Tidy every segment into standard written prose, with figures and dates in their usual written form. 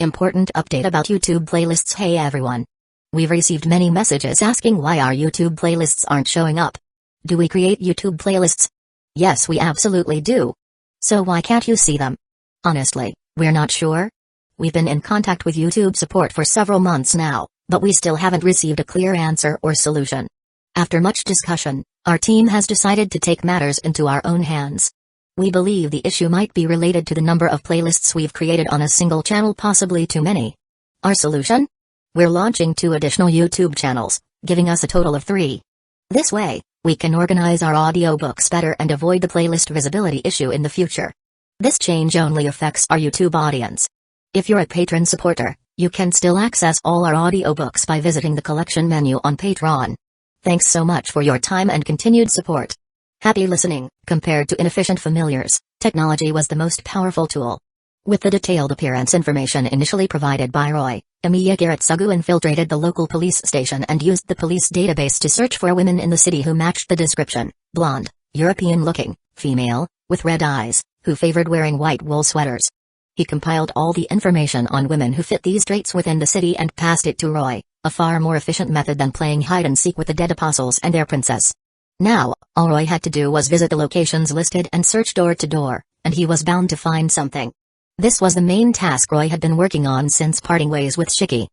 Important update about YouTube playlists. Hey everyone. We've received many messages asking why our YouTube playlists aren't showing up. Do we create YouTube playlists? Yes, we absolutely do. So why can't you see them? Honestly, we're not sure. We've been in contact with YouTube support for several months now, but we still haven't received a clear answer or solution. After much discussion, our team has decided to take matters into our own hands. We believe the issue might be related to the number of playlists we've created on a single channel, possibly too many. Our solution? We're launching 2 additional YouTube channels, giving us a total of 3. This way, we can organize our audiobooks better and avoid the playlist visibility issue in the future. This change only affects our YouTube audience. If you're a patron supporter, you can still access all our audiobooks by visiting the collection menu on Patreon. Thanks so much for your time and continued support. Happy listening. Compared to inefficient familiars, technology was the most powerful tool. With the detailed appearance information initially provided by Roy, Emiya Giratsugu infiltrated the local police station and used the police database to search for women in the city who matched the description: blonde, European-looking, female, with red eyes, who favored wearing white wool sweaters. He compiled all the information on women who fit these traits within the city and passed it to Roy, a far more efficient method than playing hide-and-seek with the dead apostles and their princess. Now, all Roy had to do was visit the locations listed and search door to door, and he was bound to find something. This was the main task Roy had been working on since parting ways with Shiki.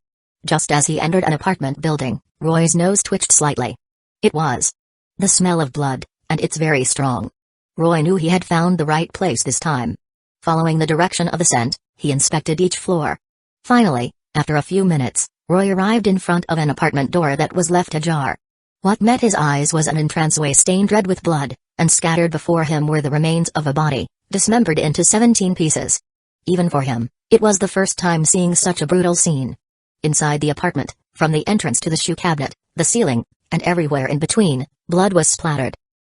Just as he entered an apartment building, Roy's nose twitched slightly. It was the smell of blood, and it's very strong. Roy knew he had found the right place this time. Following the direction of the scent, he inspected each floor. Finally, after a few minutes, Roy arrived in front of an apartment door that was left ajar. What met his eyes was an entranceway stained red with blood, and scattered before him were the remains of a body, dismembered into 17 pieces. Even for him, it was the first time seeing such a brutal scene. Inside the apartment, from the entrance to the shoe cabinet, the ceiling, and everywhere in between, blood was splattered.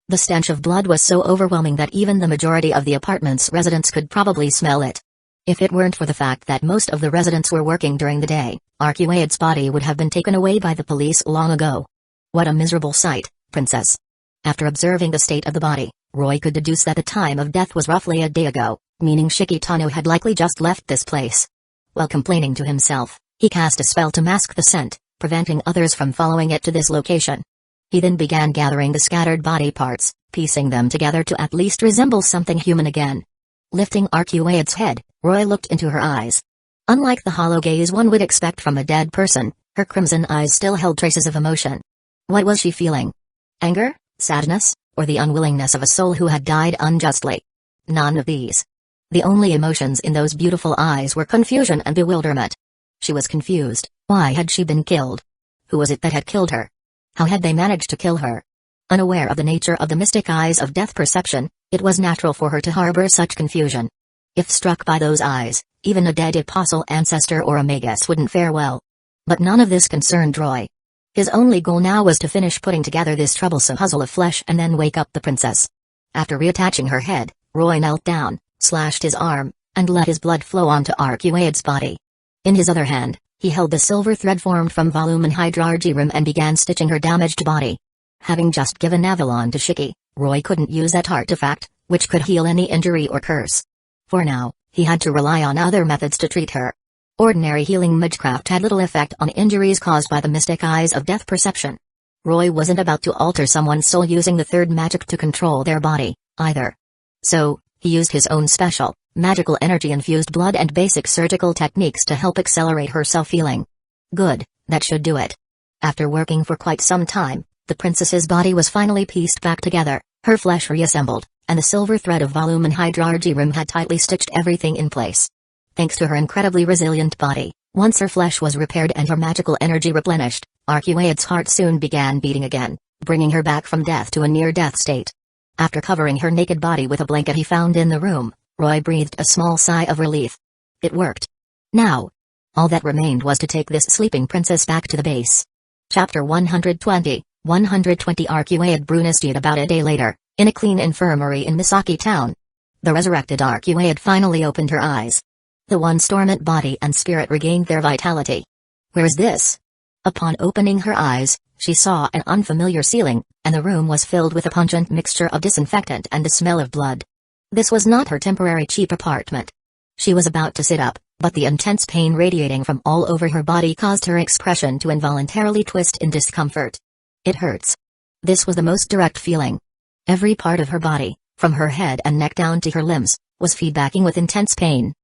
The stench of blood was so overwhelming that even the majority of the apartment's residents could probably smell it. If it weren't for the fact that most of the residents were working during the day, Arcuaid's body would have been taken away by the police long ago. What a miserable sight, princess. After observing the state of the body, Roy could deduce that the time of death was roughly a day ago, meaning Shiki Tano had likely just left this place. While complaining to himself, he cast a spell to mask the scent, preventing others from following it to this location. He then began gathering the scattered body parts, piecing them together to at least resemble something human again. Lifting Arcuaid's head, Roy looked into her eyes. Unlike the hollow gaze one would expect from a dead person, her crimson eyes still held traces of emotion. What was she feeling? Anger, sadness, or the unwillingness of a soul who had died unjustly? None of these. The only emotions in those beautiful eyes were confusion and bewilderment. She was confused. Why had she been killed? Who was it that had killed her? How had they managed to kill her? Unaware of the nature of the mystic eyes of death perception, it was natural for her to harbor such confusion. If struck by those eyes, even a dead apostle ancestor or a Magus wouldn't fare well. But none of this concerned Roy. His only goal now was to finish putting together this troublesome puzzle of flesh and then wake up the princess. After reattaching her head, Roy knelt down, slashed his arm, and let his blood flow onto Arcuaid's body. In his other hand, he held the silver thread formed from volume and hydrargyrum and began stitching her damaged body. Having just given Avalon to Shiki, Roy couldn't use that artifact, which could heal any injury or curse. For now, he had to rely on other methods to treat her. Ordinary healing magecraft had little effect on injuries caused by the mystic eyes of death perception. Roy wasn't about to alter someone's soul using the third magic to control their body, either. So, he used his own special, magical energy-infused blood and basic surgical techniques to help accelerate her self-healing. Good, that should do it. After working for quite some time, the princess's body was finally pieced back together, her flesh reassembled, and the silver thread of volume and hydrargyrum had tightly stitched everything in place. Thanks to her incredibly resilient body, once her flesh was repaired and her magical energy replenished, Arcuaid's heart soon began beating again, bringing her back from death to a near-death state. After covering her naked body with a blanket he found in the room, Roy breathed a small sigh of relief. It worked. Now, all that remained was to take this sleeping princess back to the base. Chapter 120, 120 Arcuaid Brunestied. About a day later, in a clean infirmary in Misaki town. The resurrected Arcuaid finally opened her eyes. The once dormant body and spirit regained their vitality. Where is this? Upon opening her eyes, she saw an unfamiliar ceiling, and the room was filled with a pungent mixture of disinfectant and the smell of blood. This was not her temporary cheap apartment. She was about to sit up, But the intense pain radiating from all over her body caused her expression to involuntarily twist in discomfort. It hurts. This was the most direct feeling. Every part of her body, from her head and neck down to her limbs, was feedbacking with intense pain.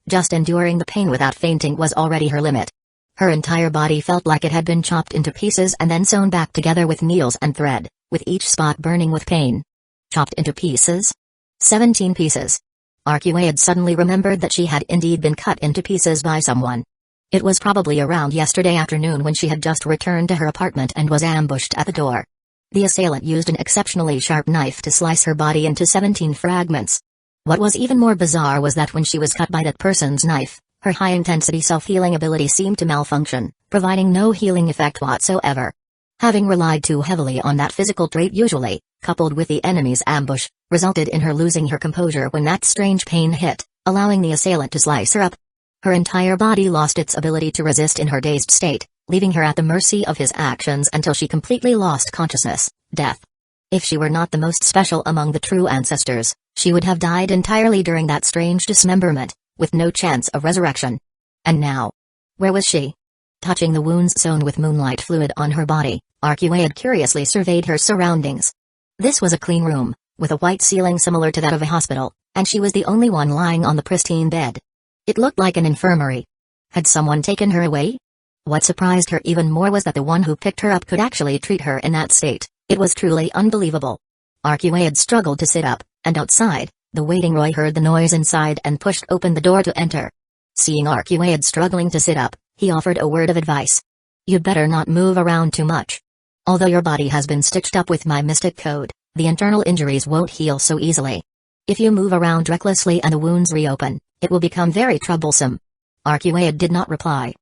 Just enduring the pain without fainting was already her limit. Her entire body felt like it had been chopped into pieces and then sewn back together with needles and thread, with each spot burning with pain. Chopped into pieces? 17 pieces. Archie had suddenly remembered that she had indeed been cut into pieces by someone. It was probably around yesterday afternoon when she had just returned to her apartment and was ambushed at the door. The assailant used an exceptionally sharp knife to slice her body into 17 fragments. What was even more bizarre was that when she was cut by that person's knife, her high-intensity self-healing ability seemed to malfunction, providing no healing effect whatsoever. Having relied too heavily on that physical trait usually, coupled with the enemy's ambush, resulted in her losing her composure when that strange pain hit, allowing the assailant to slice her up. Her entire body lost its ability to resist in her dazed state, leaving her at the mercy of his actions until she completely lost consciousness, death. If she were not the most special among the true ancestors, she would have died entirely during that strange dismemberment, with no chance of resurrection. And now? Where was she? Touching the wounds sewn with moonlight fluid on her body, Archie had curiously surveyed her surroundings. This was a clean room, with a white ceiling similar to that of a hospital, and she was the only one lying on the pristine bed. It looked like an infirmary. Had someone taken her away? What surprised her even more was that the one who picked her up could actually treat her in that state. It was truly unbelievable. Archie had struggled to sit up, and outside, the waiting Roy heard the noise inside and pushed open the door to enter. Seeing Archie struggling to sit up, he offered a word of advice. You'd better not move around too much. Although your body has been stitched up with my mystic code, the internal injuries won't heal so easily. If you move around recklessly and the wounds reopen, it will become very troublesome. Archie did not reply.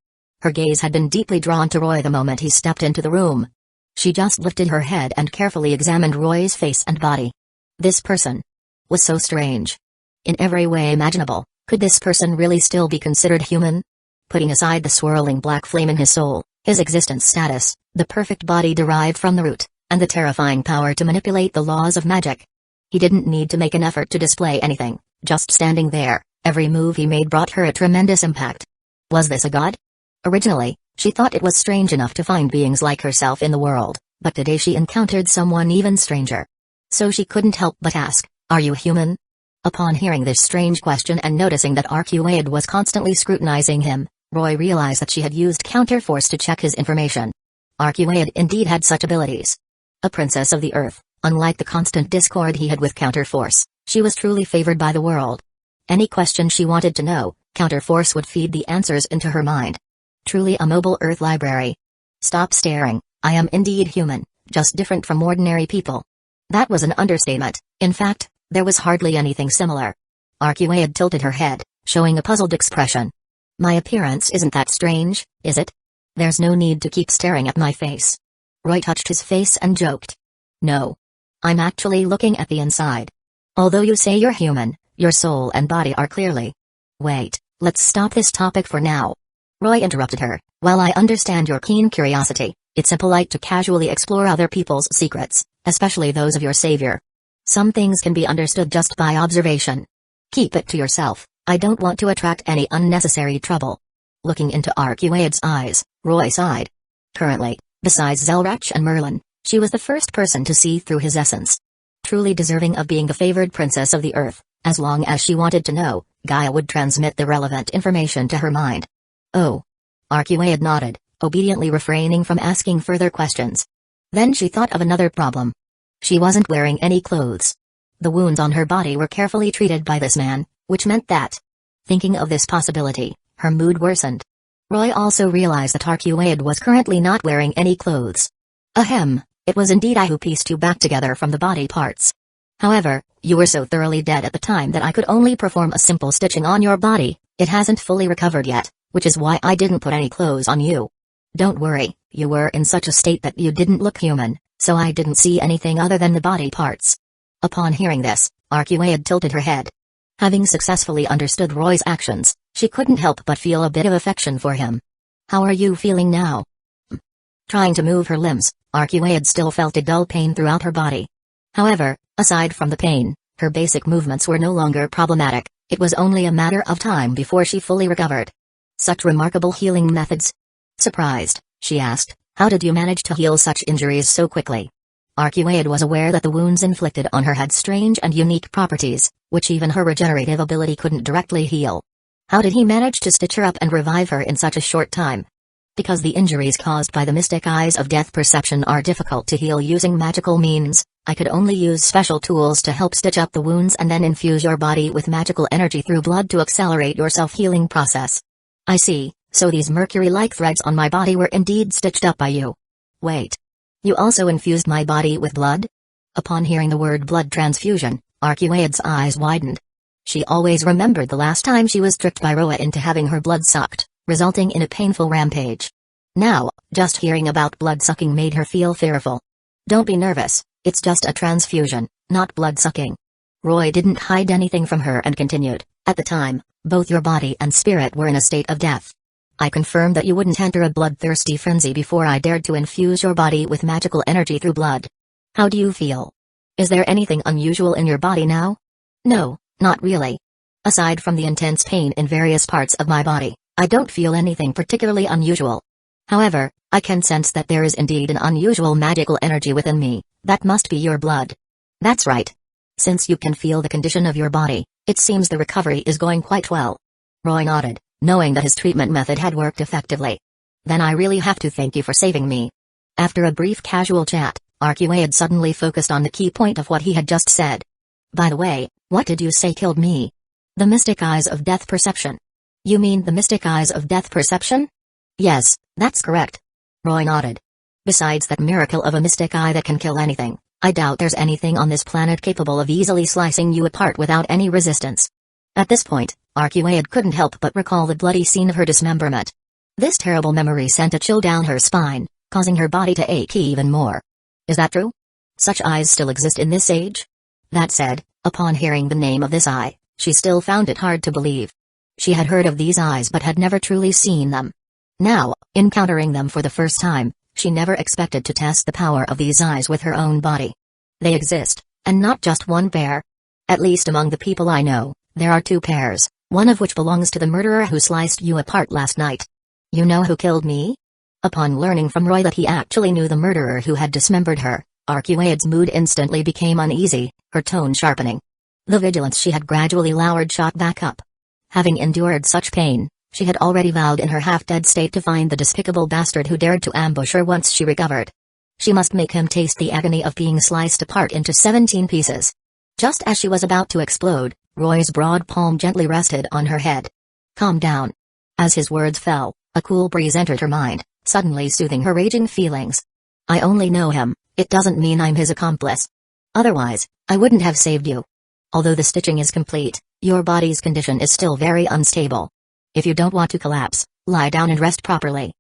Her gaze had been deeply drawn to Roy the moment he stepped into the room. She just lifted her head and carefully examined Roy's face and body. This person was so strange. In every way imaginable, could this person really still be considered human? Putting aside the swirling black flame in his soul, his existence status, the perfect body derived from the root, and the terrifying power to manipulate the laws of magic. He didn't need to make an effort to display anything, just standing there, every move he made brought her a tremendous impact. Was this a god? Originally, she thought it was strange enough to find beings like herself in the world, but today she encountered someone even stranger. So she couldn't help but ask, "Are you human?" Upon hearing this strange question and noticing that Archie was constantly scrutinizing him, Roy realized that she had used counterforce to check his information. Archie indeed had such abilities. A princess of the earth, unlike the constant discord he had with counterforce, she was truly favored by the world. Any question she wanted to know, counterforce would feed the answers into her mind. Truly a mobile earth library. Stop staring, I am indeed human, just different from ordinary people. That was an understatement. In fact, there was hardly anything similar. Archie had tilted her head, showing a puzzled expression. My appearance isn't that strange, is it? There's no need to keep staring at my face. Roy touched his face and joked. No. I'm actually looking at the inside. Although you say you're human, your soul and body are clearly. Wait, let's stop this topic for now. Roy interrupted her. While I understand your keen curiosity, it's impolite to casually explore other people's secrets, especially those of your savior. Some things can be understood just by observation. Keep it to yourself, I don't want to attract any unnecessary trouble. Looking into Archie's eyes, Roy sighed. Currently, besides Zelrach and Merlin, she was the first person to see through his essence. Truly deserving of being the favored princess of the earth, as long as she wanted to know, Gaia would transmit the relevant information to her mind. Oh. Archie nodded, obediently refraining from asking further questions. Then she thought of another problem. She wasn't wearing any clothes. The wounds on her body were carefully treated by this man, which meant that. Thinking of this possibility, her mood worsened. Roy also realized that Archie was currently not wearing any clothes. Ahem, it was indeed I who pieced you back together from the body parts. However, you were so thoroughly dead at the time that I could only perform a simple stitching on your body. It hasn't fully recovered yet, which is why I didn't put any clothes on you. Don't worry, you were in such a state that you didn't look human, so I didn't see anything other than the body parts. Upon hearing this, Archie tilted her head. Having successfully understood Roy's actions, she couldn't help but feel a bit of affection for him. How are you feeling now? Trying to move her limbs, Archie still felt a dull pain throughout her body. However, aside from the pain, her basic movements were no longer problematic. It was only a matter of time before she fully recovered. Such remarkable healing methods. Surprised, she asked, "How did you manage to heal such injuries so quickly?" Arcueid was aware that the wounds inflicted on her had strange and unique properties, which even her regenerative ability couldn't directly heal. How did he manage to stitch her up and revive her in such a short time? Because the injuries caused by the mystic eyes of death perception are difficult to heal using magical means, I could only use special tools to help stitch up the wounds and then infuse your body with magical energy through blood to accelerate your self-healing process. I see, so these mercury-like threads on my body were indeed stitched up by you. Wait. You also infused my body with blood? Upon hearing the word blood transfusion, Arcueid's eyes widened. She always remembered the last time she was tricked by Roa into having her blood sucked, resulting in a painful rampage. Now, just hearing about blood-sucking made her feel fearful. Don't be nervous, it's just a transfusion, not blood-sucking. Roy didn't hide anything from her and continued, at the time, both your body and spirit were in a state of death. I confirmed that you wouldn't enter a bloodthirsty frenzy before I dared to infuse your body with magical energy through blood. How do you feel? Is there anything unusual in your body now? No, not really. Aside from the intense pain in various parts of my body, I don't feel anything particularly unusual. However, I can sense that there is indeed an unusual magical energy within me. That must be your blood. That's right. Since you can feel the condition of your body, it seems the recovery is going quite well. Roy nodded, knowing that his treatment method had worked effectively. Then I really have to thank you for saving me. After a brief casual chat, Arcueid suddenly focused on the key point of what he had just said. By the way, what did you say killed me? The mystic eyes of death perception. You mean the mystic eyes of death perception? Yes, that's correct. Roy nodded. Besides that miracle of a mystic eye that can kill anything, I doubt there's anything on this planet capable of easily slicing you apart without any resistance. At this point, Arcueid couldn't help but recall the bloody scene of her dismemberment. This terrible memory sent a chill down her spine, causing her body to ache even more. Is that true? Such eyes still exist in this age? That said, upon hearing the name of this eye, she still found it hard to believe. She had heard of these eyes but had never truly seen them. Now, encountering them for the first time, she never expected to test the power of these eyes with her own body. They exist, and not just one pair. At least among the people I know, there are two pairs, one of which belongs to the murderer who sliced you apart last night. You know who killed me? Upon learning from Roy that he actually knew the murderer who had dismembered her, Arcueid's mood instantly became uneasy, her tone sharpening. The vigilance she had gradually lowered shot back up. Having endured such pain, she had already vowed in her half-dead state to find the despicable bastard who dared to ambush her once she recovered. She must make him taste the agony of being sliced apart into 17 pieces. Just as she was about to explode, Roy's broad palm gently rested on her head. Calm down. As his words fell, a cool breeze entered her mind, suddenly soothing her raging feelings. I only know him, it doesn't mean I'm his accomplice. Otherwise, I wouldn't have saved you. Although the stitching is complete, your body's condition is still very unstable. If you don't want to collapse, lie down and rest properly.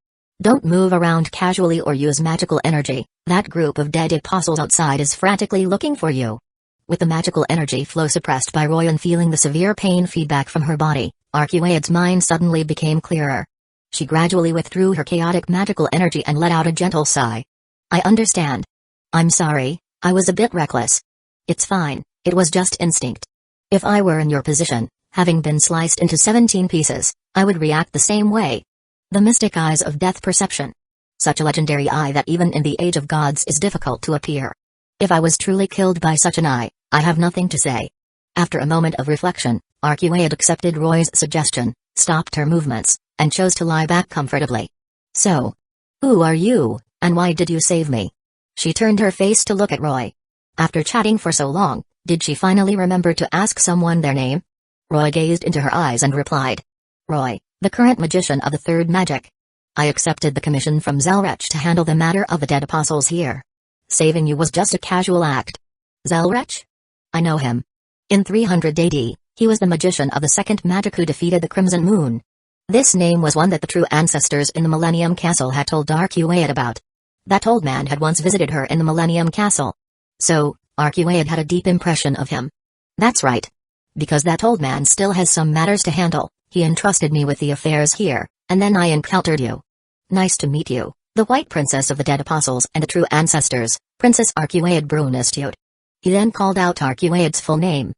Don't move around casually or use magical energy, that group of dead apostles outside is frantically looking for you. With the magical energy flow suppressed by Roy and feeling the severe pain feedback from her body, Arcueid's mind suddenly became clearer. She gradually withdrew her chaotic magical energy and let out a gentle sigh. I understand. I'm sorry, I was a bit reckless. It's fine, it was just instinct. If I were in your position, having been sliced into 17 pieces, I would react the same way. The mystic eyes of death perception. Such a legendary eye that even in the age of gods is difficult to appear. If I was truly killed by such an eye, I have nothing to say. After a moment of reflection, Arcueid accepted Roy's suggestion, stopped her movements, and chose to lie back comfortably. So, who are you, and why did you save me? She turned her face to look at Roy. After chatting for so long, did she finally remember to ask someone their name? Roy gazed into her eyes and replied. Roy, the current magician of the third magic. I accepted the commission from Zelrech to handle the matter of the dead apostles here. Saving you was just a casual act. Zelrech? I know him. In 300 AD, he was the magician of the second magic who defeated the Crimson Moon. This name was one that the true ancestors in the Millennium Castle had told Arcueid about. That old man had once visited her in the Millennium Castle. So, Arcueid had a deep impression of him. That's right. Because that old man still has some matters to handle, he entrusted me with the affairs here, and then I encountered you. Nice to meet you, the White Princess of the Dead Apostles and the true ancestors, Princess Arcueid Brunestute. He then called out Arcueid's full name.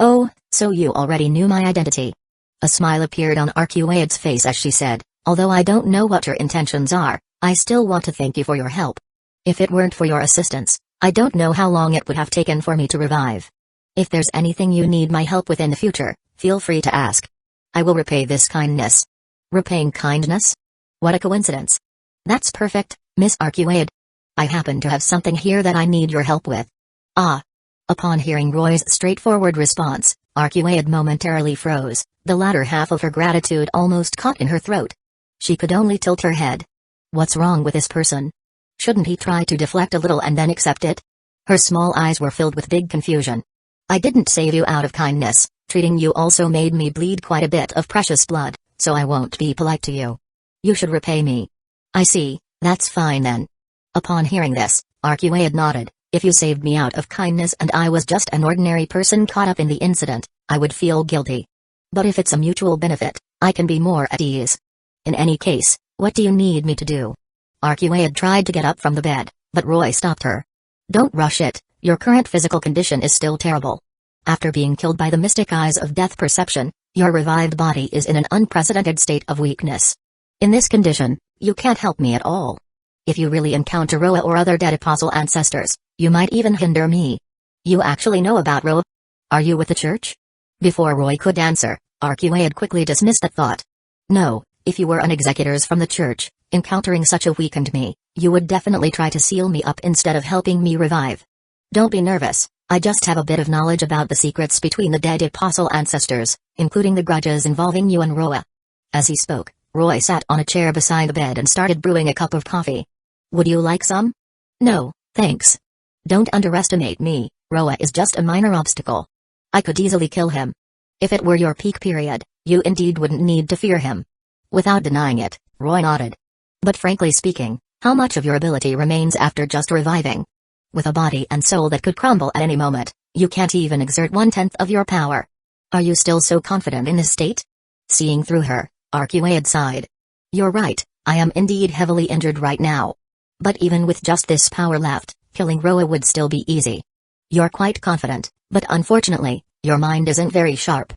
Oh, so you already knew my identity. A smile appeared on Arcuaid's face as she said, although I don't know what your intentions are, I still want to thank you for your help. If it weren't for your assistance, I don't know how long it would have taken for me to revive. If there's anything you need my help with in the future, feel free to ask. I will repay this kindness. Repaying kindness? What a coincidence. That's perfect, Miss Arcuaid. I happen to have something here that I need your help with. Ah. Upon hearing Roy's straightforward response, Arcuaid momentarily froze, the latter half of her gratitude almost caught in her throat. She could only tilt her head. What's wrong with this person? Shouldn't he try to deflect a little and then accept it? Her small eyes were filled with big confusion. I didn't save you out of kindness, treating you also made me bleed quite a bit of precious blood, so I won't be polite to you. You should repay me. I see, that's fine then. Upon hearing this, Arcuaid nodded. If you saved me out of kindness and I was just an ordinary person caught up in the incident, I would feel guilty. But if it's a mutual benefit, I can be more at ease. In any case, what do you need me to do? Arcuaid tried to get up from the bed, but Roy stopped her. Don't rush it, your current physical condition is still terrible. After being killed by the mystic eyes of death perception, your revived body is in an unprecedented state of weakness. In this condition, you can't help me at all. If you really encounter Roa or other dead apostle ancestors, you might even hinder me. You actually know about Roa? Are you with the church? Before Roy could answer, Arcuaid quickly dismissed that thought. No, if you were an executors from the church, encountering such a weakened me, you would definitely try to seal me up instead of helping me revive. Don't be nervous, I just have a bit of knowledge about the secrets between the dead apostle ancestors, including the grudges involving you and Roa. As he spoke, Roy sat on a chair beside the bed and started brewing a cup of coffee. Would you like some? No, thanks. Don't underestimate me, Roa is just a minor obstacle. I could easily kill him. If it were your peak period, you indeed wouldn't need to fear him. Without denying it, Roy nodded. But frankly speaking, how much of your ability remains after just reviving? With a body and soul that could crumble at any moment, you can't even exert 1/10 of your power. Are you still so confident in this state? Seeing through her, Arcuaid sighed. You're right, I am indeed heavily injured right now. But even with just this power left, killing Roa would still be easy. You're quite confident, but unfortunately, your mind isn't very sharp.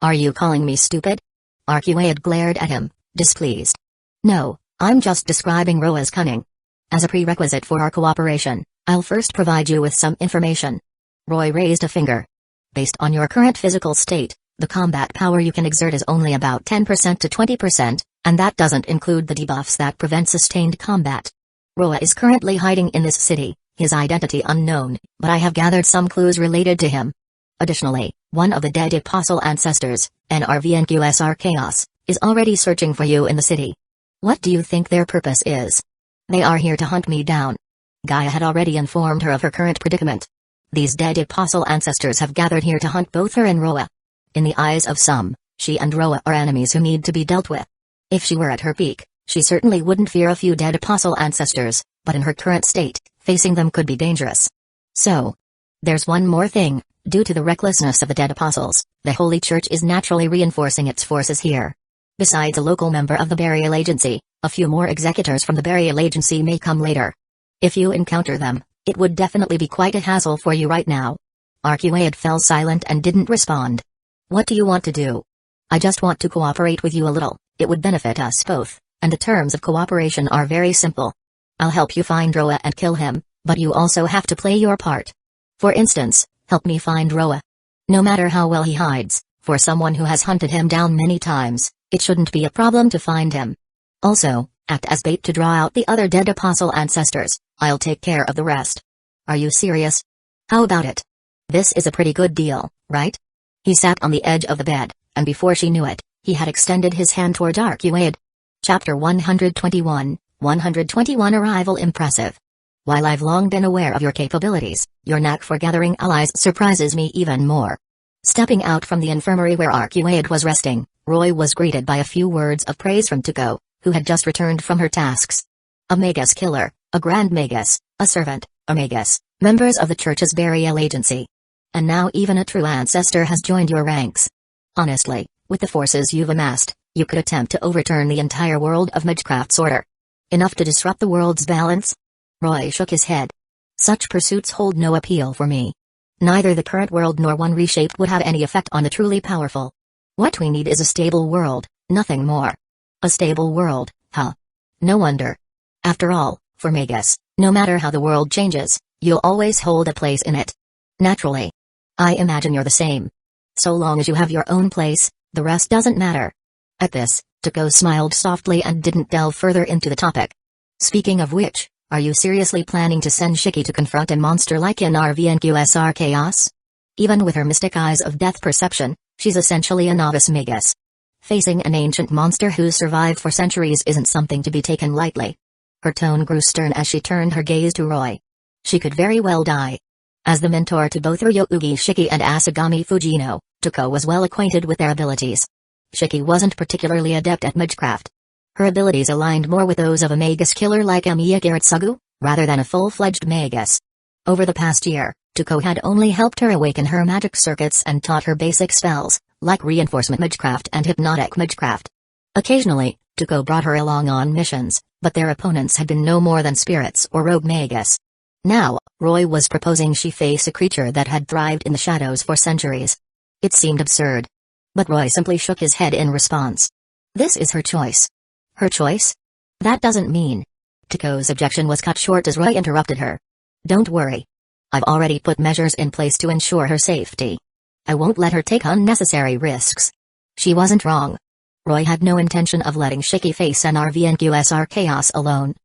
Are you calling me stupid? Arcuaid glared at him, displeased. No, I'm just describing Roa's cunning. As a prerequisite for our cooperation, I'll first provide you with some information. Roy raised a finger. Based on your current physical state, the combat power you can exert is only about 10% to 20%, and that doesn't include the debuffs that prevent sustained combat. Roa is currently hiding in this city, his identity unknown, but I have gathered some clues related to him. Additionally, one of the dead apostle ancestors, NRVNQSR Chaos, is already searching for you in the city. What do you think their purpose is? They are here to hunt me down. Gaia had already informed her of her current predicament. These dead apostle ancestors have gathered here to hunt both her and Roa. In the eyes of some, she and Roa are enemies who need to be dealt with. If she were at her peak, she certainly wouldn't fear a few dead apostle ancestors, but in her current state, facing them could be dangerous. So, there's one more thing, due to the recklessness of the dead apostles, the Holy Church is naturally reinforcing its forces here. Besides a local member of the burial agency, a few more executors from the burial agency may come later. If you encounter them, it would definitely be quite a hassle for you right now. Arcuaid fell silent and didn't respond. What do you want to do? I just want to cooperate with you a little, it would benefit us both, and the terms of cooperation are very simple. I'll help you find Roa and kill him, but you also have to play your part. For instance, help me find Roa. No matter how well he hides, for someone who has hunted him down many times, it shouldn't be a problem to find him. Also, act as bait to draw out the other dead apostle ancestors, I'll take care of the rest. Are you serious? How about it? This is a pretty good deal, right? He sat on the edge of the bed, and before she knew it, he had extended his hand toward Arcuaid. Chapter 121, 121 Arrival Impressive. While I've long been aware of your capabilities, your knack for gathering allies surprises me even more. Stepping out from the infirmary where Arcuaid was resting, Roy was greeted by a few words of praise from Tuko, who had just returned from her tasks. A Magus killer, a Grand Magus, a servant, a Magus, members of the church's burial agency. And now even a true ancestor has joined your ranks. Honestly, with the forces you've amassed, you could attempt to overturn the entire world of Magecraft's order. Enough to disrupt the world's balance? Roy shook his head. Such pursuits hold no appeal for me. Neither the current world nor one reshaped would have any effect on the truly powerful. What we need is a stable world, nothing more. A stable world, huh? No wonder. After all, for Magus, no matter how the world changes, you'll always hold a place in it. Naturally. I imagine you're the same. So long as you have your own place, the rest doesn't matter. At this, Tuko smiled softly and didn't delve further into the topic. Speaking of which, are you seriously planning to send Shiki to confront a monster like NRVNQSR Chaos? Even with her mystic eyes of death perception, she's essentially a novice Magus. Facing an ancient monster who's survived for centuries isn't something to be taken lightly. Her tone grew stern as she turned her gaze to Roy. She could very well die. As the mentor to both Ryougi Shiki and Asagami Fujino, Tuko was well acquainted with their abilities. Shiki wasn't particularly adept at magecraft. Her abilities aligned more with those of a Magus killer like Amiya Garatsugu, rather than a full-fledged Magus. Over the past year, Tuko had only helped her awaken her magic circuits and taught her basic spells, like reinforcement magecraft and hypnotic magecraft. Occasionally, Tuko brought her along on missions, but their opponents had been no more than spirits or rogue Magus. Now, Roy was proposing she face a creature that had thrived in the shadows for centuries. It seemed absurd. But Roy simply shook his head in response. This is her choice. Her choice? That doesn't mean. Tuko's objection was cut short as Roy interrupted her. Don't worry. I've already put measures in place to ensure her safety. I won't let her take unnecessary risks. She wasn't wrong. Roy had no intention of letting Shiki face NRVNQSR Chaos alone.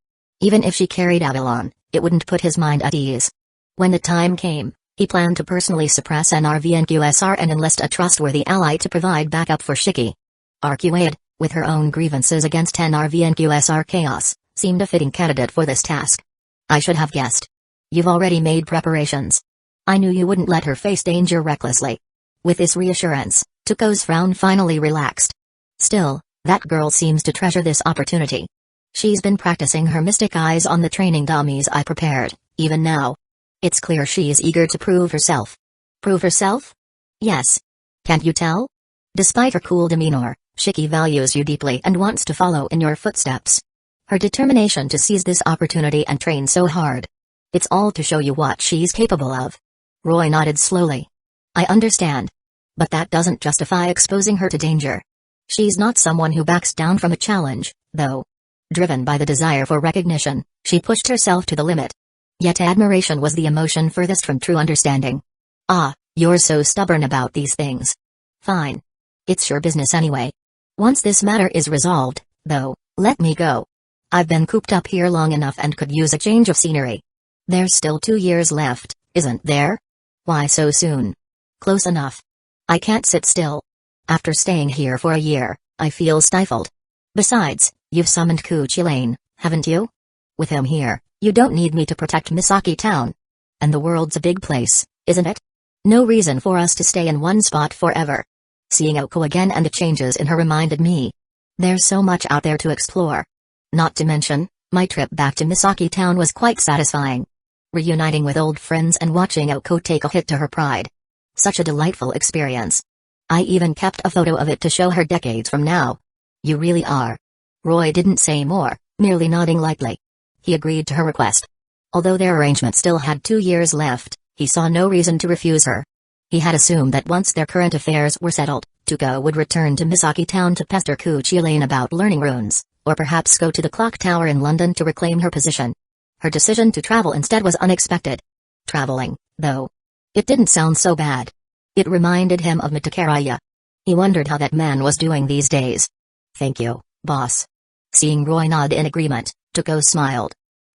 Even if she carried Avalon, it wouldn't put his mind at ease. When the time came, he planned to personally suppress NRVNQSR and enlist a trustworthy ally to provide backup for Shiki. Arcuaid, with her own grievances against NRVNQSR Chaos, seemed a fitting candidate for this task. I should have guessed. You've already made preparations. I knew you wouldn't let her face danger recklessly. With this reassurance, Tuko's frown finally relaxed. Still, that girl seems to treasure this opportunity. She's been practicing her mystic eyes on the training dummies I prepared, even now. It's clear she's eager to prove herself. Prove herself? Yes. Can't you tell? Despite her cool demeanor, Shiki values you deeply and wants to follow in your footsteps. Her determination to seize this opportunity and train so hard. It's all to show you what she's capable of. Roy nodded slowly. I understand. But that doesn't justify exposing her to danger. She's not someone who backs down from a challenge, though. Driven by the desire for recognition, she pushed herself to the limit. Yet admiration was the emotion furthest from true understanding. Ah, you're so stubborn about these things. Fine. It's your business anyway. Once this matter is resolved, though, let me go. I've been cooped up here long enough and could use a change of scenery. There's still 2 years left, isn't there? Why so soon? Close enough. I can't sit still. After staying here for a year, I feel stifled. Besides, you've summoned Kuchilane, haven't you? With him here, you don't need me to protect Misaki Town. And the world's a big place, isn't it? No reason for us to stay in one spot forever. Seeing Oko again and the changes in her reminded me. There's so much out there to explore. Not to mention, my trip back to Misaki Town was quite satisfying. Reuniting with old friends and watching Oko take a hit to her pride. Such a delightful experience. I even kept a photo of it to show her decades from now. You really are. Roy didn't say more, merely nodding lightly. He agreed to her request. Although their arrangement still had 2 years left, he saw no reason to refuse her. He had assumed that once their current affairs were settled, Tuko would return to Misaki Town to pester Kuchilane about learning runes, or perhaps go to the clock tower in London to reclaim her position. Her decision to travel instead was unexpected. Traveling, though. It didn't sound so bad. It reminded him of Mitakaraya. He wondered how that man was doing these days. Thank you, boss. Seeing Roy nod in agreement, Tuko smiled.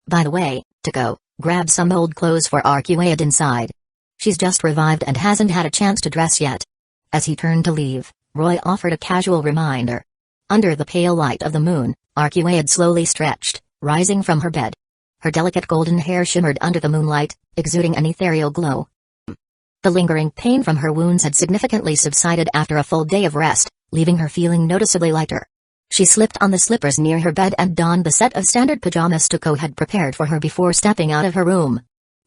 By the way, Tuko, grab some old clothes for Arcuaid inside. She's just revived and hasn't had a chance to dress yet. As he turned to leave, Roy offered a casual reminder. Under the pale light of the moon, Arcuaid slowly stretched, rising from her bed. Her delicate golden hair shimmered under the moonlight, exuding an ethereal glow. The lingering pain from her wounds had significantly subsided after a full day of rest, leaving her feeling noticeably lighter. She slipped on the slippers near her bed and donned the set of standard pajamas Tuko had prepared for her before stepping out of her room.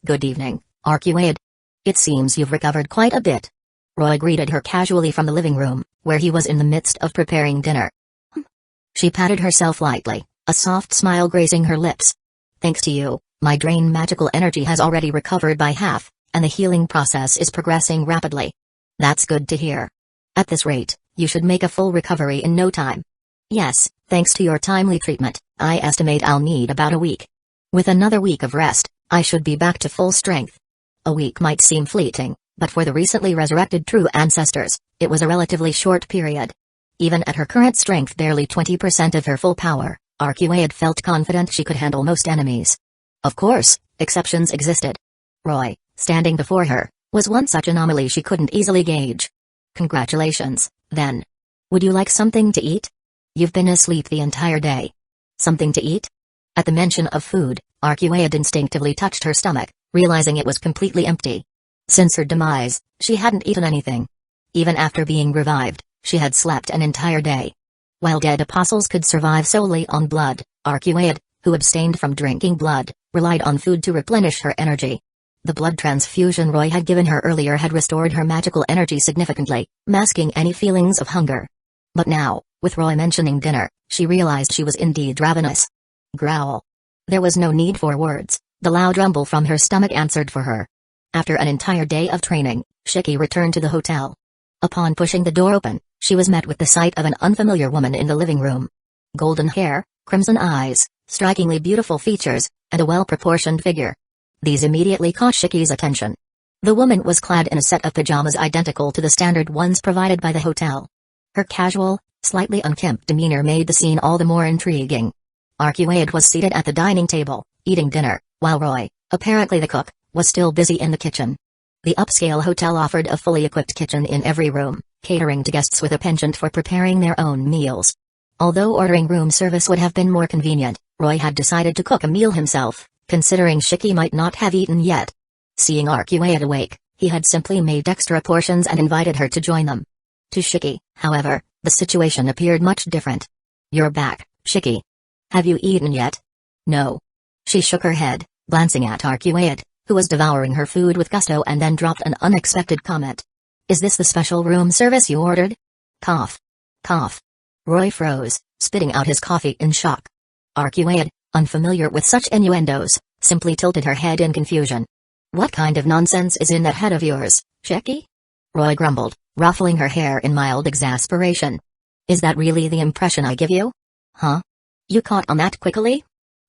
Good evening, Arcuaid. It seems you've recovered quite a bit. Roy greeted her casually from the living room, where he was in the midst of preparing dinner. She patted herself lightly, a soft smile gracing her lips. Thanks to you, my drained magical energy has already recovered by half, and the healing process is progressing rapidly. That's good to hear. At this rate, you should make a full recovery in no time. Yes, thanks to your timely treatment, I estimate I'll need about a week. With another week of rest, I should be back to full strength. A week might seem fleeting, but for the recently resurrected true ancestors, it was a relatively short period. Even at her current strength, barely 20% of her full power, Arcuaid felt confident she could handle most enemies. Of course, exceptions existed. Roy, standing before her, was one such anomaly she couldn't easily gauge. Congratulations, then. Would you like something to eat? You've been asleep the entire day. Something to eat? At the mention of food, Arcuaid instinctively touched her stomach, realizing it was completely empty. Since her demise, she hadn't eaten anything. Even after being revived, she had slept an entire day. While dead apostles could survive solely on blood, Arcuaid, who abstained from drinking blood, relied on food to replenish her energy. The blood transfusion Roy had given her earlier had restored her magical energy significantly, masking any feelings of hunger. But now, with Roy mentioning dinner, she realized she was indeed ravenous. Growl. There was no need for words, the loud rumble from her stomach answered for her. After an entire day of training, Shiki returned to the hotel. Upon pushing the door open, she was met with the sight of an unfamiliar woman in the living room. Golden hair, crimson eyes, strikingly beautiful features, and a well-proportioned figure. These immediately caught Shiki's attention. The woman was clad in a set of pajamas identical to the standard ones provided by the hotel. Her casual, slightly unkempt demeanor made the scene all the more intriguing. Arcuaid was seated at the dining table, eating dinner, while Roy, apparently the cook, was still busy in the kitchen. The upscale hotel offered a fully equipped kitchen in every room, catering to guests with a penchant for preparing their own meals. Although ordering room service would have been more convenient, Roy had decided to cook a meal himself, considering Shiki might not have eaten yet. Seeing Arcuaid awake, he had simply made extra portions and invited her to join them. To Shiki, however, the situation appeared much different. You're back, Shiki. Have you eaten yet? No. She shook her head, glancing at Arcuaid, who was devouring her food with gusto and then dropped an unexpected comment. Is this the special room service you ordered? Cough. Cough. Roy froze, spitting out his coffee in shock. Arcuaid, unfamiliar with such innuendos, simply tilted her head in confusion. What kind of nonsense is in that head of yours, Shiki? Roy grumbled, ruffling her hair in mild exasperation. Is that really the impression I give you? Huh? You caught on that quickly?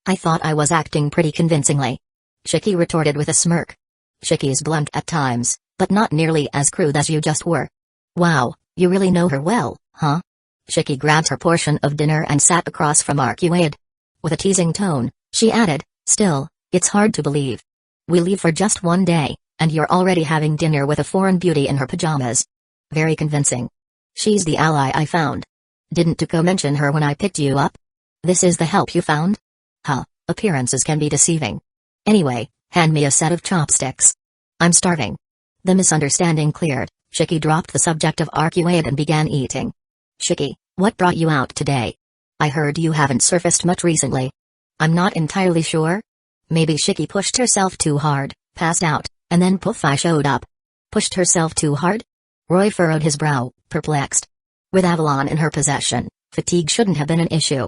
I thought I was acting pretty convincingly. Shiki retorted with a smirk. Shiki's blunt at times, but not nearly as crude as you just were. Wow, you really know her well, huh? Shiki grabbed her portion of dinner and sat across from Arcuaid. With a teasing tone, she added, still, it's hard to believe. We leave for just one day, and you're already having dinner with a foreign beauty in her pajamas. Very convincing. She's the ally I found. Didn't Tuko mention her when I picked you up? This is the help you found? Huh, appearances can be deceiving. Anyway, hand me a set of chopsticks. I'm starving. The misunderstanding cleared, Shiki dropped the subject of Arcuaid and began eating. Shiki, what brought you out today? I heard you haven't surfaced much recently. I'm not entirely sure. Maybe Shiki pushed herself too hard, passed out, and then poof I showed up. Pushed herself too hard? Roy furrowed his brow, perplexed. With Avalon in her possession, fatigue shouldn't have been an issue.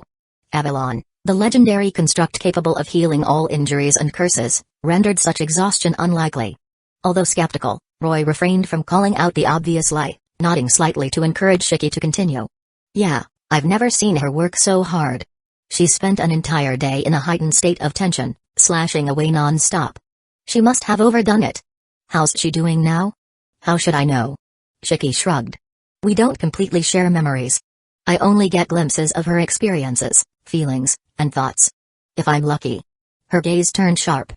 Avalon, the legendary construct capable of healing all injuries and curses, rendered such exhaustion unlikely. Although skeptical, Roy refrained from calling out the obvious lie, nodding slightly to encourage Shiki to continue. Yeah, I've never seen her work so hard. She spent an entire day in a heightened state of tension, slashing away non-stop. She must have overdone it. How's she doing now? How should I know? Shiki shrugged. We don't completely share memories. I only get glimpses of her experiences, feelings, and thoughts. If I'm lucky. Her gaze turned sharp.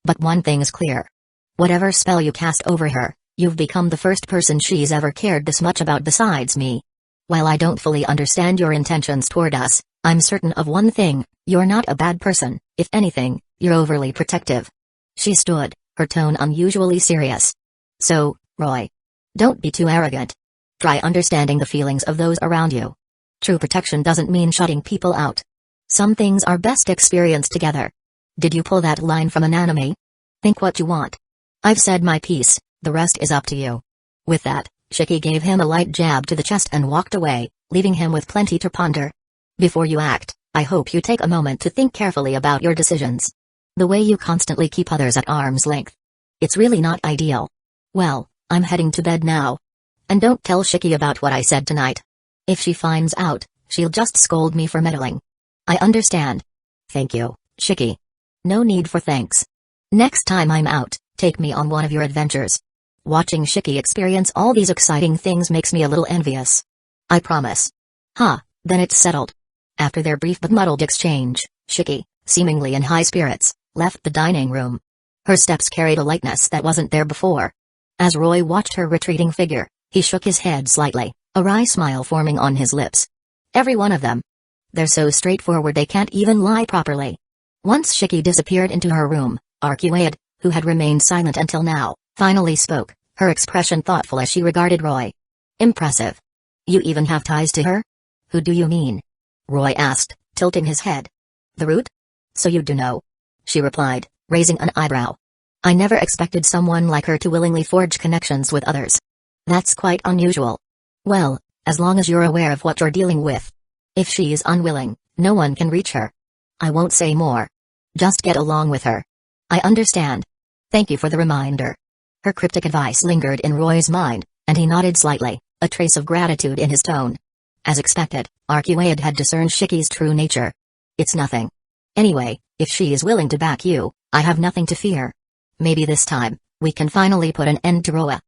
But one thing is clear. Whatever spell you cast over her, you've become the first person she's ever cared this much about besides me. While I don't fully understand your intentions toward us, I'm certain of one thing, you're not a bad person. If anything, you're overly protective. She stood, her tone unusually serious. So, Roy. Don't be too arrogant. Try understanding the feelings of those around you. True protection doesn't mean shutting people out. Some things are best experienced together. Did you pull that line from an anime? Think what you want. I've said my piece, the rest is up to you. With that, Shiki gave him a light jab to the chest and walked away, leaving him with plenty to ponder. Before you act, I hope you take a moment to think carefully about your decisions. The way you constantly keep others at arm's length. It's really not ideal. Well, I'm heading to bed now. And don't tell Shiki about what I said tonight. If she finds out, she'll just scold me for meddling. I understand. Thank you, Shiki. No need for thanks. Next time I'm out, take me on one of your adventures. Watching Shiki experience all these exciting things makes me a little envious. I promise. Then it's settled. After their brief but muddled exchange, Shiki, seemingly in high spirits, left the dining room. Her steps carried a lightness that wasn't there before. As Roy watched her retreating figure, he shook his head slightly, a wry smile forming on his lips. Every one of them. They're so straightforward they can't even lie properly. Once Shiki disappeared into her room, Arcuaid, who had remained silent until now, finally spoke, her expression thoughtful as she regarded Roy. Impressive. You even have ties to her? Who do you mean? Roy asked, tilting his head. The root? So you do know. She replied, raising an eyebrow. I never expected someone like her to willingly forge connections with others. That's quite unusual. Well, as long as you're aware of what you're dealing with. If she is unwilling, no one can reach her. I won't say more. Just get along with her. I understand. Thank you for the reminder. Her cryptic advice lingered in Roy's mind, and he nodded slightly, a trace of gratitude in his tone. As expected, Arcuaid had discerned Shiki's true nature. It's nothing. Anyway, if she is willing to back you, I have nothing to fear. Maybe this time, we can finally put an end to Roa.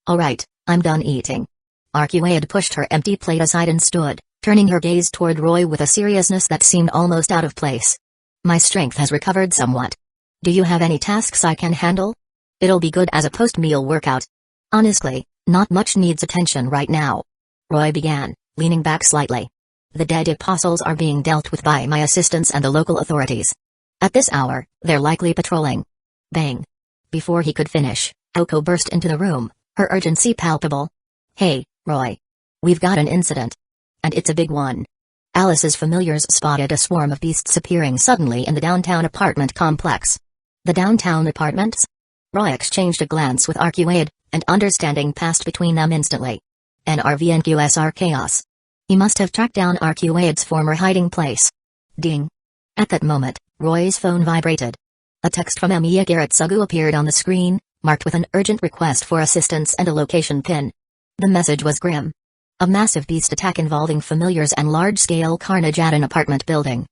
Alright, I'm done eating. Arcuaid pushed her empty plate aside and stood, turning her gaze toward Roy with a seriousness that seemed almost out of place. My strength has recovered somewhat. Do you have any tasks I can handle? It'll be good as a post-meal workout. Honestly, not much needs attention right now. Roy began, leaning back slightly. The dead apostles are being dealt with by my assistants and the local authorities. At this hour, they're likely patrolling. Bang. Before he could finish, Oko burst into the room, her urgency palpable. Hey, Roy. We've got an incident. And it's a big one. Alice's familiars spotted a swarm of beasts appearing suddenly in the downtown apartment complex. The downtown apartments? Roy exchanged a glance with Arcuaid, and understanding passed between them instantly. NRVNQSR chaos. He must have tracked down Arcuaid's former hiding place. Ding. At that moment, Roy's phone vibrated. A text from Emiya Garatsugu appeared on the screen, marked with an urgent request for assistance and a location pin. The message was grim. A massive beast attack involving familiars and large-scale carnage at an apartment building.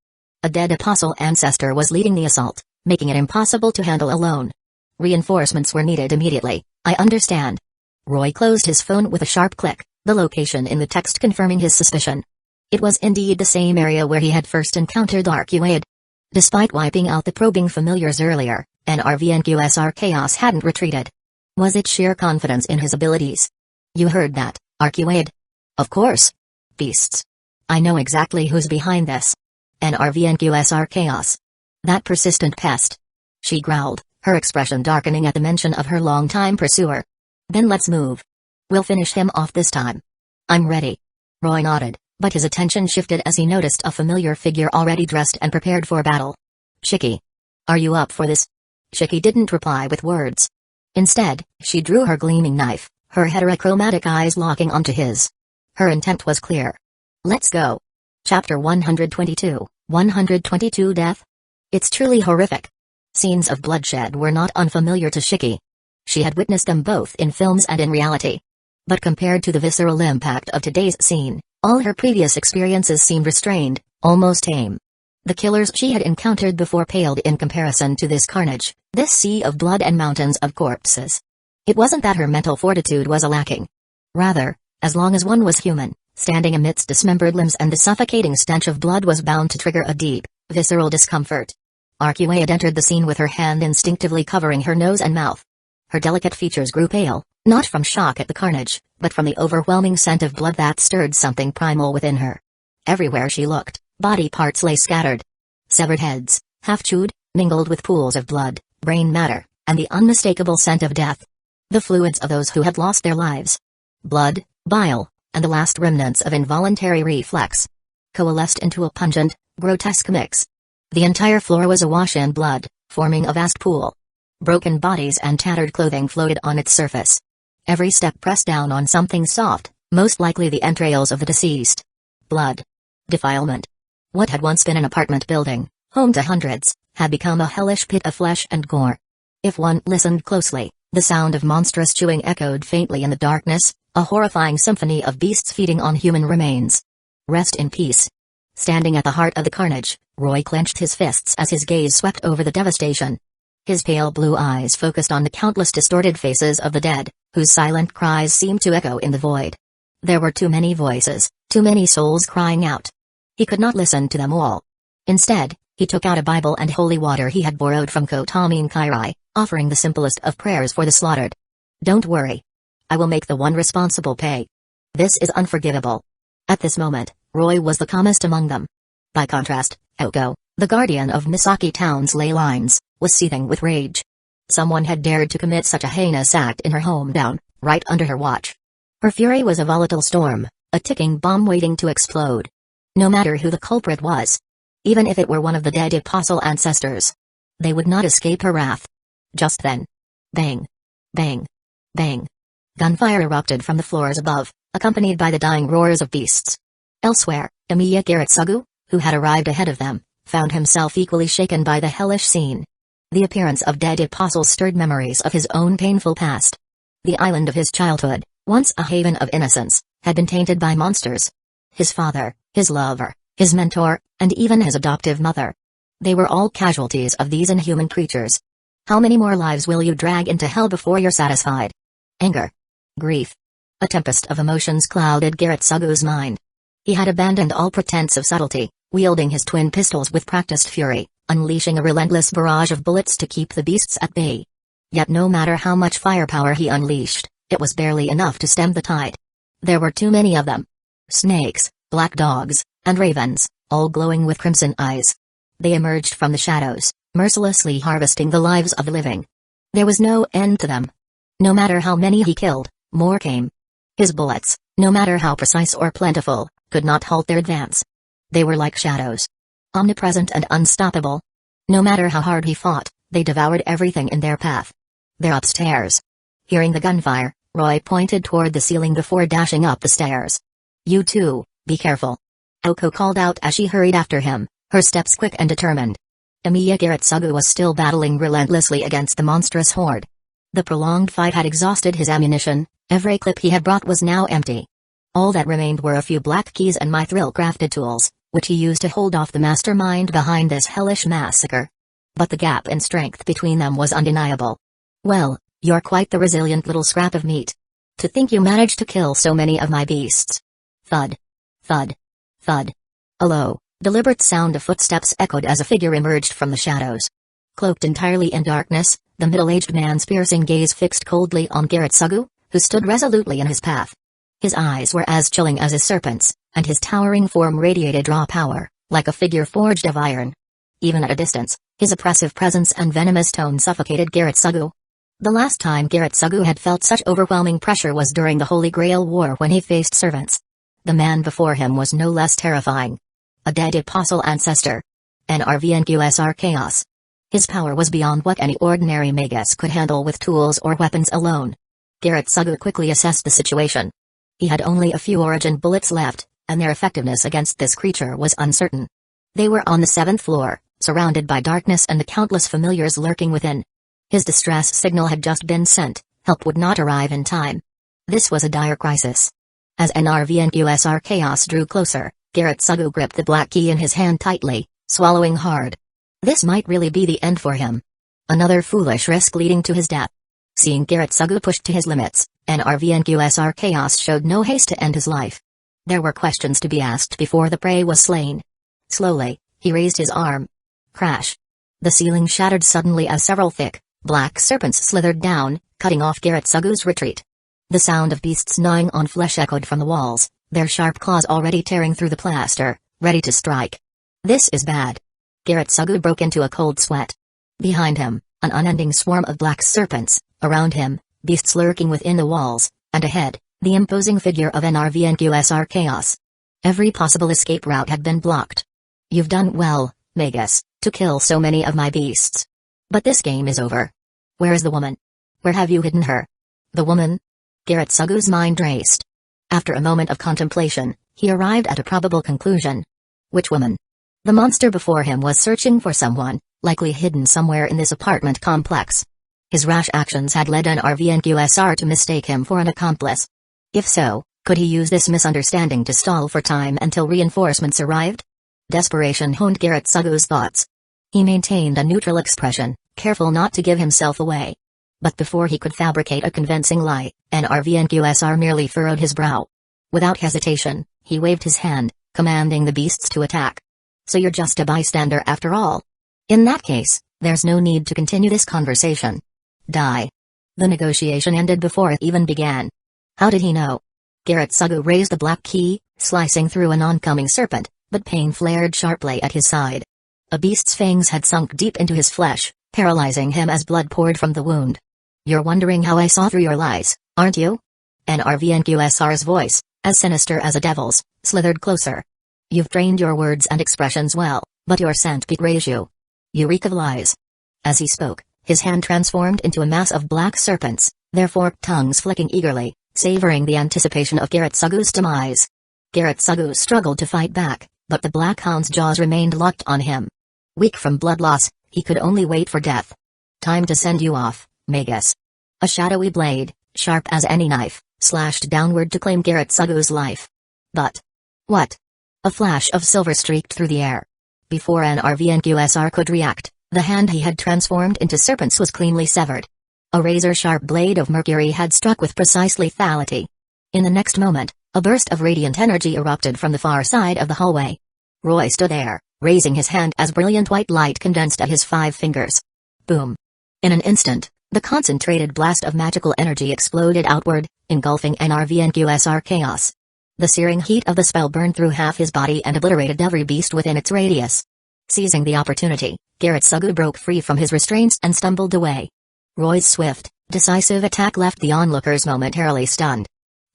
A dead apostle ancestor was leading the assault, making it impossible to handle alone. Reinforcements were needed immediately, I understand. Roy closed his phone with a sharp click, the location in the text confirming his suspicion. It was indeed the same area where he had first encountered Arcuaid. Despite wiping out the probing familiars earlier, NRVNQSR chaos hadn't retreated. Was it sheer confidence in his abilities? You heard that, Arcuaid? Of course. Beasts. I know exactly who's behind this. NRVNQSR chaos. That persistent pest. She growled, her expression darkening at the mention of her longtime pursuer. Then let's move. We'll finish him off this time. I'm ready. Roy nodded, but his attention shifted as he noticed a familiar figure already dressed and prepared for battle. Shiki. Are you up for this? Shiki didn't reply with words. Instead, she drew her gleaming knife, her heterochromatic eyes locking onto his. Her intent was clear. Let's go. Chapter 122, 122 Death? It's truly horrific. Scenes of bloodshed were not unfamiliar to Shiki. She had witnessed them both in films and in reality. But compared to the visceral impact of today's scene, all her previous experiences seemed restrained, almost tame. The killers she had encountered before paled in comparison to this carnage, this sea of blood and mountains of corpses. It wasn't that her mental fortitude was lacking. Rather, as long as one was human, standing amidst dismembered limbs and the suffocating stench of blood was bound to trigger a deep, visceral discomfort. Arcuaid entered the scene with her hand instinctively covering her nose and mouth. Her delicate features grew pale, not from shock at the carnage, but from the overwhelming scent of blood that stirred something primal within her. Everywhere she looked, body parts lay scattered. Severed heads, half-chewed, mingled with pools of blood, brain matter, and the unmistakable scent of death. The fluids of those who had lost their lives. Blood, bile, and the last remnants of involuntary reflex. Coalesced into a pungent, grotesque mix. The entire floor was awash in blood, forming a vast pool. Broken bodies and tattered clothing floated on its surface. Every step pressed down on something soft, most likely the entrails of the deceased. Blood. Defilement. What had once been an apartment building, home to hundreds, had become a hellish pit of flesh and gore. If one listened closely, The sound of monstrous chewing echoed faintly in the darkness, a horrifying symphony of beasts feeding on human remains. Rest in peace. Standing at the heart of the carnage, Roy clenched his fists as his gaze swept over the devastation. His pale blue eyes focused on the countless distorted faces of the dead, whose silent cries seemed to echo in the void. There were too many voices, too many souls crying out. He could not listen to them all. Instead, he took out a Bible and holy water he had borrowed from Kotamin Kairai, offering the simplest of prayers for the slaughtered. Don't worry. I will make the one responsible pay. This is unforgivable. At this moment, Roy was the calmest among them. By contrast, Oko, the guardian of Misaki Town's ley lines, was seething with rage. Someone had dared to commit such a heinous act in her hometown, right under her watch. Her fury was a volatile storm, a ticking bomb waiting to explode. No matter who the culprit was, even if it were one of the dead apostle ancestors, they would not escape her wrath. Just then, bang, bang, bang. Gunfire erupted from the floors above, accompanied by the dying roars of beasts. Elsewhere, Emiya Giritsugu, who had arrived ahead of them, found himself equally shaken by the hellish scene. The appearance of dead apostles stirred memories of his own painful past. The island of his childhood, once a haven of innocence, had been tainted by monsters. His father, his lover, his mentor, and even his adoptive mother. They were all casualties of these inhuman creatures. How many more lives will you drag into hell before you're satisfied? Anger. Grief. A tempest of emotions clouded Giritsugu's mind. He had abandoned all pretense of subtlety, wielding his twin pistols with practiced fury, unleashing a relentless barrage of bullets to keep the beasts at bay. Yet no matter how much firepower he unleashed, it was barely enough to stem the tide. There were too many of them. Snakes, black dogs, and ravens, all glowing with crimson eyes. They emerged from the shadows, mercilessly harvesting the lives of the living. There was no end to them. No matter how many he killed, more came. His bullets, no matter how precise or plentiful, could not halt their advance. They were like shadows. Omnipresent and unstoppable. No matter how hard he fought, they devoured everything in their path. They're upstairs. Hearing the gunfire, Roy pointed toward the ceiling before dashing up the stairs. You too, be careful. Oko called out as she hurried after him, her steps quick and determined. Emiya Giritsugu was still battling relentlessly against the monstrous horde. The prolonged fight had exhausted his ammunition, every clip he had brought was now empty. All that remained were a few black keys and mithril-crafted tools, which he used to hold off the mastermind behind this hellish massacre. But the gap in strength between them was undeniable. Well, you're quite the resilient little scrap of meat. To think you managed to kill so many of my beasts. Thud. Thud. Thud. A low, deliberate sound of footsteps echoed as a figure emerged from the shadows. Cloaked entirely in darkness, the middle-aged man's piercing gaze fixed coldly on Giritsugu, who stood resolutely in his path. His eyes were as chilling as his serpent's, and his towering form radiated raw power, like a figure forged of iron. Even at a distance, his oppressive presence and venomous tone suffocated Giritsugu. The last time Giritsugu had felt such overwhelming pressure was during the Holy Grail War when he faced servants. The man before him was no less terrifying. A dead apostle ancestor. An RVNQSR chaos. His power was beyond what any ordinary Magus could handle with tools or weapons alone. Giritsugu quickly assessed the situation. He had only a few origin bullets left, and their effectiveness against this creature was uncertain. They were on the 7th floor, surrounded by darkness and the countless familiars lurking within. His distress signal had just been sent, help would not arrive in time. This was a dire crisis. As NRVNQSR chaos drew closer, Giritsugu gripped the black key in his hand tightly, swallowing hard. This might really be the end for him. Another foolish risk leading to his death. Seeing Giritsugu pushed to his limits, NRVNQSR chaos showed no haste to end his life. There were questions to be asked before the prey was slain. Slowly, he raised his arm. Crash. The ceiling shattered suddenly as several thick, black serpents slithered down, cutting off Giritsugu's retreat. The sound of beasts gnawing on flesh echoed from the walls, their sharp claws already tearing through the plaster, ready to strike. This is bad. Giritsugu broke into a cold sweat. Behind him, an unending swarm of black serpents, around him, beasts lurking within the walls, and ahead, the imposing figure of NRVNQSR chaos. Every possible escape route had been blocked. You've done well, Magus, to kill so many of my beasts. But this game is over. Where is the woman? Where have you hidden her? The woman? Giritsugu's mind raced. After a moment of contemplation, he arrived at a probable conclusion. Which woman? The monster before him was searching for someone, likely hidden somewhere in this apartment complex. His rash actions had led NRVNQSR to mistake him for an accomplice. If so, could he use this misunderstanding to stall for time until reinforcements arrived? Desperation honed Garrett Sugu's thoughts. He maintained a neutral expression, careful not to give himself away. But before he could fabricate a convincing lie, NRVNQSR merely furrowed his brow. Without hesitation, he waved his hand, commanding the beasts to attack. So you're just a bystander after all? In that case, there's no need to continue this conversation. Die. The negotiation ended before it even began. How did he know? Garrett Sugu raised the black key, slicing through an oncoming serpent, but pain flared sharply at his side. A beast's fangs had sunk deep into his flesh, paralyzing him as blood poured from the wound. You're wondering how I saw through your lies, aren't you? NRVNQSR's voice, as sinister as a devil's, slithered closer. You've trained your words and expressions well, but your scent betrays you. You reek of lies. As he spoke, his hand transformed into a mass of black serpents, their forked tongues flicking eagerly, savoring the anticipation of Garrett Sugu's demise. Garrett Sugu struggled to fight back, but the black hound's jaws remained locked on him. Weak from blood loss, he could only wait for death. Time to send you off, Magus. A shadowy blade, sharp as any knife, slashed downward to claim Garrett Sugu's life. But what? A flash of silver streaked through the air. Before NRVNQSR could react, the hand he had transformed into serpents was cleanly severed. A razor-sharp blade of mercury had struck with precise lethality. In the next moment, a burst of radiant energy erupted from the far side of the hallway. Roy stood there, raising his hand as brilliant white light condensed at his 5 fingers. Boom. In an instant, the concentrated blast of magical energy exploded outward, engulfing NRVNQSR chaos. The searing heat of the spell burned through half his body and obliterated every beast within its radius. Seizing the opportunity, Garrett Sugu broke free from his restraints and stumbled away. Roy's swift, decisive attack left the onlookers momentarily stunned.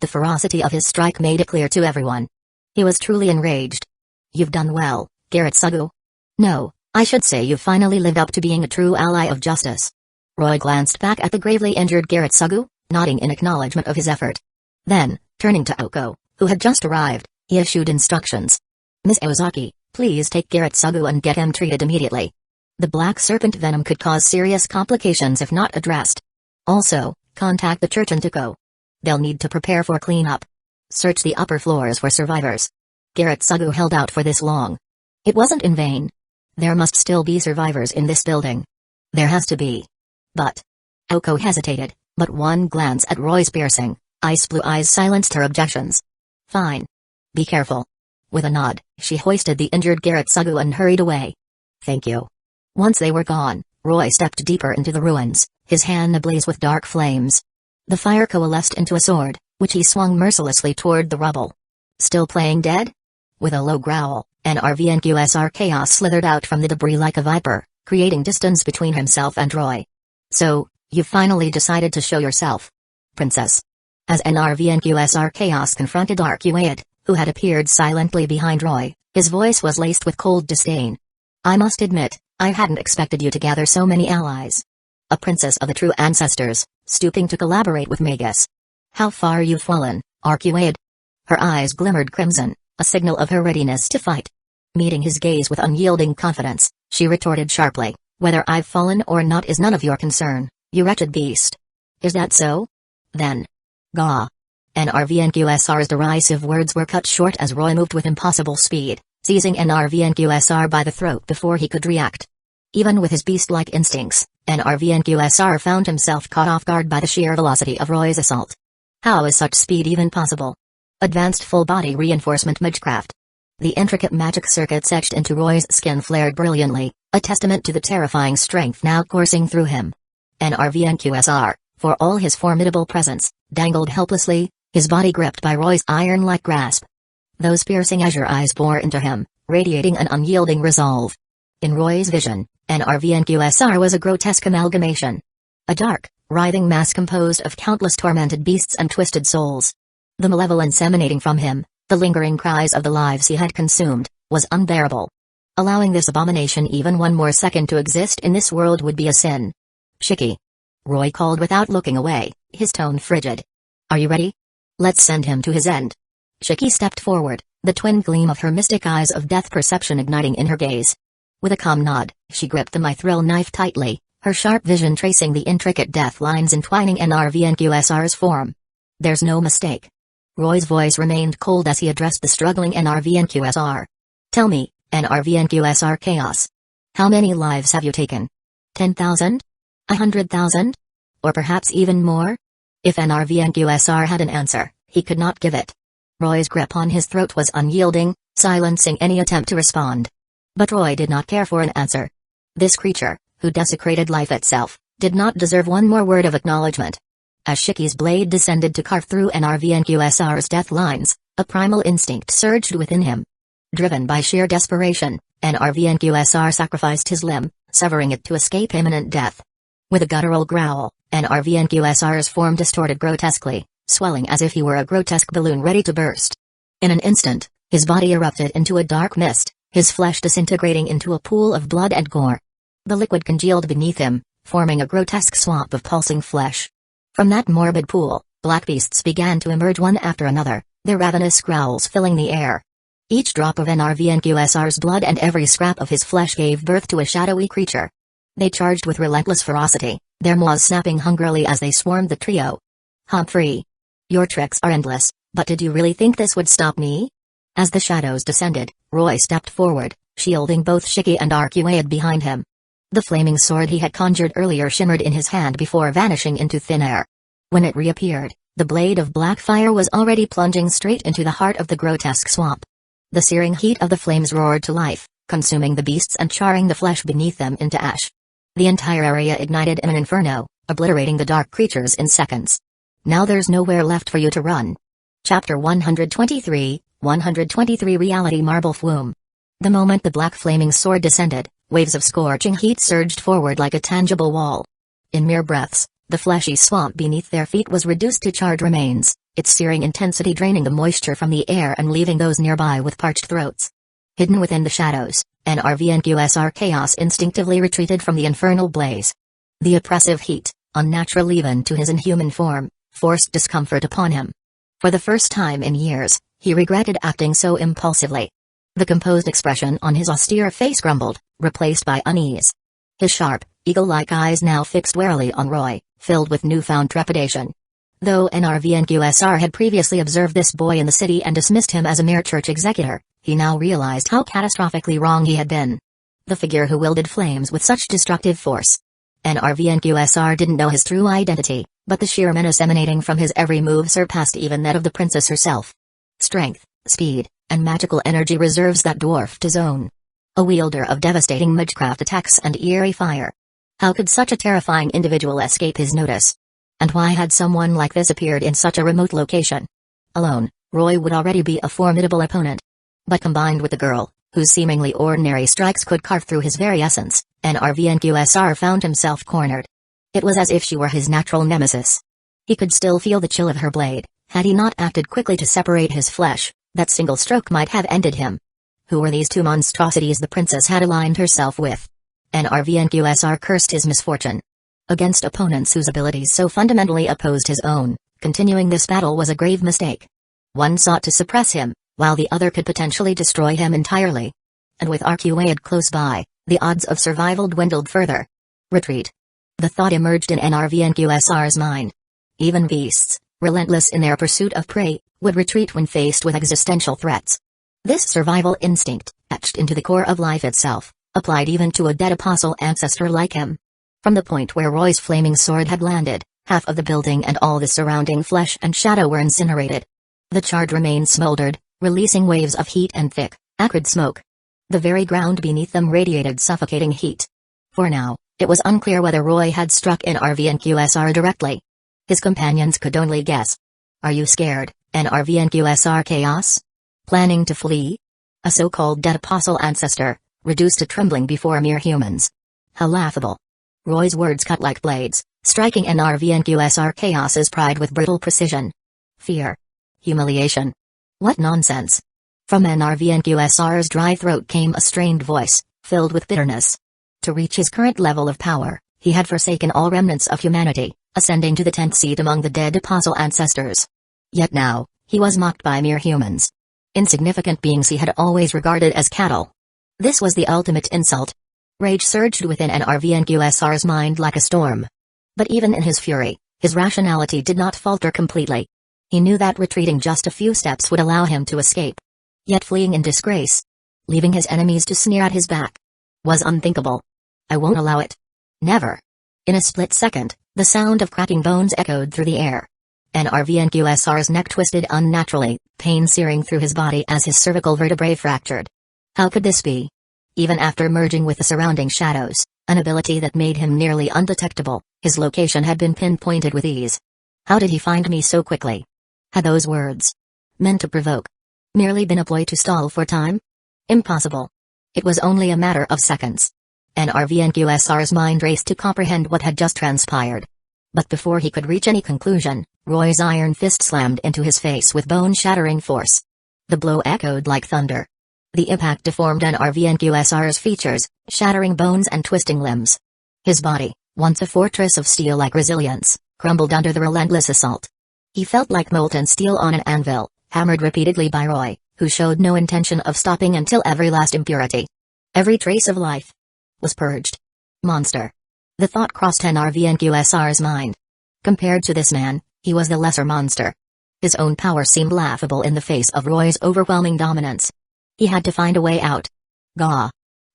The ferocity of his strike made it clear to everyone. He was truly enraged. You've done well, Garrett Sugu. No, I should say you've finally lived up to being a true ally of justice. Roy glanced back at the gravely injured Garrett Sugu, nodding in acknowledgement of his effort. Then, turning to Oko, who had just arrived, he issued instructions. Ms. Ozaki, please take Garrett Sugu and get him treated immediately. The black serpent venom could cause serious complications if not addressed. Also, contact the church in Tuko. They'll need to prepare for cleanup. Search the upper floors for survivors. Garrett Sugu held out for this long. It wasn't in vain. There must still be survivors in this building. There has to be. But Oko hesitated, but one glance at Roy's piercing, ice blue eyes silenced her objections. Fine. Be careful. With a nod, she hoisted the injured Garrett Sugu and hurried away. Thank you. Once they were gone, Roy stepped deeper into the ruins, his hand ablaze with dark flames. The fire coalesced into a sword, which he swung mercilessly toward the rubble. Still playing dead? With a low growl, NRVNQSR chaos slithered out from the debris like a viper, creating distance between himself and Roy. So, you've finally decided to show yourself, Princess. As NRVNQSR chaos confronted Arcuaid, who had appeared silently behind Roy, his voice was laced with cold disdain. I must admit, I hadn't expected you to gather so many allies. A princess of the true ancestors, stooping to collaborate with Magus. How far you've fallen, Arcuaid. Her eyes glimmered crimson, a signal of her readiness to fight. Meeting his gaze with unyielding confidence, she retorted sharply, whether I've fallen or not is none of your concern, you wretched beast. Is that so? Then. Gah. NRVNQSR's derisive words were cut short as Roy moved with impossible speed, seizing NRVNQSR by the throat before he could react. Even with his beast-like instincts, NRVNQSR found himself caught off guard by the sheer velocity of Roy's assault. How is such speed even possible? Advanced full-body reinforcement magecraft. The intricate magic circuits etched into Roy's skin flared brilliantly, a testament to the terrifying strength now coursing through him. NRVNQSR, for all his formidable presence, dangled helplessly, his body gripped by Roy's iron-like grasp. Those piercing azure eyes bore into him, radiating an unyielding resolve. In Roy's vision, NRVNQSR was a grotesque amalgamation. A dark, writhing mass composed of countless tormented beasts and twisted souls. The malevolence emanating from him, the lingering cries of the lives he had consumed, was unbearable. Allowing this abomination even one more second to exist in this world would be a sin. Shiki. Roy called without looking away, his tone frigid. Are you ready? Let's send him to his end. Shiki stepped forward, the twin gleam of her mystic eyes of death perception igniting in her gaze. With a calm nod, she gripped the mithril knife tightly, her sharp vision tracing the intricate death lines entwining NRVNQSR's form. There's no mistake. Roy's voice remained cold as he addressed the struggling NRVNQSR. Tell me, NRVNQSR Chaos. How many lives have you taken? 10,000? 100,000? Or perhaps even more? If NRVNQSR had an answer, he could not give it. Roy's grip on his throat was unyielding, silencing any attempt to respond. But Roy did not care for an answer. This creature, who desecrated life itself, did not deserve one more word of acknowledgement. As Shiki's blade descended to carve through NRVNQSR's death lines, a primal instinct surged within him. Driven by sheer desperation, NRVNQSR sacrificed his limb, severing it to escape imminent death. With a guttural growl, NRVNQSR's form distorted grotesquely, swelling as if he were a grotesque balloon ready to burst. In an instant, his body erupted into a dark mist, his flesh disintegrating into a pool of blood and gore. The liquid congealed beneath him, forming a grotesque swamp of pulsing flesh. From that morbid pool, black beasts began to emerge one after another, their ravenous growls filling the air. Each drop of NRVNQSR's blood and every scrap of his flesh gave birth to a shadowy creature. They charged with relentless ferocity, their maws snapping hungrily as they swarmed the trio. Humphrey. Your tricks are endless, but did you really think this would stop me? As the shadows descended, Roy stepped forward, shielding both Shiki and Arcuaid behind him. The flaming sword he had conjured earlier shimmered in his hand before vanishing into thin air. When it reappeared, the blade of black fire was already plunging straight into the heart of the grotesque swamp. The searing heat of the flames roared to life, consuming the beasts and charring the flesh beneath them into ash. The entire area ignited in an inferno, obliterating the dark creatures in seconds. Now there's nowhere left for you to run. Chapter 123, 123 Reality Marble Flume. The moment the black flaming sword descended, waves of scorching heat surged forward like a tangible wall. In mere breaths, the fleshy swamp beneath their feet was reduced to charred remains, its searing intensity draining the moisture from the air and leaving those nearby with parched throats. Hidden within the shadows, NRVNQSR Chaos instinctively retreated from the infernal blaze. The oppressive heat, unnatural even to his inhuman form, forced discomfort upon him. For the first time in years, he regretted acting so impulsively. The composed expression on his austere face grumbled, replaced by unease. His sharp, eagle-like eyes now fixed warily on Roy, filled with newfound trepidation. Though NRVNQSR had previously observed this boy in the city and dismissed him as a mere church executor, he now realized how catastrophically wrong he had been. The figure who wielded flames with such destructive force. NRVNQSR didn't know his true identity, but the sheer menace emanating from his every move surpassed even that of the princess herself. Strength, speed, and magical energy reserves that dwarfed his own. A wielder of devastating magecraft attacks and eerie fire. How could such a terrifying individual escape his notice? And why had someone like this appeared in such a remote location? Alone, Roy would already be a formidable opponent. But combined with the girl, whose seemingly ordinary strikes could carve through his very essence, NRVNQSR found himself cornered. It was as if she were his natural nemesis. He could still feel the chill of her blade. Had he not acted quickly to separate his flesh, that single stroke might have ended him. Who were these two monstrosities the princess had aligned herself with? NRVNQSR cursed his misfortune. Against opponents whose abilities so fundamentally opposed his own, continuing this battle was a grave mistake. One sought to suppress him, while the other could potentially destroy him entirely. And with Arcuaid close by, the odds of survival dwindled further. Retreat. The thought emerged in NRVNQSR's mind. Even beasts, relentless in their pursuit of prey, would retreat when faced with existential threats. This survival instinct, etched into the core of life itself, applied even to a dead apostle ancestor like him. From the point where Roy's flaming sword had landed, half of the building and all the surrounding flesh and shadow were incinerated. The charred remains smoldered, releasing waves of heat and thick, acrid smoke. The very ground beneath them radiated suffocating heat. For now, it was unclear whether Roy had struck NRVNQSR directly. His companions could only guess. Are you scared, NRVNQSR Chaos? Planning to flee? A so-called dead apostle ancestor, reduced to trembling before mere humans. How laughable. Roy's words cut like blades, striking NRVNQSR Chaos's pride with brutal precision. Fear. Humiliation. What nonsense. From NRVNQSR's dry throat came a strained voice, filled with bitterness. To reach his current level of power, he had forsaken all remnants of humanity, ascending to the 10th seat among the dead apostle ancestors. Yet now, he was mocked by mere humans. Insignificant beings he had always regarded as cattle. This was the ultimate insult. Rage surged within NRVNQSR's mind like a storm. But even in his fury, his rationality did not falter completely. He knew that retreating just a few steps would allow him to escape. Yet fleeing in disgrace, leaving his enemies to sneer at his back, was unthinkable. I won't allow it. Never. In a split second, the sound of cracking bones echoed through the air. NRVNQSR's neck twisted unnaturally, pain searing through his body as his cervical vertebrae fractured. How could this be? Even after merging with the surrounding shadows, an ability that made him nearly undetectable, his location had been pinpointed with ease. How did he find me so quickly? Had those words, meant to provoke, merely been a ploy to stall for time? Impossible. It was only a matter of seconds. NRVNQSR's mind raced to comprehend what had just transpired. But before he could reach any conclusion, Roy's iron fist slammed into his face with bone-shattering force. The blow echoed like thunder. The impact deformed NRVNQSR's features, shattering bones and twisting limbs. His body, once a fortress of steel-like resilience, crumbled under the relentless assault. He felt like molten steel on an anvil, hammered repeatedly by Roy, who showed no intention of stopping until every last impurity, every trace of life, was purged. Monster. The thought crossed NRVNQSR's mind. Compared to this man, he was the lesser monster. His own power seemed laughable in the face of Roy's overwhelming dominance. He had to find a way out. Gah.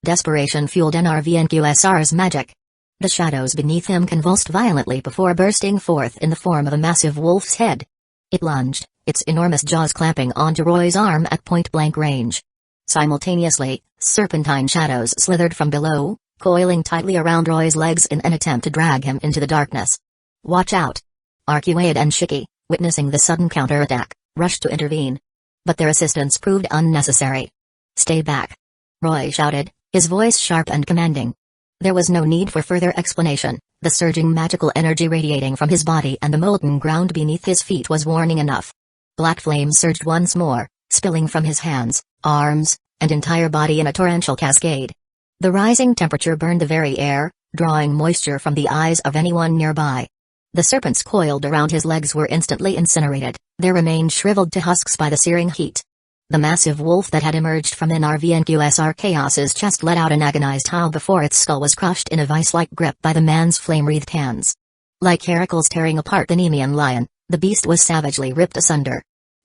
Desperation fueled NRVNQSR's magic. The shadows beneath him convulsed violently before bursting forth in the form of a massive wolf's head. It lunged, its enormous jaws clamping onto Roy's arm at point-blank range. Simultaneously, serpentine shadows slithered from below, coiling tightly around Roy's legs in an attempt to drag him into the darkness. Watch out! Arcuaid and Shiki, witnessing the sudden counterattack, rushed to intervene. But their assistance proved unnecessary. Stay back! Roy shouted, his voice sharp and commanding. There was no need for further explanation. The surging magical energy radiating from his body and the molten ground beneath his feet was warning enough. Black flame surged once more, spilling from his hands, arms, and entire body in a torrential cascade. The rising temperature burned the very air, drawing moisture from the eyes of anyone nearby. The serpents coiled around his legs were instantly incinerated, their remains shriveled to husks by the searing heat. The massive wolf that had emerged from NRVNQSR Chaos's chest let out an agonized howl before its skull was crushed in a vice-like grip by the man's flame-wreathed hands. Like Heracles tearing apart the Nemean lion, the beast was savagely ripped asunder.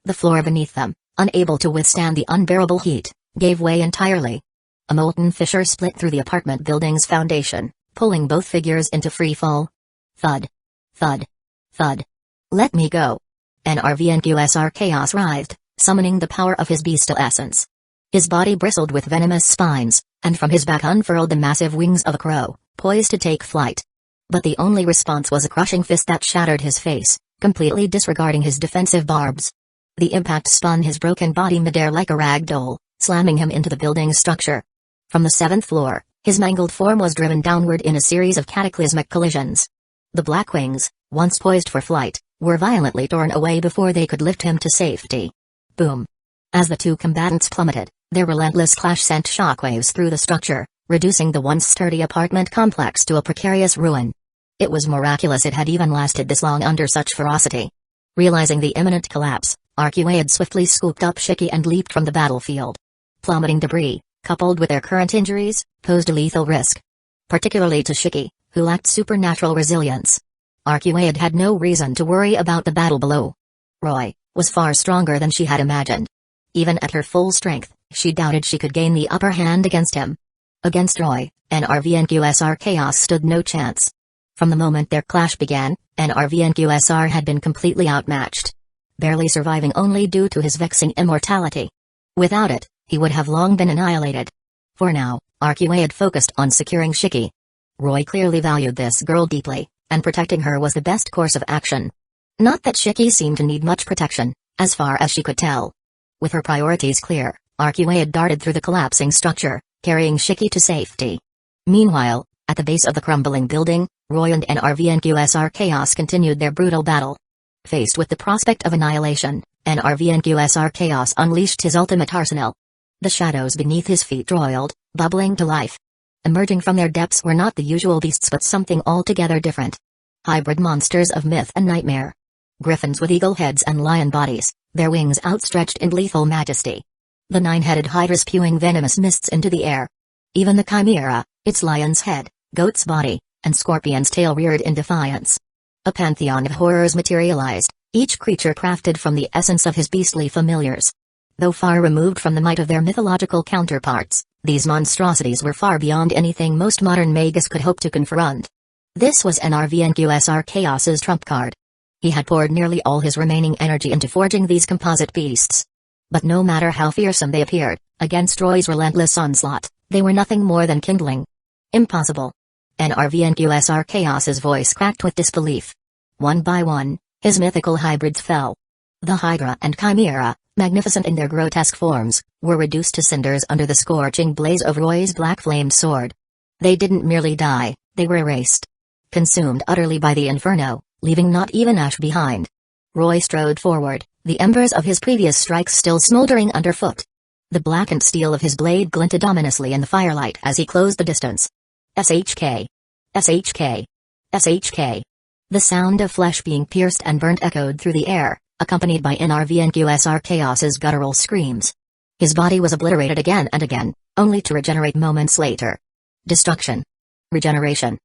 The floor beneath them, unable to withstand the unbearable heat, gave way entirely. A molten fissure split through the apartment building's foundation, pulling both figures into free fall. Thud. Thud. Thud. Let me go. NRVNQSR Chaos writhed, summoning the power of his bestial essence. His body bristled with venomous spines, and from his back unfurled the massive wings of a crow, poised to take flight. But the only response was a crushing fist that shattered his face, completely disregarding his defensive barbs. The impact spun his broken body midair like a rag doll, slamming him into the building's structure. From the 7th floor, his mangled form was driven downward in a series of cataclysmic collisions. The black wings, once poised for flight, were violently torn away before they could lift him to safety. Boom. As the two combatants plummeted, their relentless clash sent shockwaves through the structure, reducing the once sturdy apartment complex to a precarious ruin. It was miraculous it had even lasted this long under such ferocity. Realizing the imminent collapse, Arcuaid swiftly scooped up Shiki and leaped from the battlefield. Plummeting debris, coupled with their current injuries, posed a lethal risk. Particularly to Shiki, who lacked supernatural resilience. Arcuaid had no reason to worry about the battle below. Roy was far stronger than she had imagined. Even at her full strength, she doubted she could gain the upper hand against him. Against Roy, NRVNQSR Chaos stood no chance. From the moment their clash began, NRVNQSR had been completely outmatched. Barely surviving only due to his vexing immortality. Without it, he would have long been annihilated. For now, Arcuaid focused on securing Shiki. Roy clearly valued this girl deeply, and protecting her was the best course of action. Not that Shiki seemed to need much protection, as far as she could tell. With her priorities clear, Arcuaid darted through the collapsing structure, carrying Shiki to safety. Meanwhile, at the base of the crumbling building, Roy and NRVNQSR Chaos continued their brutal battle. Faced with the prospect of annihilation, NRVNQSR Chaos unleashed his ultimate arsenal. The shadows beneath his feet roiled, bubbling to life. Emerging from their depths were not the usual beasts but something altogether different. Hybrid monsters of myth and nightmare. Griffins with eagle heads and lion bodies, their wings outstretched in lethal majesty. The 9-headed hydra spewing venomous mists into the air. Even the chimera, its lion's head, goat's body, and scorpion's tail reared in defiance. A pantheon of horrors materialized, each creature crafted from the essence of his beastly familiars. Though far removed from the might of their mythological counterparts, these monstrosities were far beyond anything most modern Magus could hope to confront. This was NRVNQSR Chaos's trump card. He had poured nearly all his remaining energy into forging these composite beasts. But no matter how fearsome they appeared, against Roy's relentless onslaught, they were nothing more than kindling. Impossible. NRVNQSR Chaos's voice cracked with disbelief. One by one, his mythical hybrids fell. The Hydra and Chimera, magnificent in their grotesque forms, were reduced to cinders under the scorching blaze of Roy's black-flamed sword. They didn't merely die, they were erased. Consumed utterly by the inferno, leaving not even ash behind. Roy strode forward, the embers of his previous strikes still smoldering underfoot. The blackened steel of his blade glinted ominously in the firelight as he closed the distance. SHK. SHK. SHK. The sound of flesh being pierced and burnt echoed through the air, accompanied by NRVNQSR Chaos's guttural screams. His body was obliterated again and again, only to regenerate moments later. Destruction. Regeneration.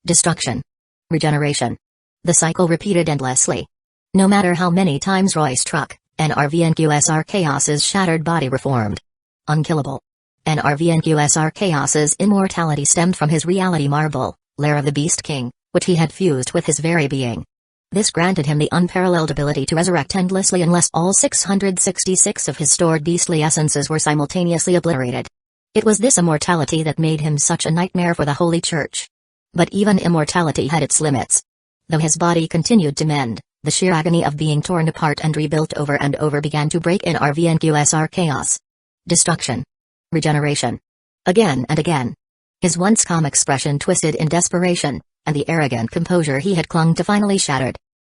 Destruction. Regeneration. The cycle repeated endlessly. No matter how many times Roy struck, NRVNQSR Chaos's shattered body reformed. Unkillable. NRVNQSR Chaos's immortality stemmed from his reality marble, lair of the Beast King, which he had fused with his very being. This granted him the unparalleled ability to resurrect endlessly unless all 666 of his stored beastly essences were simultaneously obliterated. It was this immortality that made him such a nightmare for the Holy Church. But even immortality had its limits. Though his body continued to mend, the sheer agony of being torn apart and rebuilt over and over began to break in NRVNQSR Chaos. Destruction. Regeneration. Again and again. His once calm expression twisted in desperation, and the arrogant composure he had clung to finally shattered.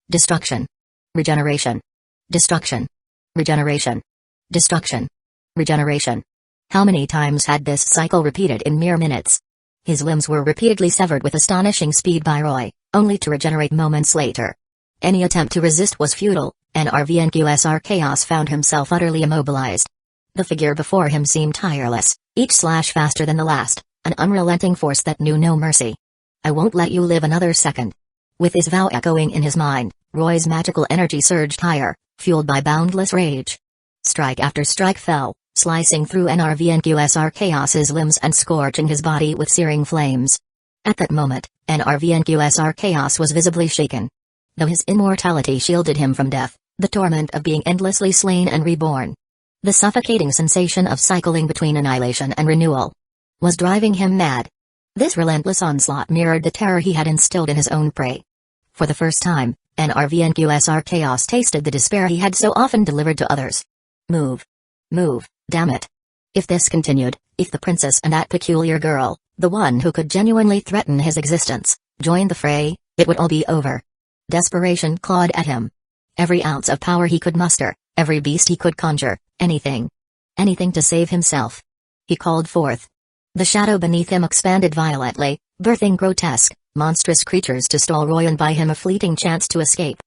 Destruction. Regeneration. Destruction. Regeneration. Destruction. Regeneration. How many times had this cycle repeated in mere minutes? His limbs were repeatedly severed with astonishing speed by Roy, only to regenerate moments later. Any attempt to resist was futile, and NRVNQSR Chaos found himself utterly immobilized. The figure before him seemed tireless, each slash faster than the last, an unrelenting force that knew no mercy. I won't let you live another second. With his vow echoing in his mind, Roy's magical energy surged higher, fueled by boundless rage. Strike after strike fell, slicing through NRVNQSR Chaos's limbs and scorching his body with searing flames. At that moment, NRVNQSR Chaos was visibly shaken. Though his immortality shielded him from death, the torment of being endlessly slain and reborn, the suffocating sensation of cycling between annihilation and renewal, was driving him mad. This relentless onslaught mirrored the terror he had instilled in his own prey. For the first time, NRVNQSR Chaos tasted the despair he had so often delivered to others. Move. Move, damn it. If this continued, if the princess and that peculiar girl, the one who could genuinely threaten his existence, joined the fray, it would all be over. Desperation clawed at him. Every ounce of power he could muster, every beast he could conjure, anything. Anything to save himself. He called forth. The shadow beneath him expanded violently, birthing grotesque, monstrous creatures to stall Roy and buy him a fleeting chance to escape.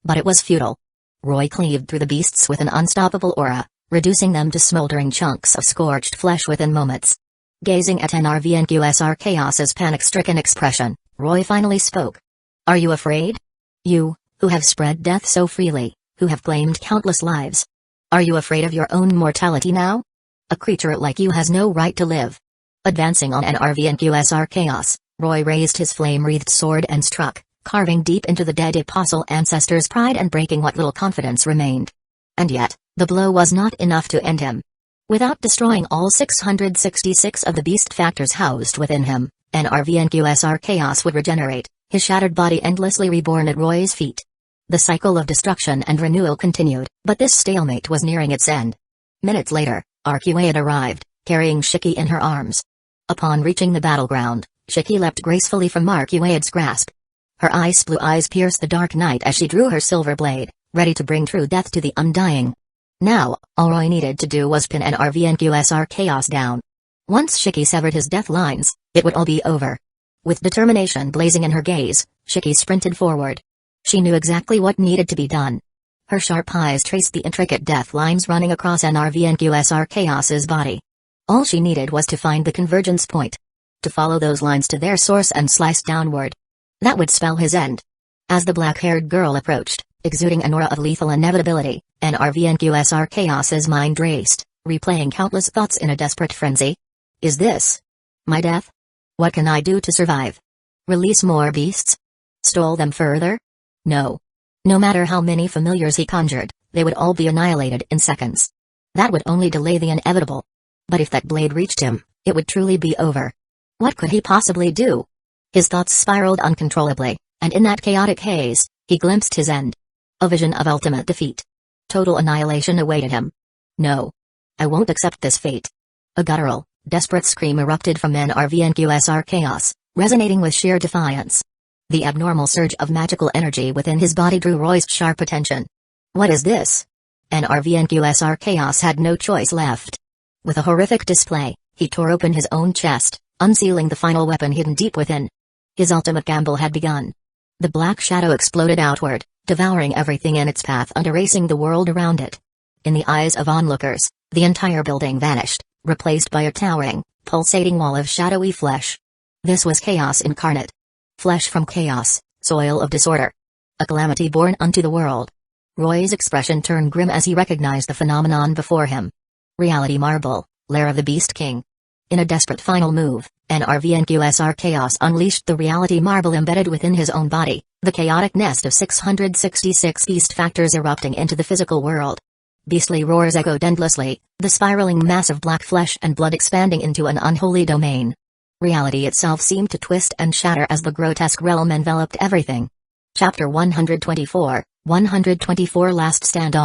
But it was futile. Roy cleaved through the beasts with an unstoppable aura, reducing them to smoldering chunks of scorched flesh within moments. Gazing at NRVNQSR Chaos's panic-stricken expression, Roy finally spoke. Are you afraid? You, who have spread death so freely, who have claimed countless lives. Are you afraid of your own mortality now? A creature like you has no right to live. Advancing on NRVNQSR Chaos, Roy raised his flame-wreathed sword and struck, carving deep into the dead apostle ancestor's pride and breaking what little confidence remained. And yet, the blow was not enough to end him. Without destroying all 666 of the beast factors housed within him, NRVNQSR Chaos would regenerate, his shattered body endlessly reborn at Roy's feet. The cycle of destruction and renewal continued, but this stalemate was nearing its end. Minutes later, Arcuaid arrived, carrying Shiki in her arms. Upon reaching the battleground, Shiki leapt gracefully from Arcuaid's grasp. Her ice blue eyes pierced the dark night as she drew her silver blade, ready to bring true death to the undying. Now, all Roy needed to do was pin NRVNQSR Chaos down. Once Shiki severed his death lines, it would all be over. With determination blazing in her gaze, Shiki sprinted forward. She knew exactly what needed to be done. Her sharp eyes traced the intricate death lines running across NRVNQSR Chaos's body. All she needed was to find the convergence point. to follow those lines to their source and slice downward. That would spell his end. As the black-haired girl approached, exuding an aura of lethal inevitability, NRVNQSR Chaos's mind raced, replaying countless thoughts in a desperate frenzy. Is this my death? What can I do to survive? Release more beasts? Stall them further? No. No matter how many familiars he conjured, they would all be annihilated in seconds. That would only delay the inevitable. But if that blade reached him, it would truly be over. What could he possibly do? His thoughts spiraled uncontrollably, and in that chaotic haze, he glimpsed his end. A vision of ultimate defeat. Total annihilation awaited him. No. I won't accept this fate. A guttural, desperate scream erupted from NRVNQSR Chaos, resonating with sheer defiance. The abnormal surge of magical energy within his body drew Roy's sharp attention. What is this? NRVNQSR Chaos had no choice left. With a horrific display, he tore open his own chest, unsealing the final weapon hidden deep within. His ultimate gamble had begun. The black shadow exploded outward, devouring everything in its path and erasing the world around it. In the eyes of onlookers, the entire building vanished, replaced by a towering, pulsating wall of shadowy flesh. This was chaos incarnate. Flesh from chaos, soil of disorder. A calamity born unto the world. Roy's expression turned grim as he recognized the phenomenon before him. Reality Marble, Lair of the Beast King. In a desperate final move, NRVNQSR Chaos unleashed the Reality Marble embedded within his own body, the chaotic nest of 666 beast factors erupting into the physical world. Beastly roars echoed endlessly, the spiraling mass of black flesh and blood expanding into an unholy domain. Reality itself seemed to twist and shatter as the grotesque realm enveloped everything. Chapter 124, 124 Last Stand.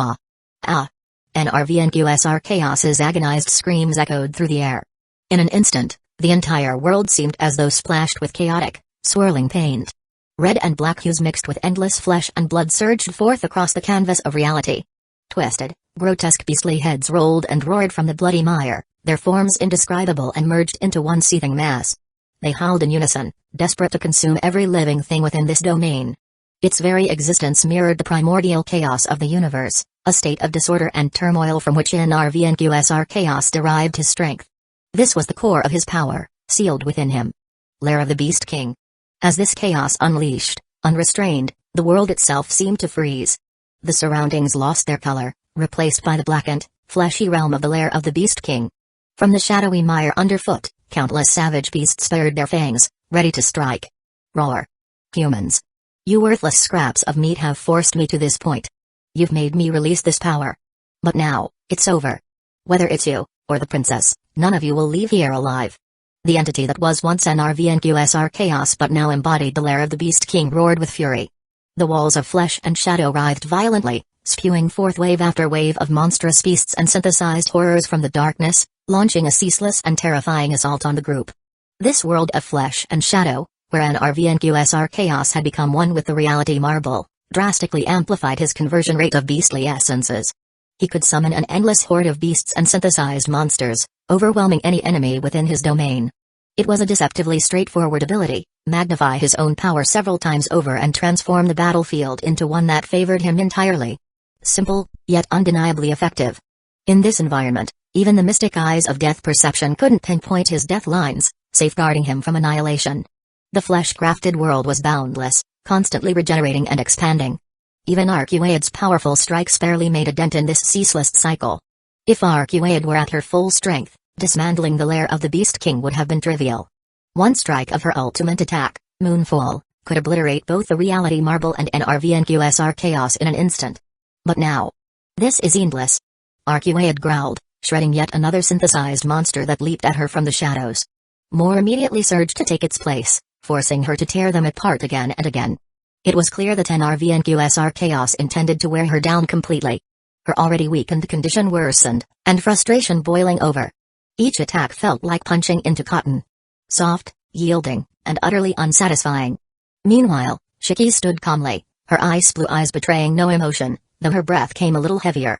NRVNQSR Chaos's agonized screams echoed through the air. In an instant, the entire world seemed as though splashed with chaotic, swirling paint. Red and black hues mixed with endless flesh and blood surged forth across the canvas of reality. Twisted, grotesque beastly heads rolled and roared from the bloody mire, their forms indescribable and merged into one seething mass. They howled in unison, desperate to consume every living thing within this domain. Its very existence mirrored the primordial chaos of the universe, a state of disorder and turmoil from which NRVNQSR Chaos derived his strength. This was the core of his power, sealed within him. Lair of the Beast King. As this chaos unleashed, unrestrained, the world itself seemed to freeze. The surroundings lost their color, replaced by the blackened, fleshy realm of the Lair of the Beast King. From the shadowy mire underfoot, countless savage beasts bared their fangs, ready to strike. Roar. Humans. You worthless scraps of meat have forced me to this point. You've made me release this power. But now, it's over. Whether it's you, or the princess, none of you will leave here alive. The entity that was once NRVNQSR Chaos but now embodied the Lair of the Beast King roared with fury. The walls of flesh and shadow writhed violently, spewing forth wave after wave of monstrous beasts and synthesized horrors from the darkness, launching a ceaseless and terrifying assault on the group. This world of flesh and shadow, where NRVNQSR Chaos had become one with the Reality Marble, drastically amplified his conversion rate of beastly essences. He could summon an endless horde of beasts and synthesized monsters, overwhelming any enemy within his domain. It was a deceptively straightforward ability, magnify his own power several times over and transform the battlefield into one that favored him entirely. Simple, yet undeniably effective. In this environment, even the mystic eyes of death perception couldn't pinpoint his death lines, safeguarding him from annihilation. The flesh-crafted world was boundless, constantly regenerating and expanding. Even Arcuaid's powerful strikes barely made a dent in this ceaseless cycle. If Arcuaid were at her full strength, dismantling the Lair of the Beast King would have been trivial. One strike of her ultimate attack, Moonfall, could obliterate both the Reality Marble and NRVNQSR Chaos in an instant. But now, this is endless. Arcuaid growled, shredding yet another synthesized monster that leaped at her from the shadows. More immediately surged to take its place, forcing her to tear them apart again and again. It was clear that NRVNQSR Chaos intended to wear her down completely. Her already weakened condition worsened, and frustration boiling over. Each attack felt like punching into cotton. Soft, yielding, and utterly unsatisfying. Meanwhile, Shiki stood calmly, her blue eyes betraying no emotion, though her breath came a little heavier.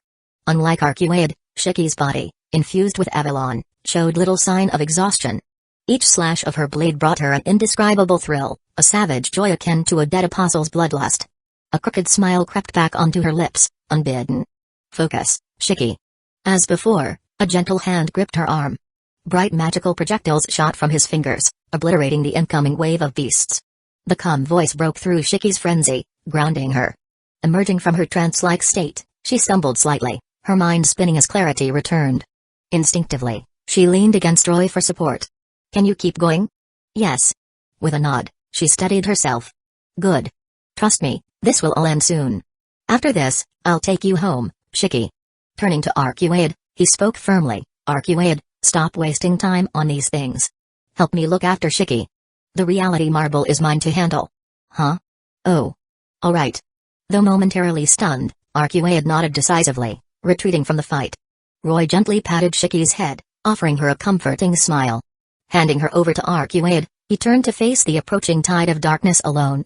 Unlike Arcuaid, Shiki's body, infused with Avalon, showed little sign of exhaustion. Each slash of her blade brought her an indescribable thrill, a savage joy akin to a dead apostle's bloodlust. A crooked smile crept back onto her lips, unbidden. Focus, Shiki. As before, a gentle hand gripped her arm. Bright magical projectiles shot from his fingers, obliterating the incoming wave of beasts. The calm voice broke through Shiki's frenzy, grounding her. Emerging from her trance-like state, she stumbled slightly, her mind spinning as clarity returned. Instinctively, she leaned against Roy for support. "Can you keep going?" "Yes." With a nod, she steadied herself. "Good. Trust me, this will all end soon. After this, I'll take you home, Shiki." Turning to Arcuaid, he spoke firmly. "Arcuaid, stop wasting time on these things. Help me look after Shiki. The reality marble is mine to handle." "Huh? Oh. All right." Though momentarily stunned, Arcuaid nodded decisively, retreating from the fight. Roy gently patted Shiki's head, offering her a comforting smile. Handing her over to Arcuaid, he turned to face the approaching tide of darkness alone.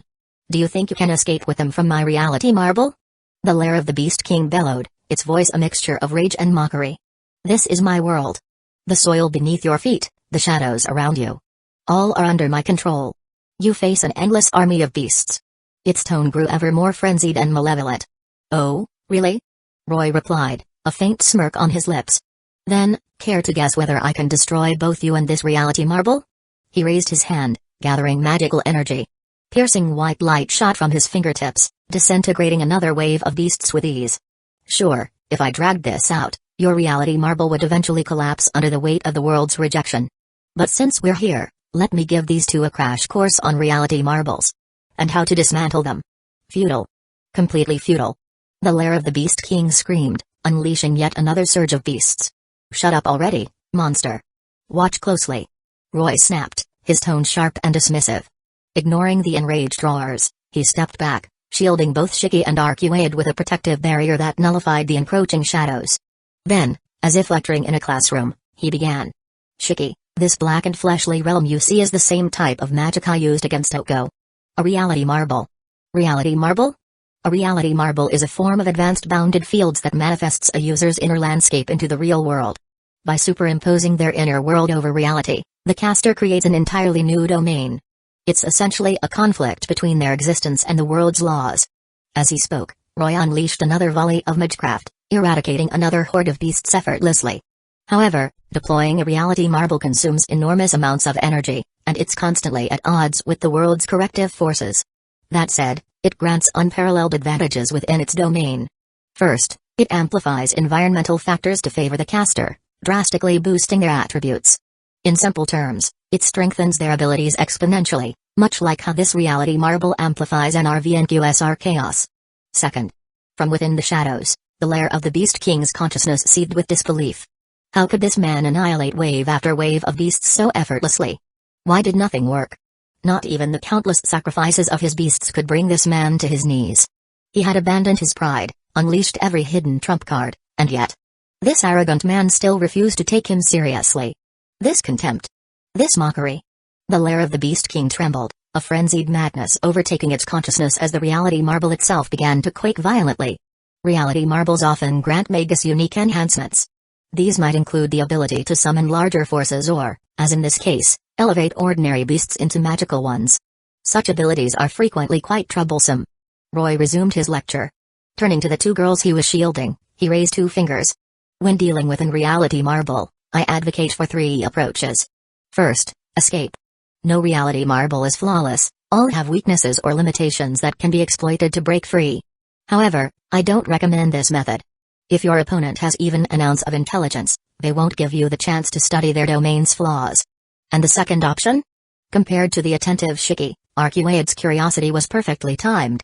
"Do you think you can escape with them from my reality marble?" The lair of the Beast King bellowed, its voice a mixture of rage and mockery. "This is my world. The soil beneath your feet, the shadows around you. All are under my control. You face an endless army of beasts." Its tone grew ever more frenzied and malevolent. "Oh, really?" Roy replied, a faint smirk on his lips. "Then, care to guess whether I can destroy both you and this reality marble?" He raised his hand, gathering magical energy. Piercing white light shot from his fingertips, disintegrating another wave of beasts with ease. "Sure, if I dragged this out, your reality marble would eventually collapse under the weight of the world's rejection. But since we're here, let me give these two a crash course on reality marbles. And how to dismantle them. Futile. Completely futile." The lair of the Beast King screamed, unleashing yet another surge of beasts. "Shut up already, monster. Watch closely." Roy snapped, his tone sharp and dismissive. Ignoring the enraged roars, he stepped back, shielding both Shiki and Arcuaid with a protective barrier that nullified the encroaching shadows. Then, as if lecturing in a classroom, he began. "Shiki, this blackened fleshly realm you see is the same type of magic I used against Oko. A reality marble." "Reality marble?" A reality marble is a form of advanced bounded fields that manifests a user's inner landscape into the real world. By superimposing their inner world over reality, the caster creates an entirely new domain. It's essentially a conflict between their existence and the world's laws. As he spoke, Roy unleashed another volley of magecraft, eradicating another horde of beasts effortlessly. However, deploying a reality marble consumes enormous amounts of energy, and it's constantly at odds with the world's corrective forces. That said, it grants unparalleled advantages within its domain. First, it amplifies environmental factors to favor the caster, drastically boosting their attributes. In simple terms, it strengthens their abilities exponentially, much like how this reality marble amplifies NRVNQSR chaos. Second, from within the shadows, the lair of the Beast King's consciousness seethed with disbelief. How could this man annihilate wave after wave of beasts so effortlessly? Why did nothing work? Not even the countless sacrifices of his beasts could bring this man to his knees. He had abandoned his pride, unleashed every hidden trump card, and yet, this arrogant man still refused to take him seriously. This contempt. This mockery. The lair of the Beast King trembled, a frenzied madness overtaking its consciousness as the reality marble itself began to quake violently. Reality marbles often grant Magus unique enhancements. These might include the ability to summon larger forces or, as in this case, elevate ordinary beasts into magical ones. Such abilities are frequently quite troublesome. Roy resumed his lecture. Turning to the two girls he was shielding, he raised two fingers. "When dealing with an reality marble, I advocate for 3 approaches. First, escape. No reality marble is flawless, all have weaknesses or limitations that can be exploited to break free. However, I don't recommend this method. If your opponent has even an ounce of intelligence, they won't give you the chance to study their domain's flaws." And the second option? Compared to the attentive Shiki, Arcuaid's curiosity was perfectly timed.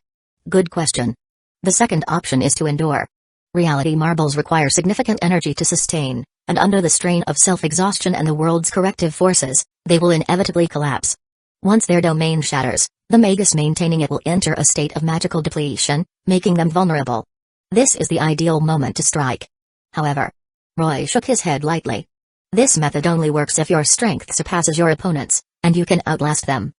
"Good question. The second option is to endure. Reality marbles require significant energy to sustain, and under the strain of self-exhaustion and the world's corrective forces, they will inevitably collapse. Once their domain shatters, the Magus maintaining it will enter a state of magical depletion, making them vulnerable. This is the ideal moment to strike." However, Roy shook his head lightly. "This method only works if your strength surpasses your opponent's, and you can outlast them.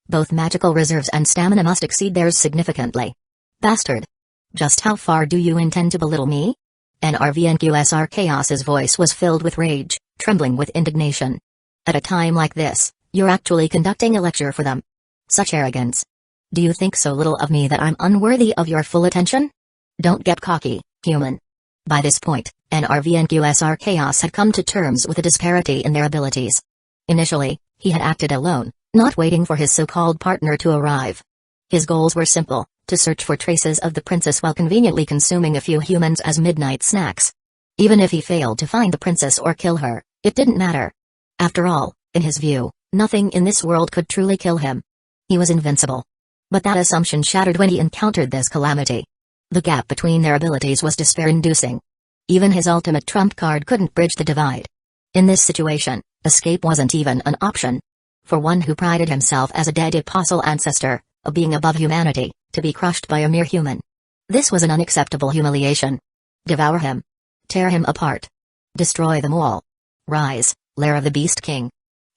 Both magical reserves and stamina must exceed theirs significantly." "Bastard! Just how far do you intend to belittle me?" NRVNQSR Chaos's voice was filled with rage, trembling with indignation. "At a time like this, you're actually conducting a lecture for them. Such arrogance. Do you think so little of me that I'm unworthy of your full attention? Don't get cocky, human." By this point, NRVNQSR Chaos had come to terms with a disparity in their abilities. Initially, he had acted alone, not waiting for his so-called partner to arrive. His goals were simple: to search for traces of the princess while conveniently consuming a few humans as midnight snacks. Even if he failed to find the princess or kill her, it didn't matter. After all, in his view, nothing in this world could truly kill him. He was invincible. But that assumption shattered when he encountered this calamity. The gap between their abilities was despair-inducing. Even his ultimate trump card couldn't bridge the divide. In this situation, escape wasn't even an option. For one who prided himself as a dead apostle ancestor, a being above humanity, to be crushed by a mere human. This was an unacceptable humiliation. Devour him. Tear him apart. Destroy them all. Rise, lair of the Beast King.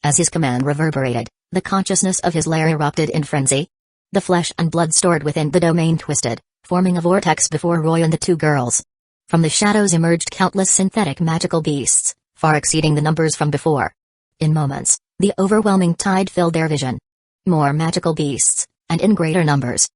As his command reverberated, the consciousness of his lair erupted in frenzy. The flesh and blood stored within the domain twisted, forming a vortex before Roy and the two girls. From the shadows emerged countless synthetic magical beasts, far exceeding the numbers from before. In moments, the overwhelming tide filled their vision. More magical beasts, and in greater numbers.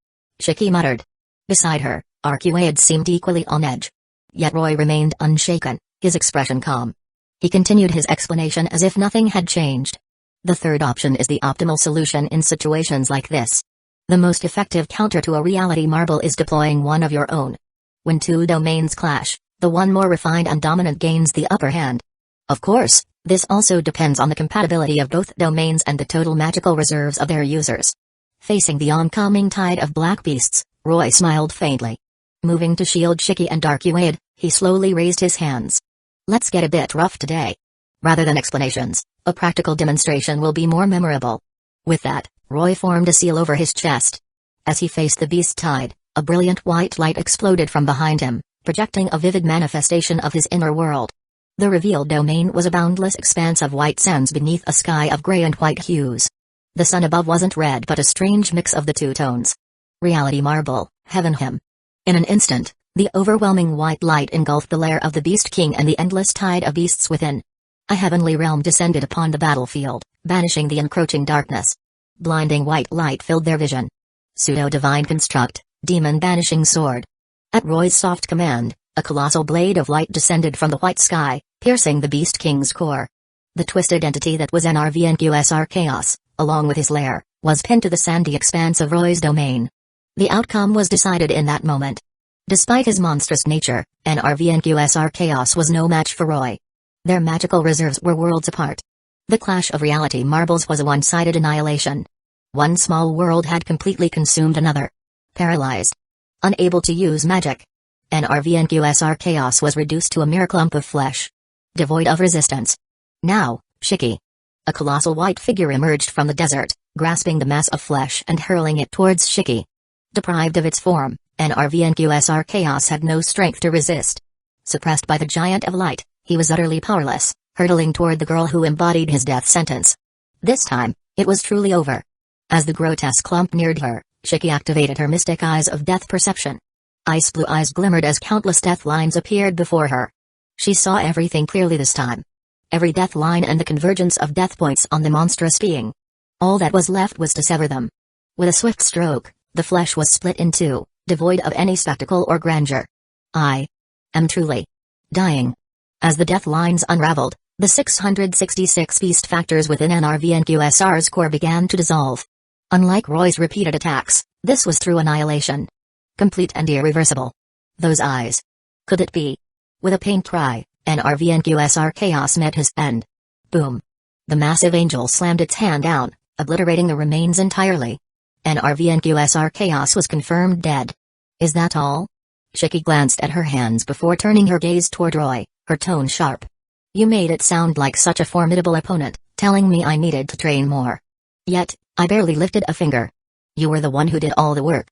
Shiki muttered. Beside her, Arcuaid seemed equally on edge. Yet Roy remained unshaken, his expression calm. He continued his explanation as if nothing had changed. The third option is the optimal solution in situations like this. The most effective counter to a reality marble is deploying one of your own. When two domains clash, the one more refined and dominant gains the upper hand. Of course, this also depends on the compatibility of both domains and the total magical reserves of their users. Facing the oncoming tide of black beasts, Roy smiled faintly. Moving to shield Shiki and Arcuaid, he slowly raised his hands. Let's get a bit rough today. Rather than explanations, a practical demonstration will be more memorable. With that, Roy formed a seal over his chest. As he faced the beast tide, a brilliant white light exploded from behind him, projecting a vivid manifestation of his inner world. The revealed domain was a boundless expanse of white sands beneath a sky of gray and white hues. The sun above wasn't red but a strange mix of the two tones. Reality marble, heaven him. In an instant, the overwhelming white light engulfed the lair of the Beast King and the endless tide of beasts within. A heavenly realm descended upon the battlefield, banishing the encroaching darkness. Blinding white light filled their vision. Pseudo-divine construct, demon banishing sword. At Roy's soft command, a colossal blade of light descended from the white sky, piercing the Beast King's core. The twisted entity that was NRVNQSR Chaos, along with his lair, was pinned to the sandy expanse of Roy's domain. The outcome was decided in that moment. Despite his monstrous nature, NRVNQSR Chaos was no match for Roy. Their magical reserves were worlds apart. The clash of reality marbles was a one-sided annihilation. One small world had completely consumed another. Paralyzed. Unable to use magic. NRVNQSR Chaos was reduced to a mere clump of flesh. Devoid of resistance. Now, Shiki. A colossal white figure emerged from the desert, grasping the mass of flesh and hurling it towards Shiki. Deprived of its form, NRVNQSR Chaos had no strength to resist. Suppressed by the giant of light, he was utterly powerless, hurtling toward the girl who embodied his death sentence. This time, it was truly over. As the grotesque clump neared her, Shiki activated her mystic eyes of death perception. Ice blue eyes glimmered as countless death lines appeared before her. She saw everything clearly this time. Every death line and the convergence of death points on the monstrous being. All that was left was to sever them. With a swift stroke, the flesh was split in two, devoid of any spectacle or grandeur. I am truly dying. As the death lines unraveled, the 666 beast factors within NRVNQSR's core began to dissolve. Unlike Roy's repeated attacks, this was true annihilation. Complete and irreversible. Those eyes. Could it be? With a pained cry, NRVNQSR Chaos met his end. Boom. The massive angel slammed its hand down, obliterating the remains entirely. NRVNQSR Chaos was confirmed dead. Is that all? Shiki glanced at her hands before turning her gaze toward Roy, her tone sharp. You made it sound like such a formidable opponent, telling me I needed to train more. Yet, I barely lifted a finger. You were the one who did all the work.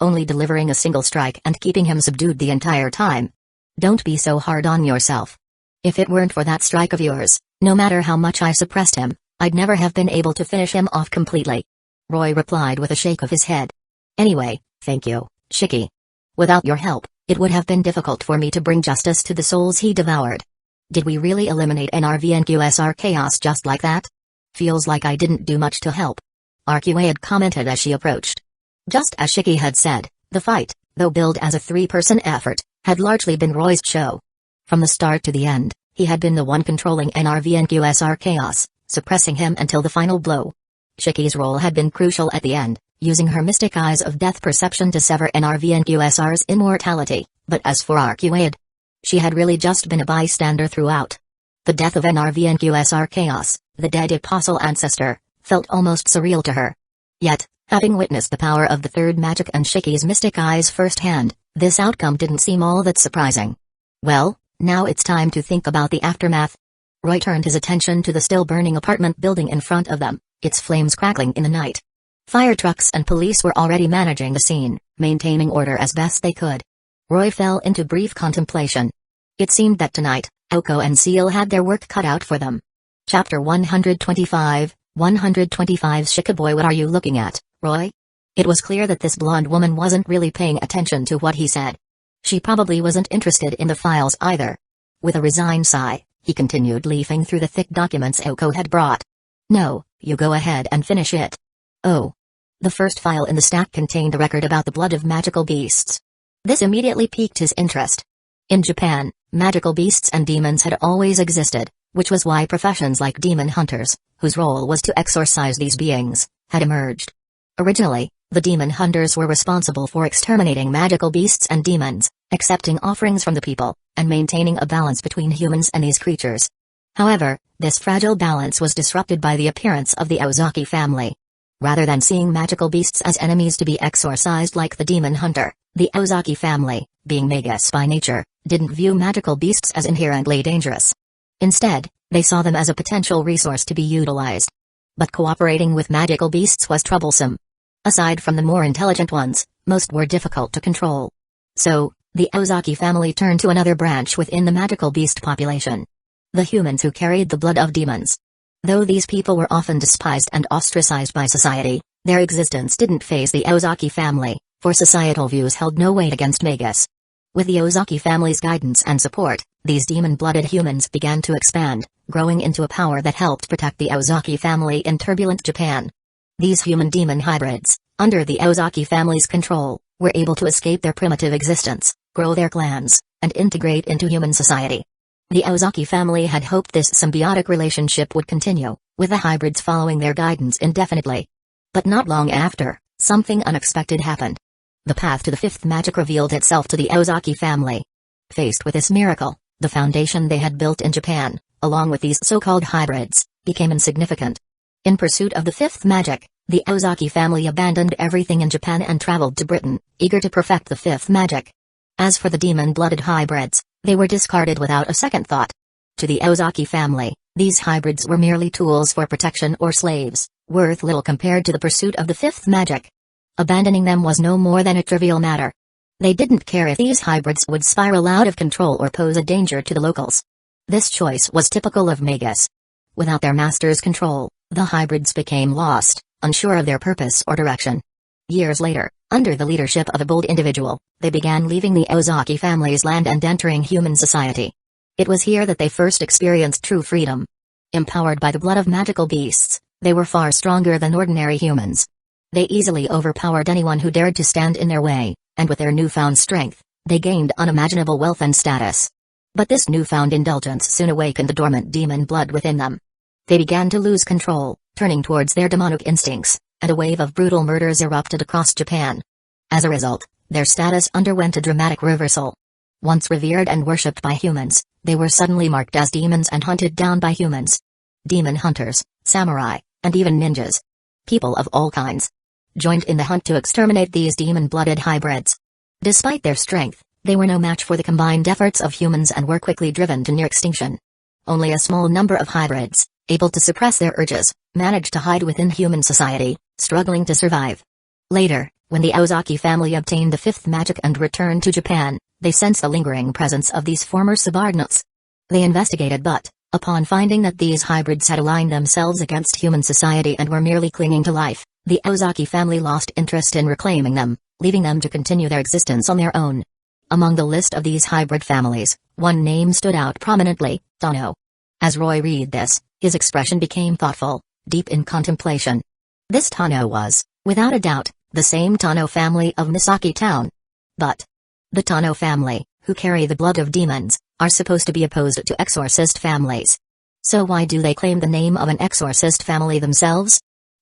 Only delivering a single strike and keeping him subdued the entire time. Don't be so hard on yourself. If it weren't for that strike of yours, no matter how much I suppressed him, I'd never have been able to finish him off completely. Roy replied with a shake of his head. Anyway, thank you, Shiki. Without your help, it would have been difficult for me to bring justice to the souls he devoured. Did we really eliminate NRVNQSR Chaos just like that? Feels like I didn't do much to help. Arcuaid commented as she approached. Just as Shiki had said, the fight, though billed as a three-person effort, had largely been Roy's show. From the start to the end, he had been the one controlling NRVNQSR Chaos, suppressing him until the final blow. Shiki's role had been crucial at the end, using her mystic eyes of death perception to sever NRVNQSR's immortality, but as for Arcuaid, she had really just been a bystander throughout. The death of NRVNQSR Chaos, the dead apostle ancestor, felt almost surreal to her. Yet, having witnessed the power of the third magic and Shiki's mystic eyes firsthand, this outcome didn't seem all that surprising. Well, now it's time to think about the aftermath. Roy turned his attention to the still-burning apartment building in front of them, its flames crackling in the night. Fire trucks and police were already managing the scene, maintaining order as best they could. Roy fell into brief contemplation. It seemed that tonight, Oko and Seal had their work cut out for them. Chapter 125, 125 Shikaboy, what are you looking at, Roy? It was clear that this blonde woman wasn't really paying attention to what he said. She probably wasn't interested in the files either. With a resigned sigh, he continued leafing through the thick documents Oko had brought. No, you go ahead and finish it. Oh. The first file in the stack contained a record about the blood of magical beasts. This immediately piqued his interest. In Japan, magical beasts and demons had always existed, which was why professions like demon hunters, whose role was to exorcise these beings, had emerged. Originally, the demon hunters were responsible for exterminating magical beasts and demons, accepting offerings from the people, and maintaining a balance between humans and these creatures. However, this fragile balance was disrupted by the appearance of the Ozaki family. Rather than seeing magical beasts as enemies to be exorcised like the demon hunter, the Ozaki family, being Magus by nature, didn't view magical beasts as inherently dangerous. Instead, they saw them as a potential resource to be utilized. But cooperating with magical beasts was troublesome. Aside from the more intelligent ones, most were difficult to control. So, the Ozaki family turned to another branch within the magical beast population. The humans who carried the blood of demons. Though these people were often despised and ostracized by society, their existence didn't faze the Ozaki family, for societal views held no weight against Magus. With the Ozaki family's guidance and support, these demon-blooded humans began to expand, growing into a power that helped protect the Ozaki family in turbulent Japan. These human-demon hybrids, under the Ozaki family's control, were able to escape their primitive existence, grow their clans, and integrate into human society. The Ozaki family had hoped this symbiotic relationship would continue, with the hybrids following their guidance indefinitely. But not long after, something unexpected happened. The path to the fifth magic revealed itself to the Ozaki family. Faced with this miracle, the foundation they had built in Japan, along with these so-called hybrids, became insignificant. In pursuit of the fifth magic, the Ozaki family abandoned everything in Japan and traveled to Britain, eager to perfect the fifth magic. As for the demon-blooded hybrids, they were discarded without a second thought. To the Ozaki family, these hybrids were merely tools for protection or slaves, worth little compared to the pursuit of the fifth magic. Abandoning them was no more than a trivial matter. They didn't care if these hybrids would spiral out of control or pose a danger to the locals. This choice was typical of Magus. Without their master's control, the hybrids became lost, unsure of their purpose or direction. Years later, under the leadership of a bold individual, they began leaving the Ozaki family's land and entering human society. It was here that they first experienced true freedom. Empowered by the blood of magical beasts, they were far stronger than ordinary humans. They easily overpowered anyone who dared to stand in their way, and with their newfound strength, they gained unimaginable wealth and status. But this newfound indulgence soon awakened the dormant demon blood within them. They began to lose control, turning towards their demonic instincts, and a wave of brutal murders erupted across Japan. As a result, their status underwent a dramatic reversal. Once revered and worshipped by humans, they were suddenly marked as demons and hunted down by humans. Demon hunters, samurai, and even ninjas. People of all kinds joined in the hunt to exterminate these demon-blooded hybrids. Despite their strength, they were no match for the combined efforts of humans and were quickly driven to near extinction. Only a small number of hybrids, able to suppress their urges, managed to hide within human society, struggling to survive. Later, when the Ozaki family obtained the fifth magic and returned to Japan, they sensed the lingering presence of these former subordinates. They investigated but, upon finding that these hybrids had aligned themselves against human society and were merely clinging to life, the Ozaki family lost interest in reclaiming them, leaving them to continue their existence on their own. Among the list of these hybrid families, one name stood out prominently, Tano. As Roy read this, his expression became thoughtful, deep in contemplation. This Tano was, without a doubt, the same Tano family of Misaki Town. But the Tano family, who carry the blood of demons, are supposed to be opposed to exorcist families. So why do they claim the name of an exorcist family themselves?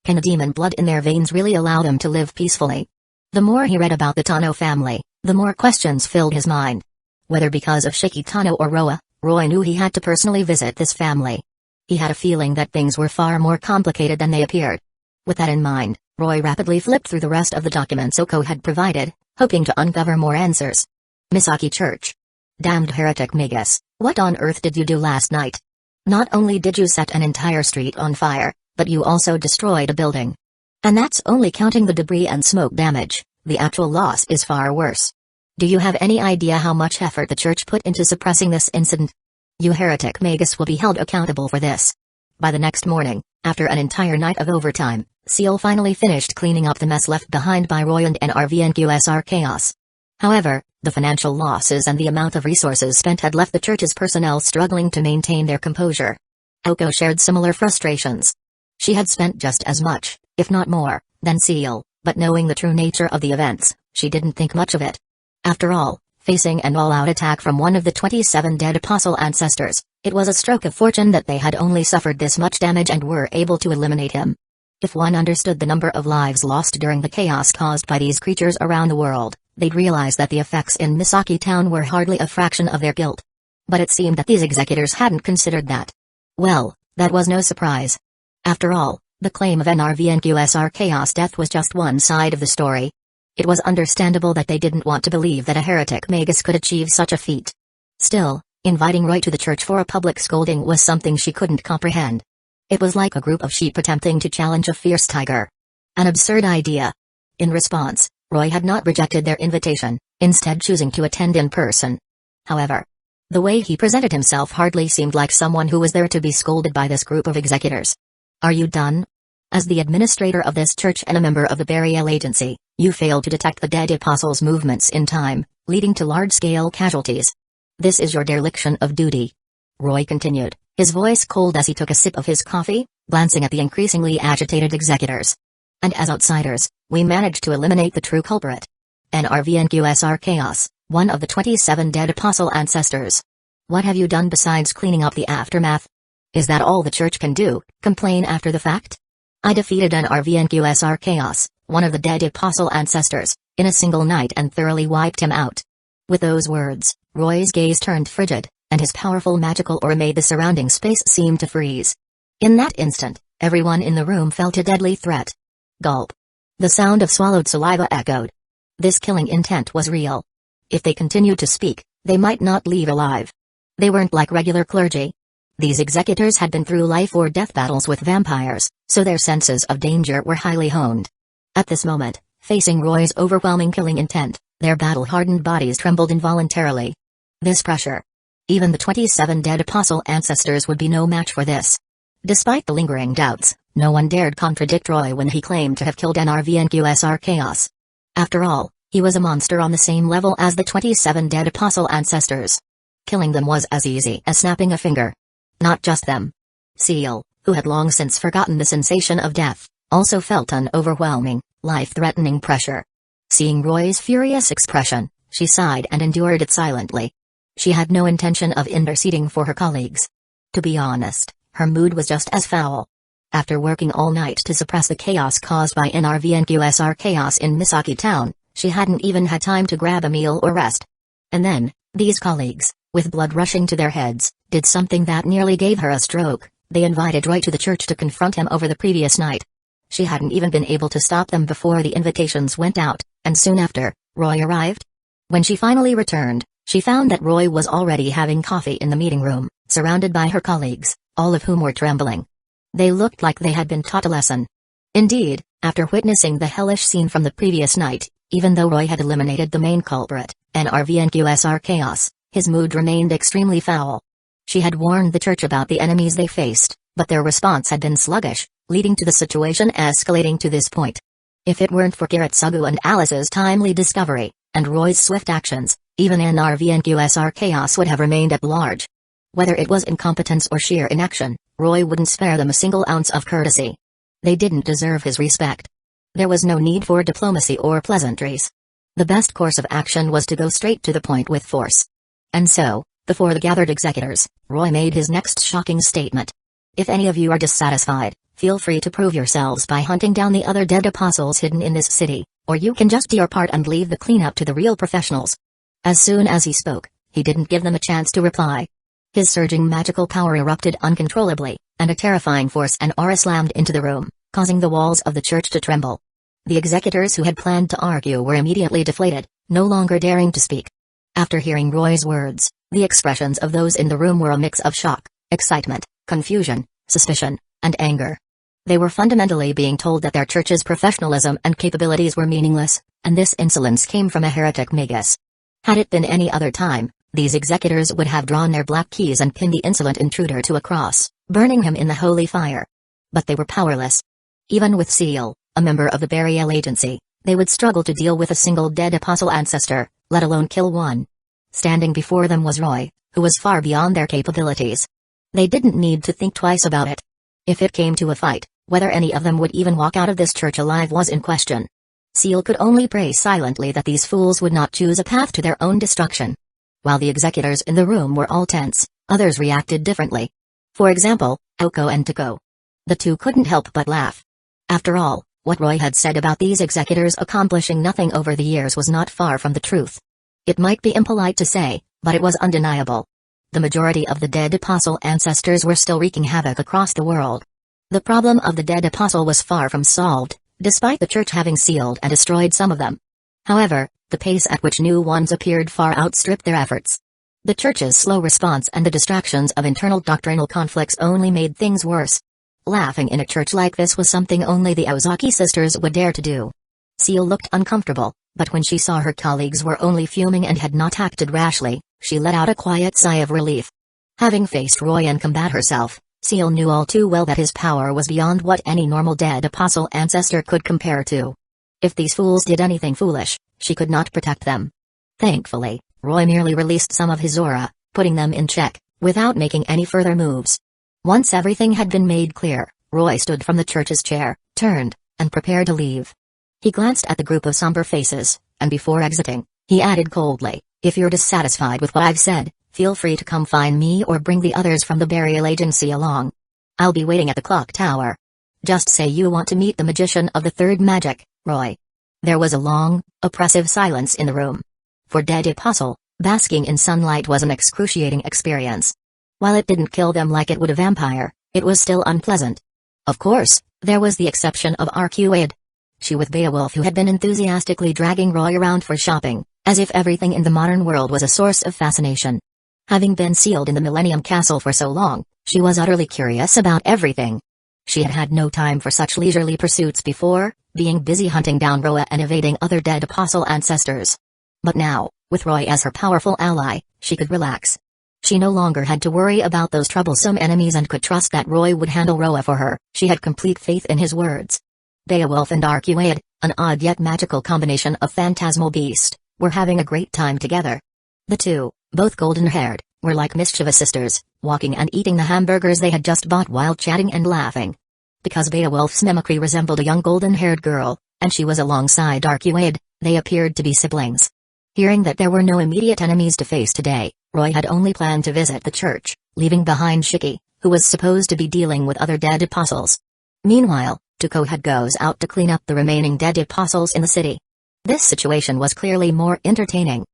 Can the demon blood in their veins really allow them to live peacefully? The more he read about the Tano family, the more questions filled his mind. Whether because of Shiki Tano or Roa, Roy knew he had to personally visit this family. He had a feeling that things were far more complicated than they appeared. With that in mind, Roy rapidly flipped through the rest of the documents Oko had provided, hoping to uncover more answers. Misaki Church. Damned heretic Magus, what on earth did you do last night? Not only did you set an entire street on fire, but you also destroyed a building. And that's only counting the debris and smoke damage. The actual loss is far worse. Do you have any idea how much effort the church put into suppressing this incident? You heretic Magus will be held accountable for this. By the next morning, after an entire night of overtime, Seal finally finished cleaning up the mess left behind by Roy and NRVNQSR Chaos. However, the financial losses and the amount of resources spent had left the church's personnel struggling to maintain their composure. Oko shared similar frustrations. She had spent just as much, if not more, than Seal, but knowing the true nature of the events, she didn't think much of it. After all, facing an all-out attack from one of the 27 dead apostle ancestors, it was a stroke of fortune that they had only suffered this much damage and were able to eliminate him. If one understood the number of lives lost during the chaos caused by these creatures around the world, they'd realize that the effects in Misaki Town were hardly a fraction of their guilt. But it seemed that these executors hadn't considered that. Well, that was no surprise. After all, the claim of NRVNQSR Chaos death was just one side of the story. It was understandable that they didn't want to believe that a heretic Magus could achieve such a feat. Still, inviting Roy to the church for a public scolding was something she couldn't comprehend. It was like a group of sheep attempting to challenge a fierce tiger. An absurd idea. In response, Roy had not rejected their invitation, instead choosing to attend in person. However, the way he presented himself hardly seemed like someone who was there to be scolded by this group of executors. Are you done? As the administrator of this church and a member of the burial agency, you failed to detect the dead apostles' movements in time, leading to large-scale casualties. This is your dereliction of duty. Roy continued, his voice cold as he took a sip of his coffee, glancing at the increasingly agitated executors. And as outsiders, we managed to eliminate the true culprit. NRVNQSR Chaos, one of the 27 dead apostle ancestors. What have you done besides cleaning up the aftermath? Is that all the church can do, complain after the fact? I defeated NRVNQSR Chaos, one of the dead apostle ancestors, in a single night and thoroughly wiped him out. With those words, Roy's gaze turned frigid, and his powerful magical aura made the surrounding space seem to freeze. In that instant, everyone in the room felt a deadly threat. Gulp. The sound of swallowed saliva echoed. This killing intent was real. If they continued to speak, they might not leave alive. They weren't like regular clergy. These executors had been through life-or-death battles with vampires, so their senses of danger were highly honed. At this moment, facing Roy's overwhelming killing intent, their battle-hardened bodies trembled involuntarily. This pressure. Even the 27 dead apostle ancestors would be no match for this. Despite the lingering doubts, no one dared contradict Roy when he claimed to have killed NRVNQSR Chaos. After all, he was a monster on the same level as the 27 dead apostle ancestors. Killing them was as easy as snapping a finger. Not just them. Seal, who had long since forgotten the sensation of death, also felt an overwhelming, life-threatening pressure. Seeing Roy's furious expression, she sighed and endured it silently. She had no intention of interceding for her colleagues. To be honest, her mood was just as foul. After working all night to suppress the chaos caused by NRVNQSR Chaos in Misaki Town, she hadn't even had time to grab a meal or rest. And then, these colleagues, with blood rushing to their heads, did something that nearly gave her a stroke. They invited Roy to the church to confront him over the previous night. She hadn't even been able to stop them before the invitations went out, and soon after, Roy arrived. When she finally returned, she found that Roy was already having coffee in the meeting room, surrounded by her colleagues, all of whom were trembling. They looked like they had been taught a lesson. Indeed, after witnessing the hellish scene from the previous night, even though Roy had eliminated the main culprit, NRVNQSR Chaos, his mood remained extremely foul. She had warned the church about the enemies they faced, but their response had been sluggish, leading to the situation escalating to this point. If it weren't for Kiritsugu and Alice's timely discovery, and Roy's swift actions, even NRVNQSR Chaos would have remained at large. Whether it was incompetence or sheer inaction, Roy wouldn't spare them a single ounce of courtesy. They didn't deserve his respect. There was no need for diplomacy or pleasantries. The best course of action was to go straight to the point with force. And so, before the gathered executors, Roy made his next shocking statement. If any of you are dissatisfied, Feel free to prove yourselves by hunting down the other dead apostles hidden in this city, or you can just do your part and leave the cleanup to the real professionals." As soon as he spoke, he didn't give them a chance to reply. His surging magical power erupted uncontrollably, and a terrifying force and aura slammed into the room, causing the walls of the church to tremble. The executors who had planned to argue were immediately deflated, no longer daring to speak. After hearing Roy's words, the expressions of those in the room were a mix of shock, excitement, confusion, suspicion, and anger. They were fundamentally being told that their church's professionalism and capabilities were meaningless, and this insolence came from a heretic Magus. Had it been any other time, these executors would have drawn their black keys and pinned the insolent intruder to a cross, burning him in the holy fire. But they were powerless. Even with Seal, a member of the burial agency, they would struggle to deal with a single dead apostle ancestor, let alone kill one. Standing before them was Roy, who was far beyond their capabilities. They didn't need to think twice about it. If it came to a fight, whether any of them would even walk out of this church alive was in question. Seal could only pray silently that these fools would not choose a path to their own destruction. While the executors in the room were all tense, others reacted differently. For example, Oko and Tuko. The two couldn't help but laugh. After all, what Roy had said about these executors accomplishing nothing over the years was not far from the truth. It might be impolite to say, but it was undeniable. The majority of the dead apostle ancestors were still wreaking havoc across the world. The problem of the dead apostle was far from solved, despite the church having sealed and destroyed some of them. However, the pace at which new ones appeared far outstripped their efforts. The church's slow response and the distractions of internal doctrinal conflicts only made things worse. Laughing in a church like this was something only the Ozaki sisters would dare to do. Seal looked uncomfortable, but when she saw her colleagues were only fuming and had not acted rashly, she let out a quiet sigh of relief. Having faced Roy and combat herself, Seal knew all too well that his power was beyond what any normal dead apostle ancestor could compare to. If these fools did anything foolish, she could not protect them. Thankfully, Roy merely released some of his aura, putting them in check, without making any further moves. Once everything had been made clear, Roy stood from the church's chair, turned, and prepared to leave. He glanced at the group of somber faces, and before exiting, he added coldly, "If you're dissatisfied with what I've said, feel free to come find me or bring the others from the burial agency along. I'll be waiting at the clock tower. Just say you want to meet the magician of the third magic, Roy." There was a long, oppressive silence in the room. For Dead Apostle, basking in sunlight was an excruciating experience. While it didn't kill them like it would a vampire, it was still unpleasant. Of course, there was the exception of Arcuaid. She with Beowulf, who had been enthusiastically dragging Roy around for shopping, as if everything in the modern world was a source of fascination. Having been sealed in the Millennium Castle for so long, she was utterly curious about everything. She had had no time for such leisurely pursuits before, being busy hunting down Roa and evading other dead apostle ancestors. But now, with Roy as her powerful ally, she could relax. She no longer had to worry about those troublesome enemies and could trust that Roy would handle Roa for her. She had complete faith in his words. Beowulf and Arcuaid, an odd yet magical combination of phantasmal beast, were having a great time together. The two, both golden-haired, were like mischievous sisters, walking and eating the hamburgers they had just bought while chatting and laughing. Because Beowulf's mimicry resembled a young golden-haired girl, and she was alongside Arcuaid, they appeared to be siblings. Hearing that there were no immediate enemies to face today, Roy had only planned to visit the church, leaving behind Shiki, who was supposed to be dealing with other dead apostles. Meanwhile, Tuko had goes out to clean up the remaining dead apostles in the city. This situation was clearly more entertaining.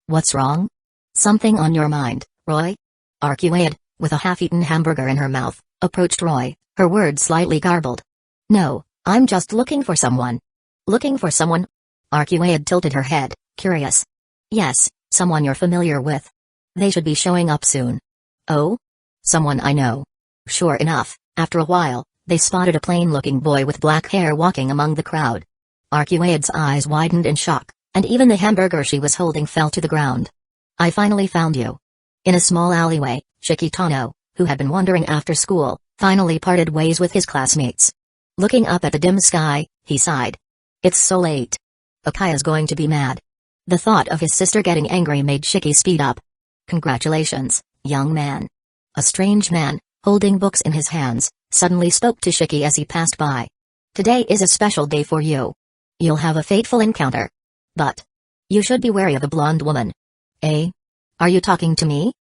"What's wrong? Something on your mind, Roy?" Arcuaid, with a half-eaten hamburger in her mouth, approached Roy, her words slightly garbled. "No, I'm just looking for someone." "Looking for someone?" Arcuaid tilted her head, curious. "Yes, someone you're familiar with. They should be showing up soon." "Oh? Someone I know." Sure enough, after a while, they spotted a plain-looking boy with black hair walking among the crowd. Arcuaid's eyes widened in shock, and even the hamburger she was holding fell to the ground. "I finally found you." In a small alleyway, Shikitano, who had been wandering after school, finally parted ways with his classmates. Looking up at the dim sky, he sighed. "It's so late. Akaya's going to be mad." The thought of his sister getting angry made Shiki speed up. "Congratulations, young man." A strange man, holding books in his hands, suddenly spoke to Shiki as he passed by. "Today is a special day for you. You'll have a fateful encounter. But you should be wary of the blonde woman." "Eh? Are you talking to me?"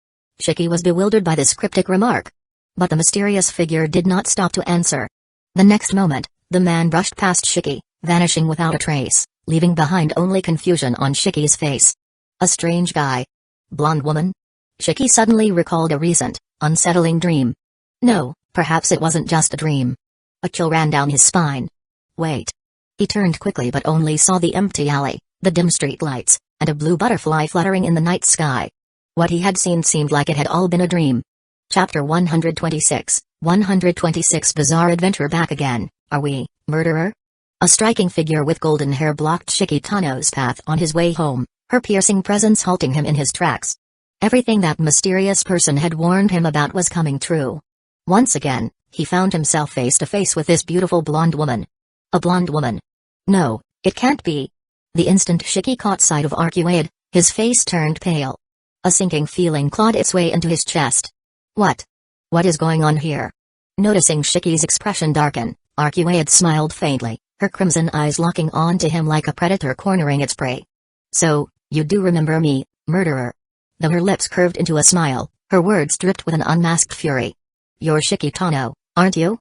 Shiki was bewildered by this cryptic remark. But the mysterious figure did not stop to answer. The next moment, the man brushed past Shiki, vanishing without a trace, leaving behind only confusion on Shiki's face. A strange guy. Blonde woman? Shiki suddenly recalled a recent, unsettling dream. No, perhaps it wasn't just a dream. A chill ran down his spine. Wait. He turned quickly but only saw the empty alley, the dim street lights, and a blue butterfly fluttering in the night sky. What he had seen seemed like it had all been a dream. Chapter 126, 126 Bizarre Adventure Back again, are we, murderer? A striking figure with golden hair blocked Shiki Tano's path on his way home, her piercing presence halting him in his tracks. Everything that mysterious person had warned him about was coming true. Once again, he found himself face to face with this beautiful blonde woman. A blonde woman. No, it can't be. The instant Shiki caught sight of Arcuaid, his face turned pale. A sinking feeling clawed its way into his chest. What? What is going on here? Noticing Shiki's expression darken, Arcuaid smiled faintly, her crimson eyes locking onto him like a predator cornering its prey. So, you do remember me, murderer? Though her lips curved into a smile, her words dripped with an unmasked fury. You're Shiki Tano, aren't you?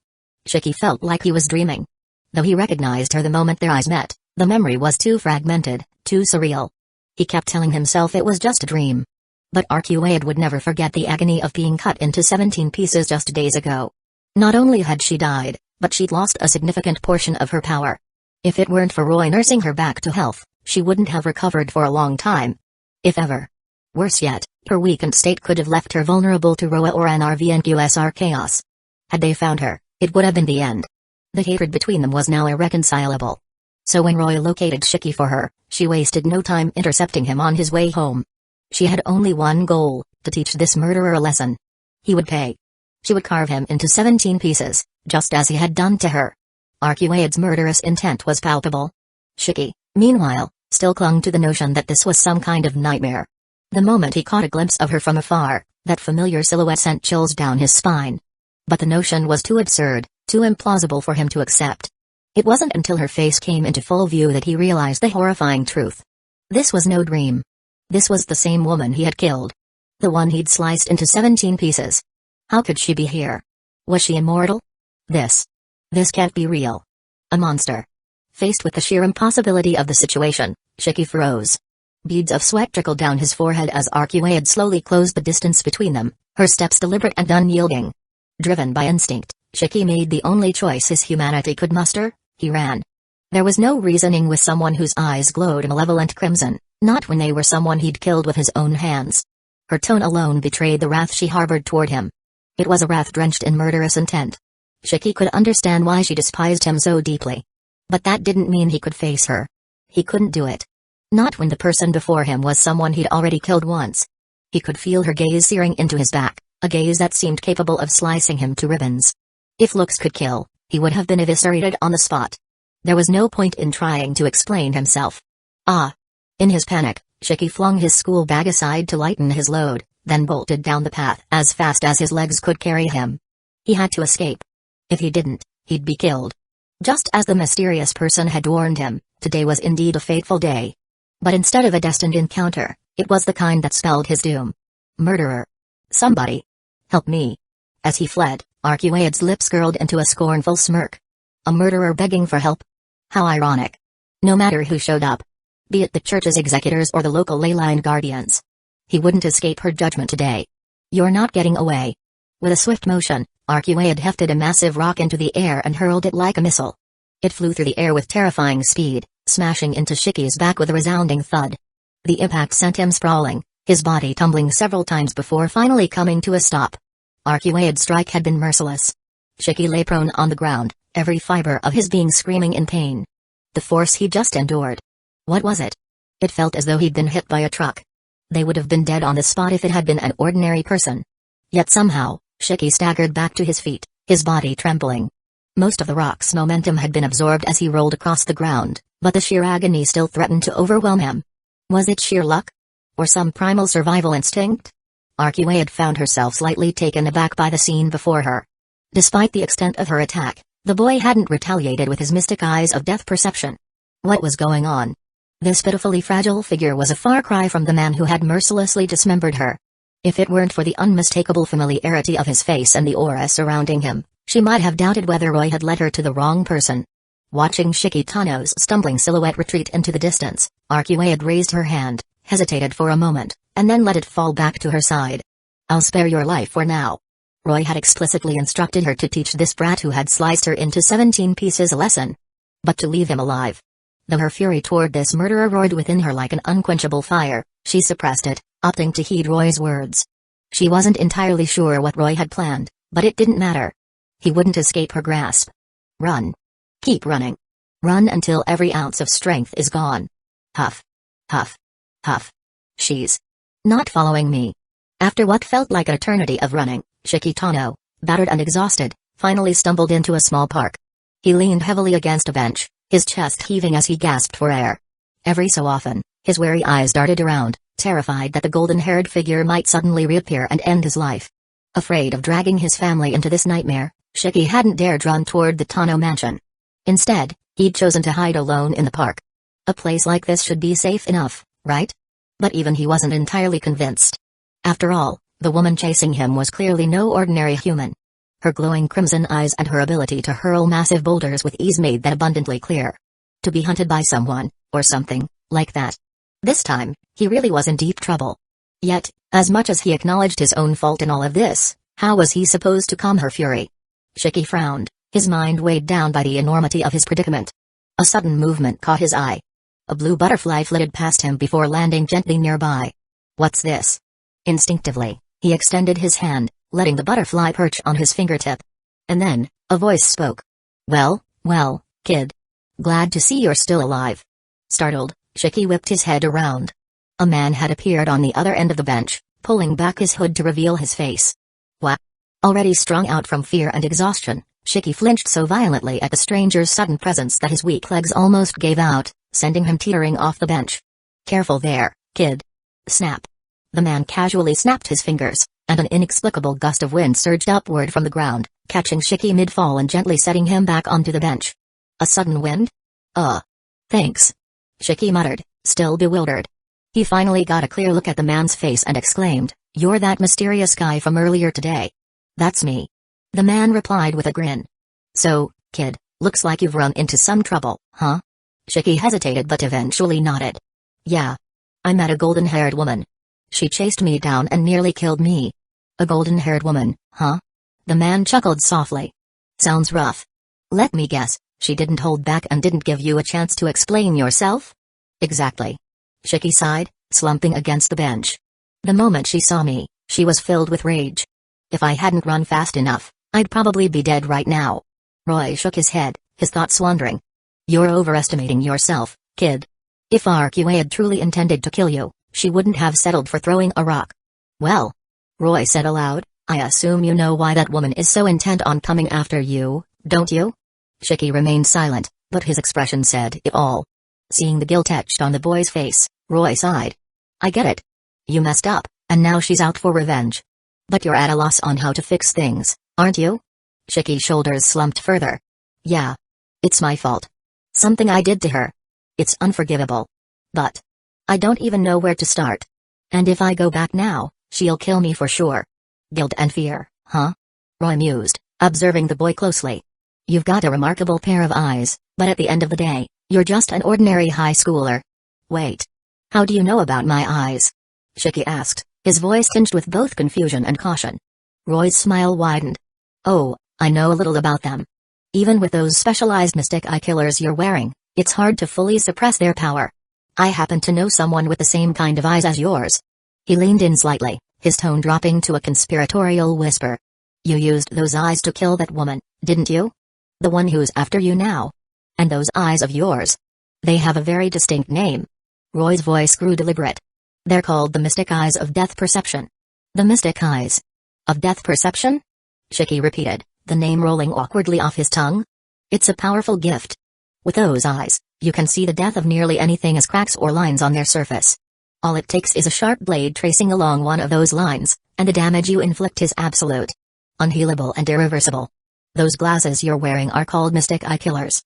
Shiki felt like he was dreaming. Though he recognized her the moment their eyes met, the memory was too fragmented, too surreal. He kept telling himself it was just a dream. But Arcuaid would never forget the agony of being cut into 17 pieces just days ago. Not only had she died, but she'd lost a significant portion of her power. If it weren't for Roy nursing her back to health, she wouldn't have recovered for a long time. If ever. Worse yet, her weakened state could have left her vulnerable to Roa or NRVNQSR chaos. Had they found her, it would have been the end. The hatred between them was now irreconcilable. So when Roy located Shiki for her, she wasted no time intercepting him on his way home. She had only one goal, to teach this murderer a lesson. He would pay. She would carve him into 17 pieces, just as he had done to her. Arcuaid's murderous intent was palpable. Shiki, meanwhile, still clung to the notion that this was some kind of nightmare. The moment he caught a glimpse of her from afar, that familiar silhouette sent chills down his spine. But the notion was too absurd, too implausible for him to accept. It wasn't until her face came into full view that he realized the horrifying truth. This was no dream. This was the same woman he had killed. The one he'd sliced into 17 pieces. How could she be here? Was she immortal? This can't be real. A monster. Faced with the sheer impossibility of the situation, Shiki froze. Beads of sweat trickled down his forehead as Arcuaid slowly closed the distance between them, her steps deliberate and unyielding. Driven by instinct, Shiki made the only choice his humanity could muster, he ran. There was no reasoning with someone whose eyes glowed malevolent crimson, not when they were someone he'd killed with his own hands. Her tone alone betrayed the wrath she harbored toward him. It was a wrath drenched in murderous intent. Shiki could understand why she despised him so deeply. But that didn't mean he could face her. He couldn't do it. Not when the person before him was someone he'd already killed once. He could feel her gaze searing into his back, a gaze that seemed capable of slicing him to ribbons. If looks could kill, he would have been eviscerated on the spot. There was no point in trying to explain himself. In his panic, Shiki flung his school bag aside to lighten his load, then bolted down the path as fast as his legs could carry him. He had to escape. If he didn't, he'd be killed. Just as the mysterious person had warned him, today was indeed a fateful day. But instead of a destined encounter, it was the kind that spelled his doom. Murderer. Somebody. Help me. As he fled, Arcuaid's lips curled into a scornful smirk. A murderer begging for help? How ironic. No matter who showed up. Be it the church's executors or the local ley line guardians. He wouldn't escape her judgment today. You're not getting away. With a swift motion, Arcuaid hefted a massive rock into the air and hurled it like a missile. It flew through the air with terrifying speed, smashing into Shiki's back with a resounding thud. The impact sent him sprawling, his body tumbling several times before finally coming to a stop. Arcuaid's strike had been merciless. Shiki lay prone on the ground, every fiber of his being screaming in pain. The force he just endured. What was it? It felt as though he'd been hit by a truck. They would have been dead on the spot if it had been an ordinary person. Yet somehow, Shiki staggered back to his feet, his body trembling. Most of the rock's momentum had been absorbed as he rolled across the ground, but the sheer agony still threatened to overwhelm him. Was it sheer luck? Or some primal survival instinct? Arcuaid found herself slightly taken aback by the scene before her. Despite the extent of her attack, the boy hadn't retaliated with his mystic eyes of death perception. What was going on? This pitifully fragile figure was a far cry from the man who had mercilessly dismembered her. If it weren't for the unmistakable familiarity of his face and the aura surrounding him, she might have doubted whether Roy had led her to the wrong person. Watching Shikitano's stumbling silhouette retreat into the distance, Arcueid raised her hand, hesitated for a moment, and then let it fall back to her side. "I'll spare your life for now." Roy had explicitly instructed her to teach this brat who had sliced her into 17 pieces a lesson. But to leave him alive. Though her fury toward this murderer roared within her like an unquenchable fire, she suppressed it, opting to heed Roy's words. She wasn't entirely sure what Roy had planned, but it didn't matter. He wouldn't escape her grasp. Run. Keep running. Run until every ounce of strength is gone. Huff. Huff. Huff. She's not following me. After what felt like an eternity of running, Shikitano, battered and exhausted, finally stumbled into a small park. He leaned heavily against a bench, his chest heaving as he gasped for air. Every so often, his wary eyes darted around, terrified that the golden-haired figure might suddenly reappear and end his life. Afraid of dragging his family into this nightmare, Shiki hadn't dared run toward the Tano mansion. Instead, he'd chosen to hide alone in the park. A place like this should be safe enough, right? But even he wasn't entirely convinced. After all, the woman chasing him was clearly no ordinary human. Her glowing crimson eyes and her ability to hurl massive boulders with ease made that abundantly clear. To be hunted by someone, or something, like that. This time, he really was in deep trouble. Yet, as much as he acknowledged his own fault in all of this, how was he supposed to calm her fury? Shiki frowned, his mind weighed down by the enormity of his predicament. A sudden movement caught his eye. A blue butterfly flitted past him before landing gently nearby. What's this? Instinctively, he extended his hand, letting the butterfly perch on his fingertip. And then, a voice spoke. Well, kid. Glad to see you're still alive." Startled, Shiki whipped his head around. A man had appeared on the other end of the bench, pulling back his hood to reveal his face. What? Already strung out from fear and exhaustion, Shiki flinched so violently at the stranger's sudden presence that his weak legs almost gave out, sending him teetering off the bench. "Careful there, kid." Snap. The man casually snapped his fingers, and an inexplicable gust of wind surged upward from the ground, catching Shiki mid-fall and gently setting him back onto the bench. A sudden wind? Thanks. Shiki muttered, still bewildered. He finally got a clear look at the man's face and exclaimed, "You're that mysterious guy from earlier today." "That's me." The man replied with a grin. "So, kid, looks like you've run into some trouble, huh?" Shiki hesitated but eventually nodded. "Yeah. I met a golden-haired woman. She chased me down and nearly killed me." "A golden-haired woman, huh?" The man chuckled softly. "Sounds rough. Let me guess, she didn't hold back and didn't give you a chance to explain yourself?" "Exactly." Shiki sighed, slumping against the bench. "The moment she saw me, she was filled with rage. If I hadn't run fast enough, I'd probably be dead right now." Roy shook his head, his thoughts wandering. "You're overestimating yourself, kid. If Arcueid had truly intended to kill you, she wouldn't have settled for throwing a rock." "Well," Roy said aloud, "I assume you know why that woman is so intent on coming after you, don't you?" Shiki remained silent, but his expression said it all. Seeing the guilt etched on the boy's face, Roy sighed. "I get it. You messed up, and now she's out for revenge. But you're at a loss on how to fix things, aren't you?" Shiki's shoulders slumped further. "Yeah. It's my fault. Something I did to her. It's unforgivable. But I don't even know where to start. And if I go back now, she'll kill me for sure." "Guilt and fear, huh?" Roy mused, observing the boy closely. "You've got a remarkable pair of eyes, but at the end of the day, you're just an ordinary high schooler." "Wait. How do you know about my eyes?" Shiki asked, his voice tinged with both confusion and caution. Roy's smile widened. "Oh, I know a little about them. Even with those specialized mystic eye killers you're wearing, it's hard to fully suppress their power. I happen to know someone with the same kind of eyes as yours." He leaned in slightly, his tone dropping to a conspiratorial whisper. "You used those eyes to kill that woman, didn't you? The one who's after you now. And those eyes of yours. They have a very distinct name." Roy's voice grew deliberate. "They're called the mystic eyes of death perception." "The mystic eyes of death perception?" Shiki repeated, the name rolling awkwardly off his tongue. "It's a powerful gift. With those eyes, you can see the death of nearly anything as cracks or lines on their surface. All it takes is a sharp blade tracing along one of those lines, and the damage you inflict is absolute. Unhealable and irreversible. Those glasses you're wearing are called mystic eye killers.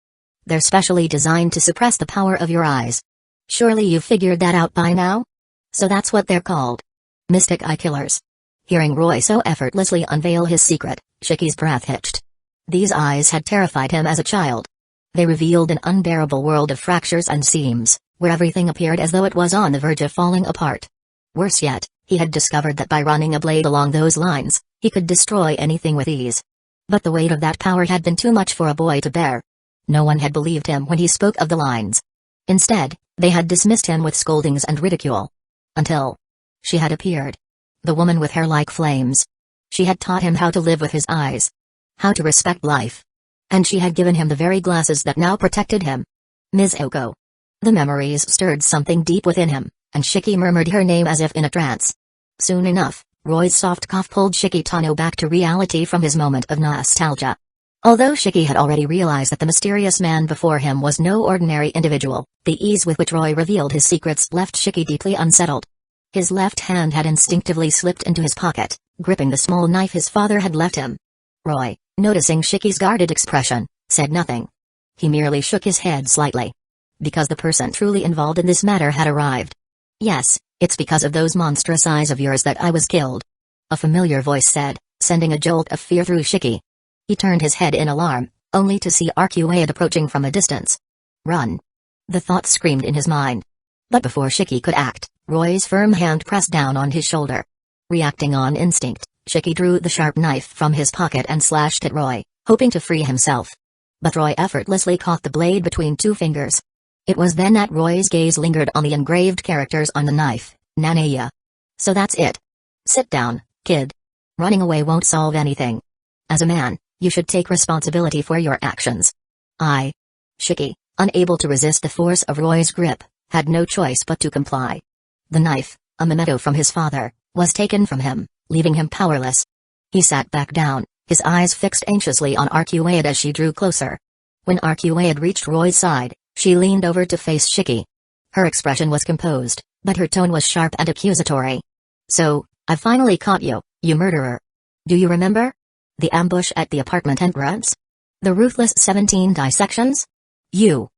They're specially designed to suppress the power of your eyes. Surely you've figured that out by now? So that's what they're called. Mystic eye killers. Hearing Roy so effortlessly unveil his secret, Shiki's breath hitched. These eyes had terrified him as a child. They revealed an unbearable world of fractures and seams, where everything appeared as though it was on the verge of falling apart. Worse yet, he had discovered that by running a blade along those lines, he could destroy anything with ease. But the weight of that power had been too much for a boy to bear. No one had believed him when he spoke of the lines. Instead, they had dismissed him with scoldings and ridicule. Until she had appeared. The woman with hair like flames. She had taught him how to live with his eyes. How to respect life. And she had given him the very glasses that now protected him. Ms. Oko. The memories stirred something deep within him, and Shiki murmured her name as if in a trance. Soon enough, Roy's soft cough pulled Shiki Tano back to reality from his moment of nostalgia. Although Shiki had already realized that the mysterious man before him was no ordinary individual, the ease with which Roy revealed his secrets left Shiki deeply unsettled. His left hand had instinctively slipped into his pocket, gripping the small knife his father had left him. Roy, noticing Shiki's guarded expression, said nothing. He merely shook his head slightly. Because the person truly involved in this matter had arrived. Yes, it's because of those monstrous eyes of yours that I was killed. A familiar voice said, sending a jolt of fear through Shiki. He turned his head in alarm, only to see Arcuaid approaching from a distance. Run. The thought screamed in his mind. But before Shiki could act, Roy's firm hand pressed down on his shoulder. Reacting on instinct, Shiki drew the sharp knife from his pocket and slashed at Roy, hoping to free himself. But Roy effortlessly caught the blade between two fingers. It was then that Roy's gaze lingered on the engraved characters on the knife, Nanaya. So that's it. Sit down, kid. Running away won't solve anything. As a man, you should take responsibility for your actions. Shiki, unable to resist the force of Roy's grip, had no choice but to comply. The knife, a memento from his father, was taken from him, leaving him powerless. He sat back down, his eyes fixed anxiously on Arcuaid as she drew closer. When Arcuaid reached Roy's side, she leaned over to face Shiki. Her expression was composed, but her tone was sharp and accusatory. So, I've finally caught you, you murderer. Do you remember? The ambush at the apartment entrance? The ruthless 17 dissections? You're...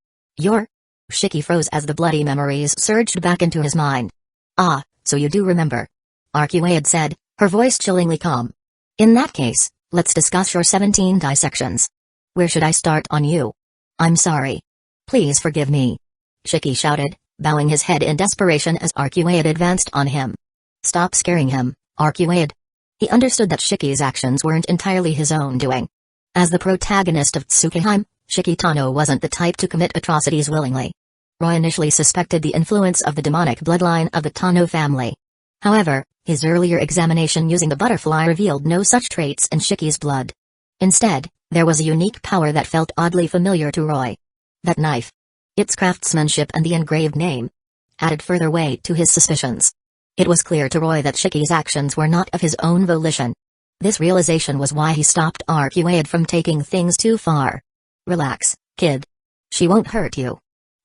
Shiki froze as the bloody memories surged back into his mind. Ah, so you do remember. Arcuaid said, her voice chillingly calm. In that case, let's discuss your 17 dissections. Where should I start on you? I'm sorry. Please forgive me. Shiki shouted, bowing his head in desperation as Arcuaid advanced on him. Stop scaring him, Arcuaid. He understood that Shiki's actions weren't entirely his own doing. As the protagonist of Tsukuheim, Shiki Tano wasn't the type to commit atrocities willingly. Roy initially suspected the influence of the demonic bloodline of the Tano family. However, his earlier examination using the butterfly revealed no such traits in Shiki's blood. Instead, there was a unique power that felt oddly familiar to Roy. That knife. Its craftsmanship and the engraved name added further weight to his suspicions. It was clear to Roy that Shiki's actions were not of his own volition. This realization was why he stopped Arcuaid from taking things too far. Relax, kid. She won't hurt you.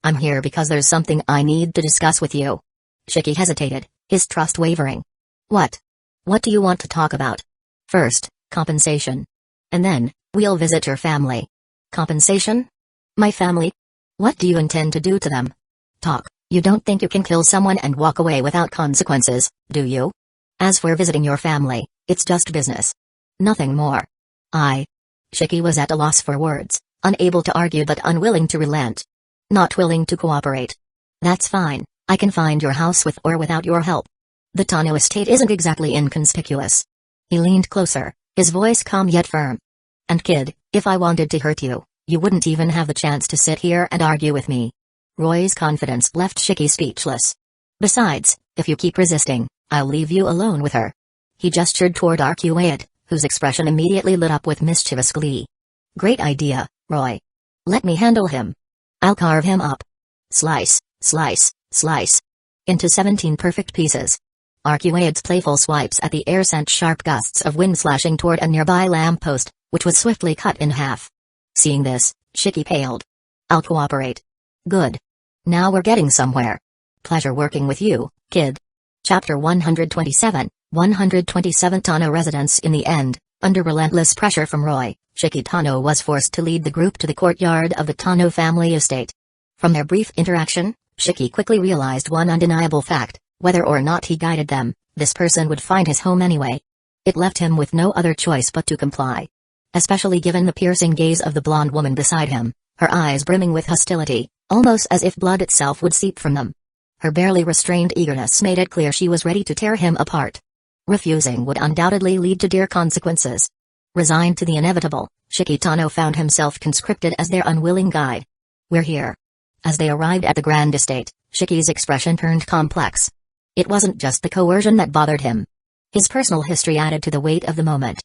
I'm here because there's something I need to discuss with you. Shiki hesitated, his trust wavering. What? What do you want to talk about? First, compensation. And then, we'll visit your family. Compensation? My family? What do you intend to do to them? Talk. You don't think you can kill someone and walk away without consequences, do you? As for visiting your family, it's just business. Nothing more. Shiki was at a loss for words, unable to argue but unwilling to relent. Not willing to cooperate. That's fine, I can find your house with or without your help. The Tano estate isn't exactly inconspicuous. He leaned closer, his voice calm yet firm. And kid, if I wanted to hurt you, you wouldn't even have the chance to sit here and argue with me. Roy's confidence left Shiki speechless. Besides, if you keep resisting, I'll leave you alone with her. He gestured toward Arcuaid, whose expression immediately lit up with mischievous glee. Great idea, Roy. Let me handle him. I'll carve him up. Slice, slice, slice. Into 17 perfect pieces. Arcuaid's playful swipes at the air sent sharp gusts of wind slashing toward a nearby lamppost, which was swiftly cut in half. Seeing this, Shiki paled. I'll cooperate. Good. Now we're getting somewhere. Pleasure working with you, kid. Chapter 127, 127 Tano residence. In the end, under relentless pressure from Roy, Shiki Tano was forced to lead the group to the courtyard of the Tano family estate. From their brief interaction, Shiki quickly realized one undeniable fact: whether or not he guided them, this person would find his home anyway. It left him with no other choice but to comply. Especially given the piercing gaze of the blonde woman beside him, her eyes brimming with hostility, almost as if blood itself would seep from them. Her barely restrained eagerness made it clear she was ready to tear him apart. Refusing would undoubtedly lead to dire consequences. Resigned to the inevitable, Shikitano found himself conscripted as their unwilling guide. "We're here." As they arrived at the grand estate, Shiki's expression turned complex. It wasn't just the coercion that bothered him. His personal history added to the weight of the moment.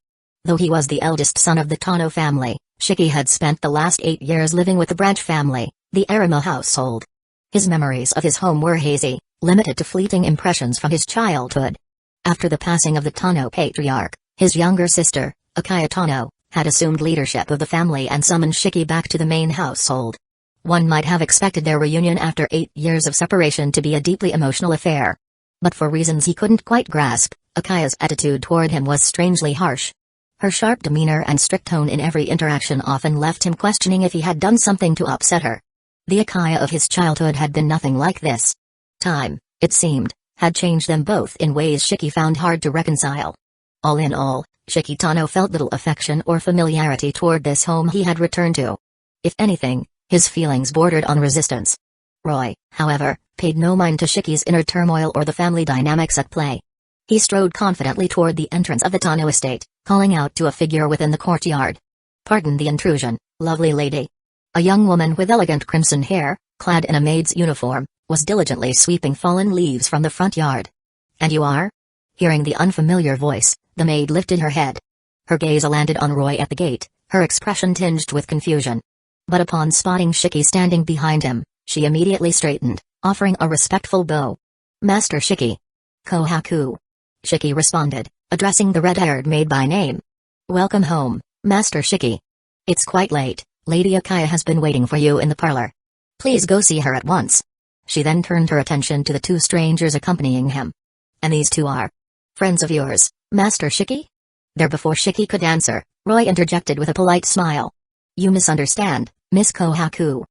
Though he was the eldest son of the Tano family, Shiki had spent the last 8 years living with the Branch family, the Arima household. His memories of his home were hazy, limited to fleeting impressions from his childhood. After the passing of the Tano patriarch, his younger sister, Akaya Tano, had assumed leadership of the family and summoned Shiki back to the main household. One might have expected their reunion after 8 years of separation to be a deeply emotional affair. But for reasons he couldn't quite grasp, Akaya's attitude toward him was strangely harsh. Her sharp demeanor and strict tone in every interaction often left him questioning if he had done something to upset her. The Akaya of his childhood had been nothing like this. Time, it seemed, had changed them both in ways Shiki found hard to reconcile. All in all, Shikitano felt little affection or familiarity toward this home he had returned to. If anything, his feelings bordered on resistance. Roy, however, paid no mind to Shiki's inner turmoil or the family dynamics at play. He strode confidently toward the entrance of the Tano estate, calling out to a figure within the courtyard. "Pardon the intrusion, lovely lady." A young woman with elegant crimson hair, clad in a maid's uniform, was diligently sweeping fallen leaves from the front yard. "And you are?" Hearing the unfamiliar voice, the maid lifted her head. Her gaze landed on Roy at the gate, her expression tinged with confusion. But upon spotting Shiki standing behind him, she immediately straightened, offering a respectful bow. "Master Shiki." "Kohaku." Shiki responded, addressing the red-haired maid by name. "Welcome home, Master Shiki. It's quite late, Lady Akaya has been waiting for you in the parlor. Please go see her at once." She then turned her attention to the 2 strangers accompanying him. "And these 2 are friends of yours, Master Shiki?" There before Shiki could answer, Roy interjected with a polite smile. "You misunderstand, Miss Kohaku.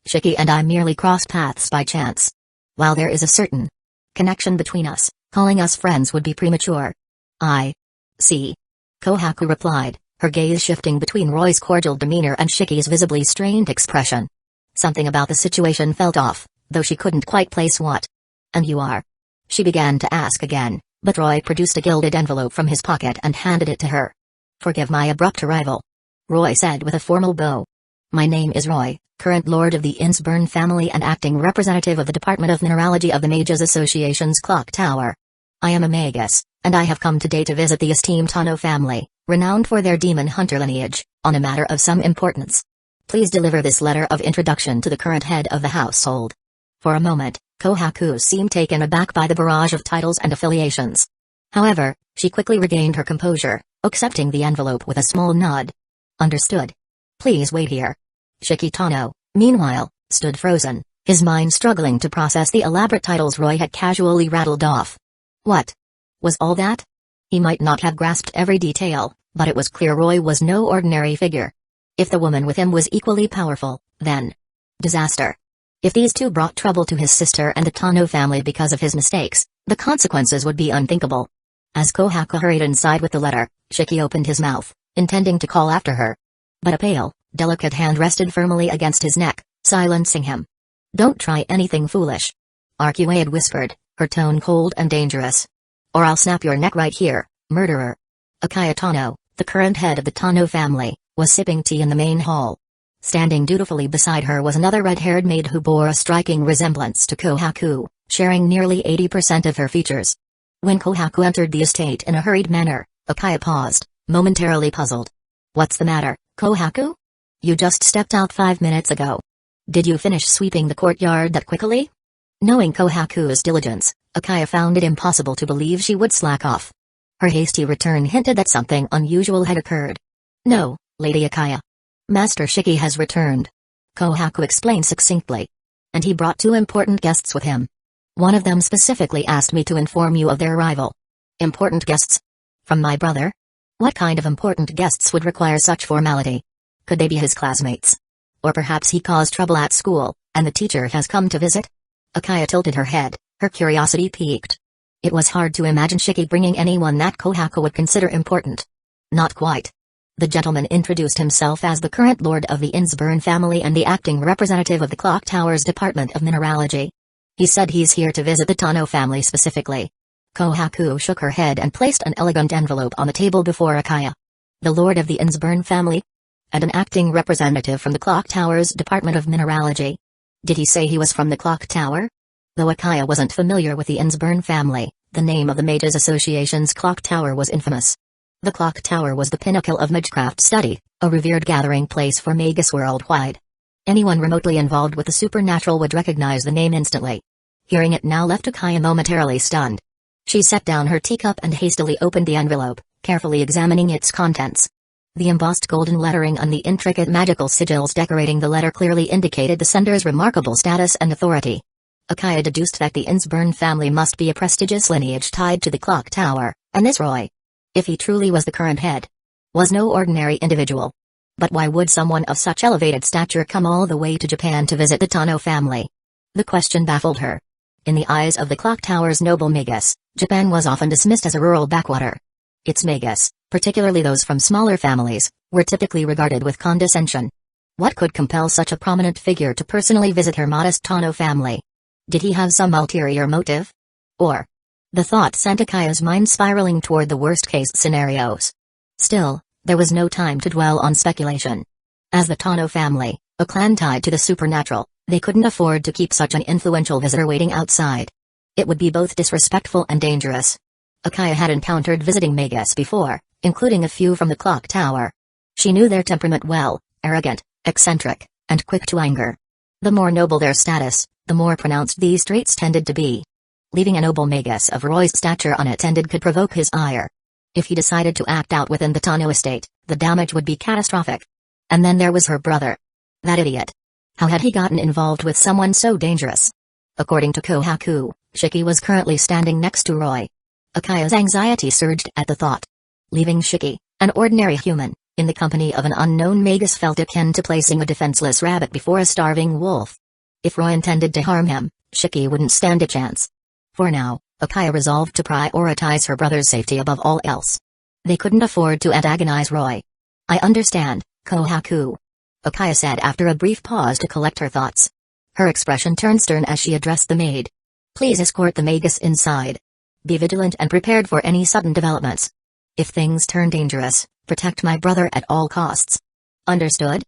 Shiki and I merely crossed paths by chance. While there is a certain connection between us, calling us friends would be premature." "I see," Kohaku replied, her gaze shifting between Roy's cordial demeanor and Shiki's visibly strained expression. Something about the situation felt off, though she couldn't quite place what. "And you are?" She began to ask again, but Roy produced a gilded envelope from his pocket and handed it to her. "Forgive my abrupt arrival," Roy said with a formal bow. "My name is Roy, current Lord of the Innsburn family and acting representative of the Department of Mineralogy of the Mages Association's Clock Tower. I am a Magus, and I have come today to visit the esteemed Tano family, renowned for their demon hunter lineage, on a matter of some importance. Please deliver this letter of introduction to the current head of the household." For a moment, Kohaku seemed taken aback by the barrage of titles and affiliations. However, she quickly regained her composure, accepting the envelope with a small nod. "Understood. Please wait here." Shikitano, meanwhile, stood frozen, his mind struggling to process the elaborate titles Roy had casually rattled off. What was all that? He might not have grasped every detail, but it was clear Roy was no ordinary figure. If the woman with him was equally powerful, then disaster. If these 2 brought trouble to his sister and the Tano family because of his mistakes, the consequences would be unthinkable. As Kohaku hurried inside with the letter, Shiki opened his mouth, intending to call after her. But a pale, delicate hand rested firmly against his neck, silencing him. "Don't try anything foolish," Archie had whispered, her tone cold and dangerous. "Or I'll snap your neck right here, murderer." Akaya Tano, the current head of the Tano family, was sipping tea in the main hall. Standing dutifully beside her was another red-haired maid who bore a striking resemblance to Kohaku, sharing nearly 80% of her features. When Kohaku entered the estate in a hurried manner, Akaya paused, momentarily puzzled. "What's the matter, Kohaku? You just stepped out 5 minutes ago. Did you finish sweeping the courtyard that quickly?" Knowing Kohaku's diligence, Akaya found it impossible to believe she would slack off. Her hasty return hinted that something unusual had occurred. "No, Lady Akaya. Master Shiki has returned," Kohaku explained succinctly. "And he brought 2 important guests with him. One of them specifically asked me to inform you of their arrival." "Important guests? From my brother? What kind of important guests would require such formality? Could they be his classmates? Or perhaps he caused trouble at school, and the teacher has come to visit?" Akaya tilted her head, her curiosity piqued. It was hard to imagine Shiki bringing anyone that Kohaku would consider important. Not quite. The gentleman introduced himself as the current lord of the Innsburn family and the acting representative of the Clock Tower's Department of Mineralogy. He said he's here to visit the Tano family specifically. Kohaku shook her head and placed an elegant envelope on the table before Akaya. The lord of the Innsburn family? And an acting representative from the Clock Tower's Department of Mineralogy. Did he say he was from the Clock Tower? Though Akaya wasn't familiar with the Innsburn family, the name of the Mages Association's Clock Tower was infamous. The Clock Tower was the pinnacle of magecraft study, a revered gathering place for Magus worldwide. Anyone remotely involved with the supernatural would recognize the name instantly. Hearing it now left Akaya momentarily stunned. She set down her teacup and hastily opened the envelope, carefully examining its contents. The embossed golden lettering and the intricate magical sigils decorating the letter clearly indicated the sender's remarkable status and authority. Akaya deduced that the Innsburn family must be a prestigious lineage tied to the Clock Tower, and this Roy, if he truly was the current head, was no ordinary individual. But why would someone of such elevated stature come all the way to Japan to visit the Tano family? The question baffled her. In the eyes of the Clock Tower's noble Magus, Japan was often dismissed as a rural backwater. Its Magus, particularly those from smaller families, were typically regarded with condescension. What could compel such a prominent figure to personally visit her modest Tano family? Did he have some ulterior motive? Or? The thought sent Akaya's mind spiraling toward the worst-case scenarios. Still, there was no time to dwell on speculation. As the Tano family, a clan tied to the supernatural, they couldn't afford to keep such an influential visitor waiting outside. It would be both disrespectful and dangerous. Akaya had encountered visiting Magus before, including a few from the Clock Tower. She knew their temperament well, arrogant, eccentric, and quick to anger. The more noble their status, the more pronounced these traits tended to be. Leaving a noble Magus of Roy's stature unattended could provoke his ire. If he decided to act out within the Tano estate, the damage would be catastrophic. And then there was her brother. That idiot. How had he gotten involved with someone so dangerous? According to Kohaku, Shiki was currently standing next to Roy. Akaya's anxiety surged at the thought. Leaving Shiki, an ordinary human, in the company of an unknown Magus felt akin to placing a defenseless rabbit before a starving wolf. If Roy intended to harm him, Shiki wouldn't stand a chance. For now, Akaya resolved to prioritize her brother's safety above all else. They couldn't afford to antagonize Roy. I understand, Kohaku. Akaya said after a brief pause to collect her thoughts. Her expression turned stern as she addressed the maid. Please escort the Magus inside. Be vigilant and prepared for any sudden developments. If things turn dangerous, protect my brother at all costs. Understood?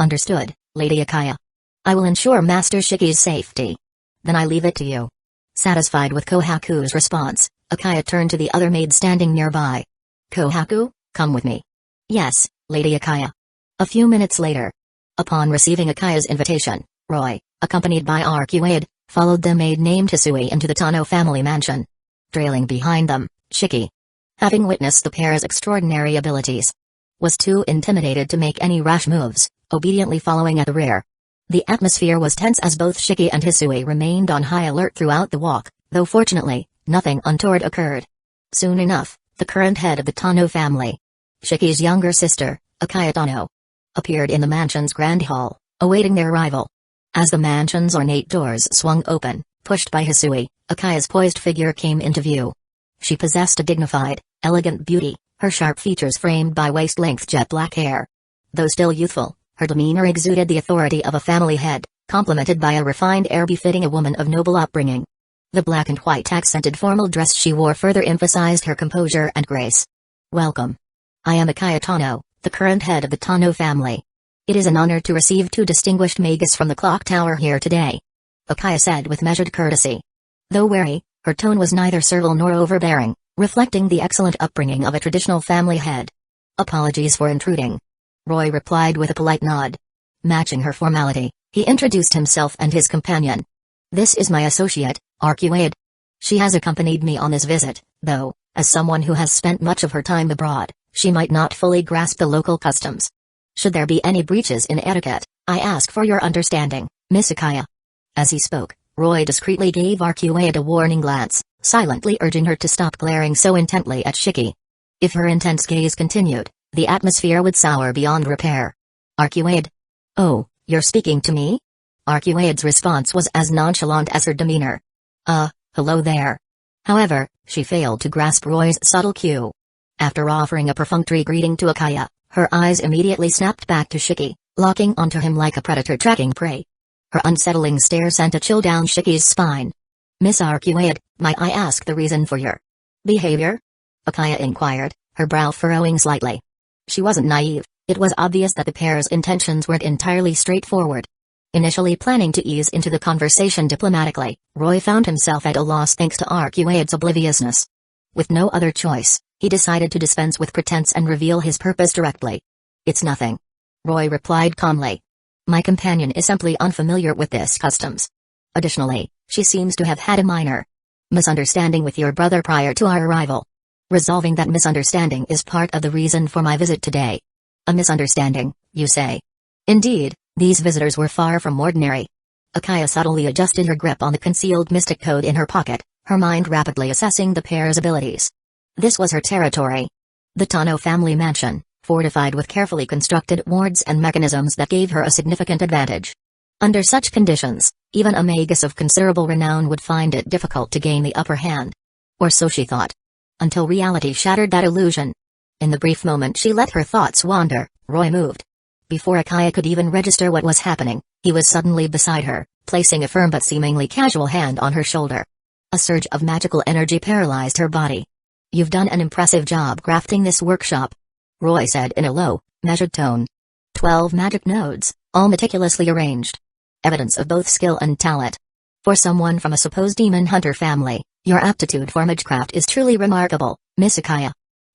Understood, Lady Akaya. I will ensure Master Shiki's safety. Then I leave it to you. Satisfied with Kohaku's response, Akaya turned to the other maid standing nearby. Kohaku, come with me. Yes, Lady Akaya. A few minutes later. Upon receiving Akaya's invitation, Roy, accompanied by Arcuade, followed the maid named Hisui into the Tano family mansion. Trailing behind them, Shiki, having witnessed the pair's extraordinary abilities, was too intimidated to make any rash moves, obediently following at the rear. The atmosphere was tense as both Shiki and Hisui remained on high alert throughout the walk, though fortunately, nothing untoward occurred. Soon enough, the current head of the Tano family, Shiki's younger sister, Akaya Tano, appeared in the mansion's grand hall, awaiting their arrival. As the mansion's ornate doors swung open, pushed by Hisui, Akaya's poised figure came into view. She possessed a dignified, elegant beauty, her sharp features framed by waist-length jet black hair. Though still youthful, her demeanor exuded the authority of a family head, complemented by a refined air befitting a woman of noble upbringing. The black and white accented formal dress she wore further emphasized her composure and grace. Welcome. I am Akaya Tano, the current head of the Tano family. It is an honor to receive two distinguished Magus from the Clock Tower here today. Akaya said with measured courtesy. Though wary, her tone was neither servile nor overbearing, reflecting the excellent upbringing of a traditional family head. Apologies for intruding. Roy replied with a polite nod. Matching her formality, he introduced himself and his companion. This is my associate, Arcuade. She has accompanied me on this visit, though, as someone who has spent much of her time abroad, she might not fully grasp the local customs. Should there be any breaches in etiquette, I ask for your understanding, Miss Akaya. As he spoke, Roy discreetly gave Arcuade a warning glance, silently urging her to stop glaring so intently at Shiki. If her intense gaze continued, the atmosphere would sour beyond repair. Arcuade? Oh, you're speaking to me? Arcuade's response was as nonchalant as her demeanor. Hello there. However, She failed to grasp Roy's subtle cue. After offering a perfunctory greeting to Akaya, her eyes immediately snapped back to Shiki, locking onto him like a predator tracking prey. Her unsettling stare sent a chill down Shiki's spine. "Miss Arcuaid, might I ask the reason for your behavior?" Akaya inquired, her brow furrowing slightly. She wasn't naive, it was obvious that the pair's intentions weren't entirely straightforward. Initially planning to ease into the conversation diplomatically, Roy found himself at a loss thanks to Arcuaid's obliviousness. With no other choice, he decided to dispense with pretense and reveal his purpose directly. "It's nothing," Roy replied calmly. "My companion is simply unfamiliar with this customs. Additionally, she seems to have had a minor misunderstanding with your brother prior to our arrival. Resolving that misunderstanding is part of the reason for my visit today." "A misunderstanding, you say?" "Indeed, these visitors were far from ordinary." Akaya subtly adjusted her grip on the concealed mystic code in her pocket, her mind rapidly assessing the pair's abilities. This was her territory. The Tano family mansion, fortified with carefully constructed wards and mechanisms that gave her a significant advantage. Under such conditions, even a magus of considerable renown would find it difficult to gain the upper hand. Or so she thought. Until reality shattered that illusion. In the brief moment she let her thoughts wander, Roy moved. Before Akaya could even register what was happening, he was suddenly beside her, placing a firm but seemingly casual hand on her shoulder. A surge of magical energy paralyzed her body. "You've done an impressive job crafting this workshop," Roy said in a low, measured tone. 12 magic nodes, all meticulously arranged. Evidence of both skill and talent. For someone from a supposed demon hunter family, your aptitude for magecraft is truly remarkable, Miss Akaya.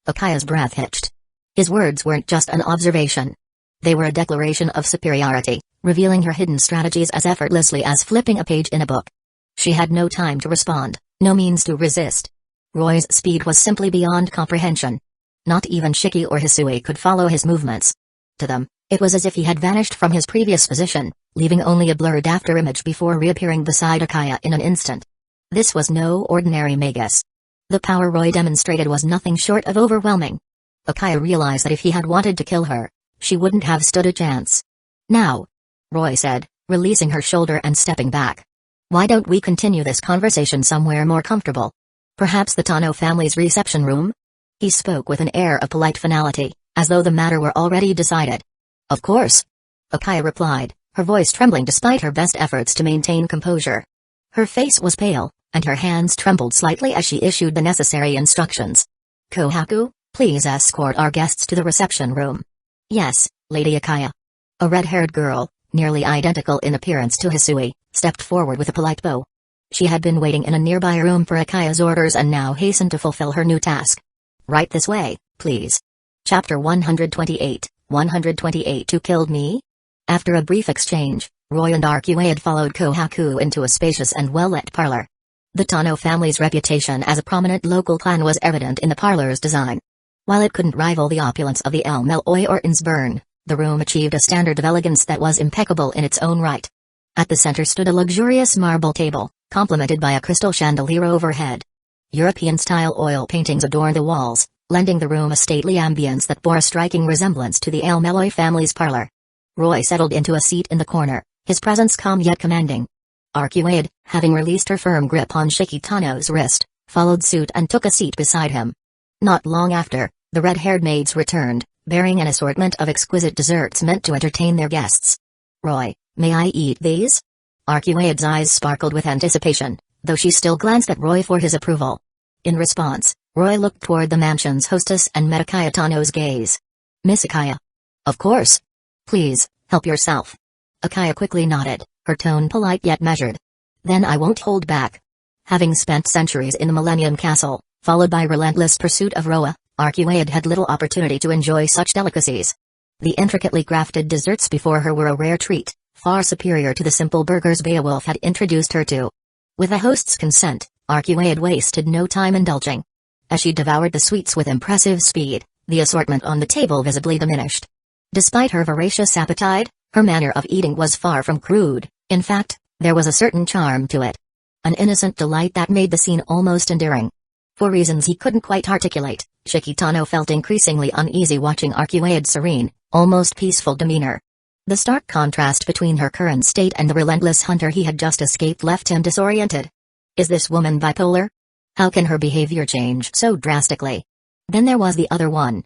Akaya's breath hitched. His words weren't just an observation. They were a declaration of superiority, revealing her hidden strategies as effortlessly as flipping a page in a book. She had no time to respond, no means to resist. Roy's speed was simply beyond comprehension. Not even Shiki or Hisui could follow his movements. To them, it was as if he had vanished from his previous position, leaving only a blurred afterimage before reappearing beside Akaya in an instant. This was no ordinary magus. The power Roy demonstrated was nothing short of overwhelming. Akaya realized that if he had wanted to kill her, she wouldn't have stood a chance. "Now," Roy said, releasing her shoulder and stepping back. "Why don't we continue this conversation somewhere more comfortable? Perhaps the Tano family's reception room?" He spoke with an air of polite finality, as though the matter were already decided. "Of course," Akaya replied, her voice trembling despite her best efforts to maintain composure. Her face was pale, and her hands trembled slightly as she issued the necessary instructions. "Kohaku, please escort our guests to the reception room." "Yes, Lady Akaya." A red-haired girl, nearly identical in appearance to Hisui, stepped forward with a polite bow. She had been waiting in a nearby room for Akaya's orders and now hastened to fulfill her new task. "Right this way, please." Chapter 128, 128 Who Killed Me? After a brief exchange, Roy and Arcuaid followed Kohaku into a spacious and well-lit parlor. The Tano family's reputation as a prominent local clan was evident in the parlor's design. While it couldn't rival the opulence of the El Meloy or Innsbruck, the room achieved a standard of elegance that was impeccable in its own right. At the center stood a luxurious marble table, complemented by a crystal chandelier overhead. European-style oil paintings adorned the walls, lending the room a stately ambience that bore a striking resemblance to the El Meloy family's parlor. Roy settled into a seat in the corner, his presence calm yet commanding. Arcuaid, having released her firm grip on Shiki Tano's wrist, followed suit and took a seat beside him. Not long after, the red-haired maids returned, bearing an assortment of exquisite desserts meant to entertain their guests. "Roy, may I eat these?" Arcuaid's eyes sparkled with anticipation, though she still glanced at Roy for his approval. In response, Roy looked toward the mansion's hostess and met Akaya Tano's gaze. "Miss Akaya." "Of course. Please, help yourself." Akaya quickly nodded, her tone polite yet measured. "Then I won't hold back." Having spent centuries in the Millennium Castle, followed by relentless pursuit of Roa, Arcuaid had little opportunity to enjoy such delicacies. The intricately crafted desserts before her were a rare treat, far superior to the simple burgers Beowulf had introduced her to. With the host's consent, Arcuaid wasted no time indulging. As she devoured the sweets with impressive speed, the assortment on the table visibly diminished. Despite her voracious appetite, her manner of eating was far from crude. In fact, there was a certain charm to it. An innocent delight that made the scene almost endearing. For reasons he couldn't quite articulate, Shiki Tano felt increasingly uneasy watching Arcuaid's serene, almost peaceful demeanor. The stark contrast between her current state and the relentless hunter he had just escaped left him disoriented. Is this woman bipolar? How can her behavior change so drastically? Then there was the other one.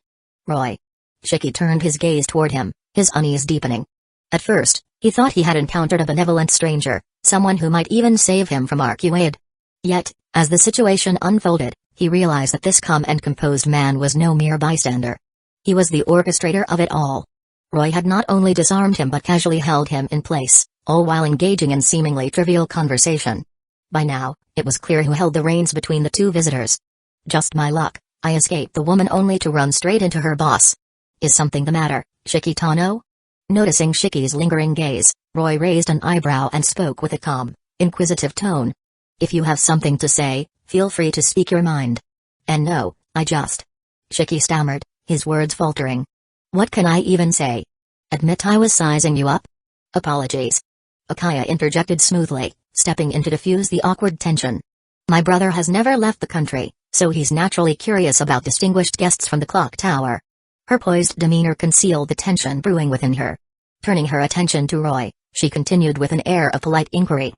Roy. Shiki turned his gaze toward him, his unease deepening. At first, he thought he had encountered a benevolent stranger, someone who might even save him from Arcuaid. Yet, as the situation unfolded, he realized that this calm and composed man was no mere bystander. He was the orchestrator of it all. Roy had not only disarmed him but casually held him in place, all while engaging in seemingly trivial conversation. By now, it was clear who held the reins between the two visitors. Just my luck, I escaped the woman only to run straight into her boss. Is something the matter, Shiki Tano? Noticing Shiki's lingering gaze, Roy raised an eyebrow and spoke with a calm, inquisitive tone. If you have something to say, feel free to speak your mind. And no, I just... Shiki stammered, his words faltering. What can I even say? Admit I was sizing you up? Apologies. Akaya interjected smoothly, stepping in to diffuse the awkward tension. My brother has never left the country, so he's naturally curious about distinguished guests from the clock tower. Her poised demeanor concealed the tension brewing within her. Turning her attention to Roy, she continued with an air of polite inquiry.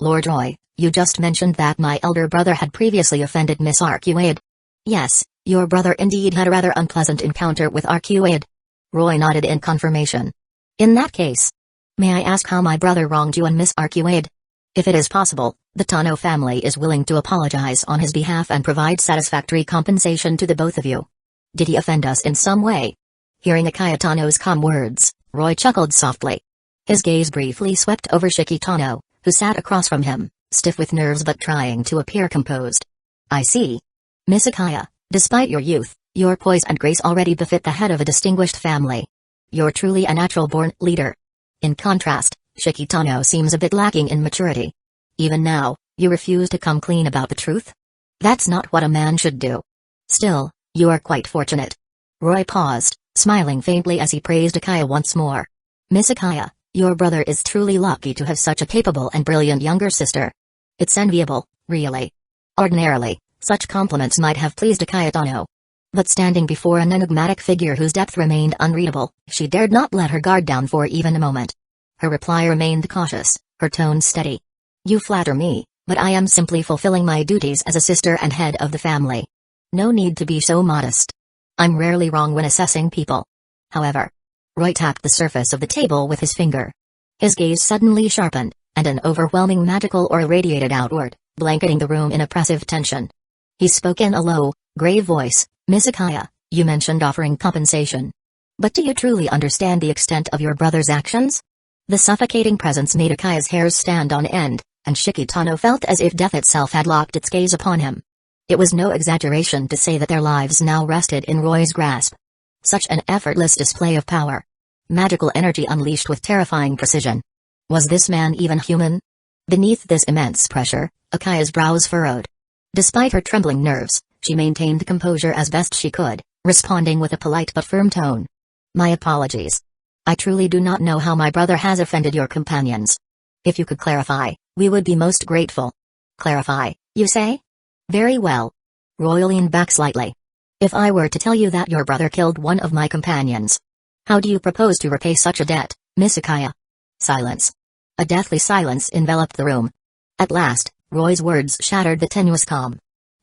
Lord Roy, you just mentioned that my elder brother had previously offended Miss Arcuaid. Yes, your brother indeed had a rather unpleasant encounter with Arcuaid. Roy nodded in confirmation. In that case, may I ask how my brother wronged you and Miss Arcuaid? If it is possible, the Tano family is willing to apologize on his behalf and provide satisfactory compensation to the both of you. Did he offend us in some way? Hearing Akaya Tano's calm words, Roy chuckled softly. His gaze briefly swept over Shiki Tano, who sat across from him, stiff with nerves but trying to appear composed. I see. Miss Akaya, despite your youth, your poise and grace already befit the head of a distinguished family. You're truly a natural-born leader. In contrast, Shiki Tano seems a bit lacking in maturity. Even now, you refuse to come clean about the truth? That's not what a man should do. Still, you are quite fortunate. Roy paused, smiling faintly as he praised Akaya once more. Miss Akaya, your brother is truly lucky to have such a capable and brilliant younger sister. It's enviable, really. Ordinarily, such compliments might have pleased Akaya Tano. But standing before an enigmatic figure whose depth remained unreadable, she dared not let her guard down for even a moment. Her reply remained cautious, her tone steady. You flatter me, but I am simply fulfilling my duties as a sister and head of the family. No need to be so modest. I'm rarely wrong when assessing people. However, Roy tapped the surface of the table with his finger. His gaze suddenly sharpened, and an overwhelming magical aura radiated outward, blanketing the room in oppressive tension. He spoke in a low, grave voice. Miss Akaya, you mentioned offering compensation. But do you truly understand the extent of your brother's actions? The suffocating presence made Akaya's hairs stand on end, and Shiki Tano felt as if death itself had locked its gaze upon him. It was no exaggeration to say that their lives now rested in Roy's grasp. Such an effortless display of power. Magical energy unleashed with terrifying precision. Was this man even human? Beneath this immense pressure, Akaya's brows furrowed. Despite her trembling nerves, she maintained composure as best she could, responding with a polite but firm tone. My apologies. I truly do not know how my brother has offended your companions. If you could clarify, we would be most grateful. Clarify, you say? Very well. Roy leaned back slightly. If I were to tell you that your brother killed one of my companions, how do you propose to repay such a debt, Miss Akaya? Silence. A deathly silence enveloped the room. At last, Roy's words shattered the tenuous calm.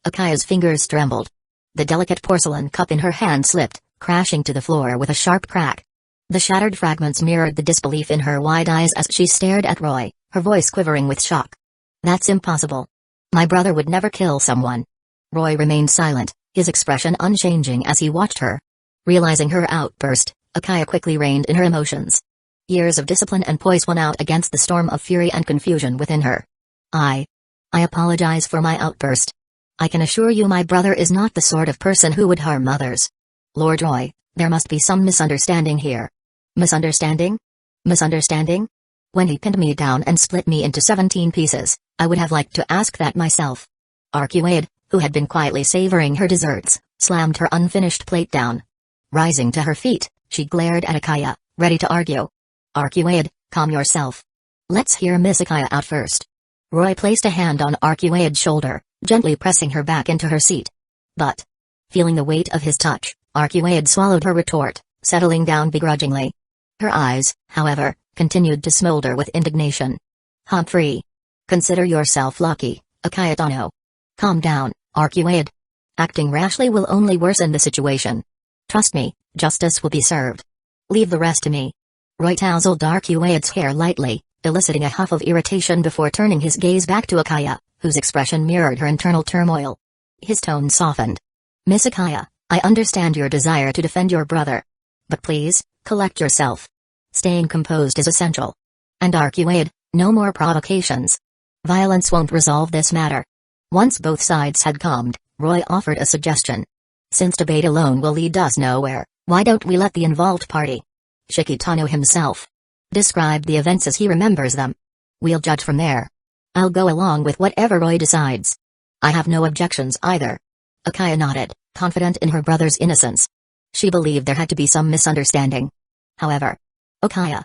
Akaya's fingers trembled. The delicate porcelain cup in her hand slipped, crashing to the floor with a sharp crack. The shattered fragments mirrored the disbelief in her wide eyes as she stared at Roy, her voice quivering with shock. That's impossible. My brother would never kill someone. Roy remained silent, his expression unchanging as he watched her. Realizing her outburst, Akaya quickly reined in her emotions. Years of discipline and poise won out against the storm of fury and confusion within her. I apologize for my outburst. I can assure you my brother is not the sort of person who would harm others. Lord Roy, there must be some misunderstanding here. Misunderstanding? Misunderstanding? When he pinned me down and split me into 17 pieces, I would have liked to ask that myself. Arcuaid, who had been quietly savoring her desserts, slammed her unfinished plate down. Rising to her feet, she glared at Akaya, ready to argue. Arcuaid, calm yourself. Let's hear Miss Akaya out first. Roy placed a hand on Arcuaid's shoulder, gently pressing her back into her seat. But, feeling the weight of his touch, Arcuaid swallowed her retort, settling down begrudgingly. Her eyes, however, continued to smolder with indignation. Humphrey. Consider yourself lucky, Akaya Tano. Calm down, Arcuaid. Acting rashly will only worsen the situation. Trust me, justice will be served. Leave the rest to me. Roy tousled Arcuaid's hair lightly, eliciting a huff of irritation before turning his gaze back to Akaya, whose expression mirrored her internal turmoil. His tone softened. Miss Akaya, I understand your desire to defend your brother. But please, collect yourself. Staying composed is essential. And Arcuaid, no more provocations. Violence won't resolve this matter. Once both sides had calmed, Roy offered a suggestion. Since debate alone will lead us nowhere, why don't we let the involved party, Shikitano himself, describe the events as he remembers them? We'll judge from there. I'll go along with whatever Roy decides. I have no objections either. Akaya nodded, confident in her brother's innocence. She believed there had to be some misunderstanding. However, Akaya,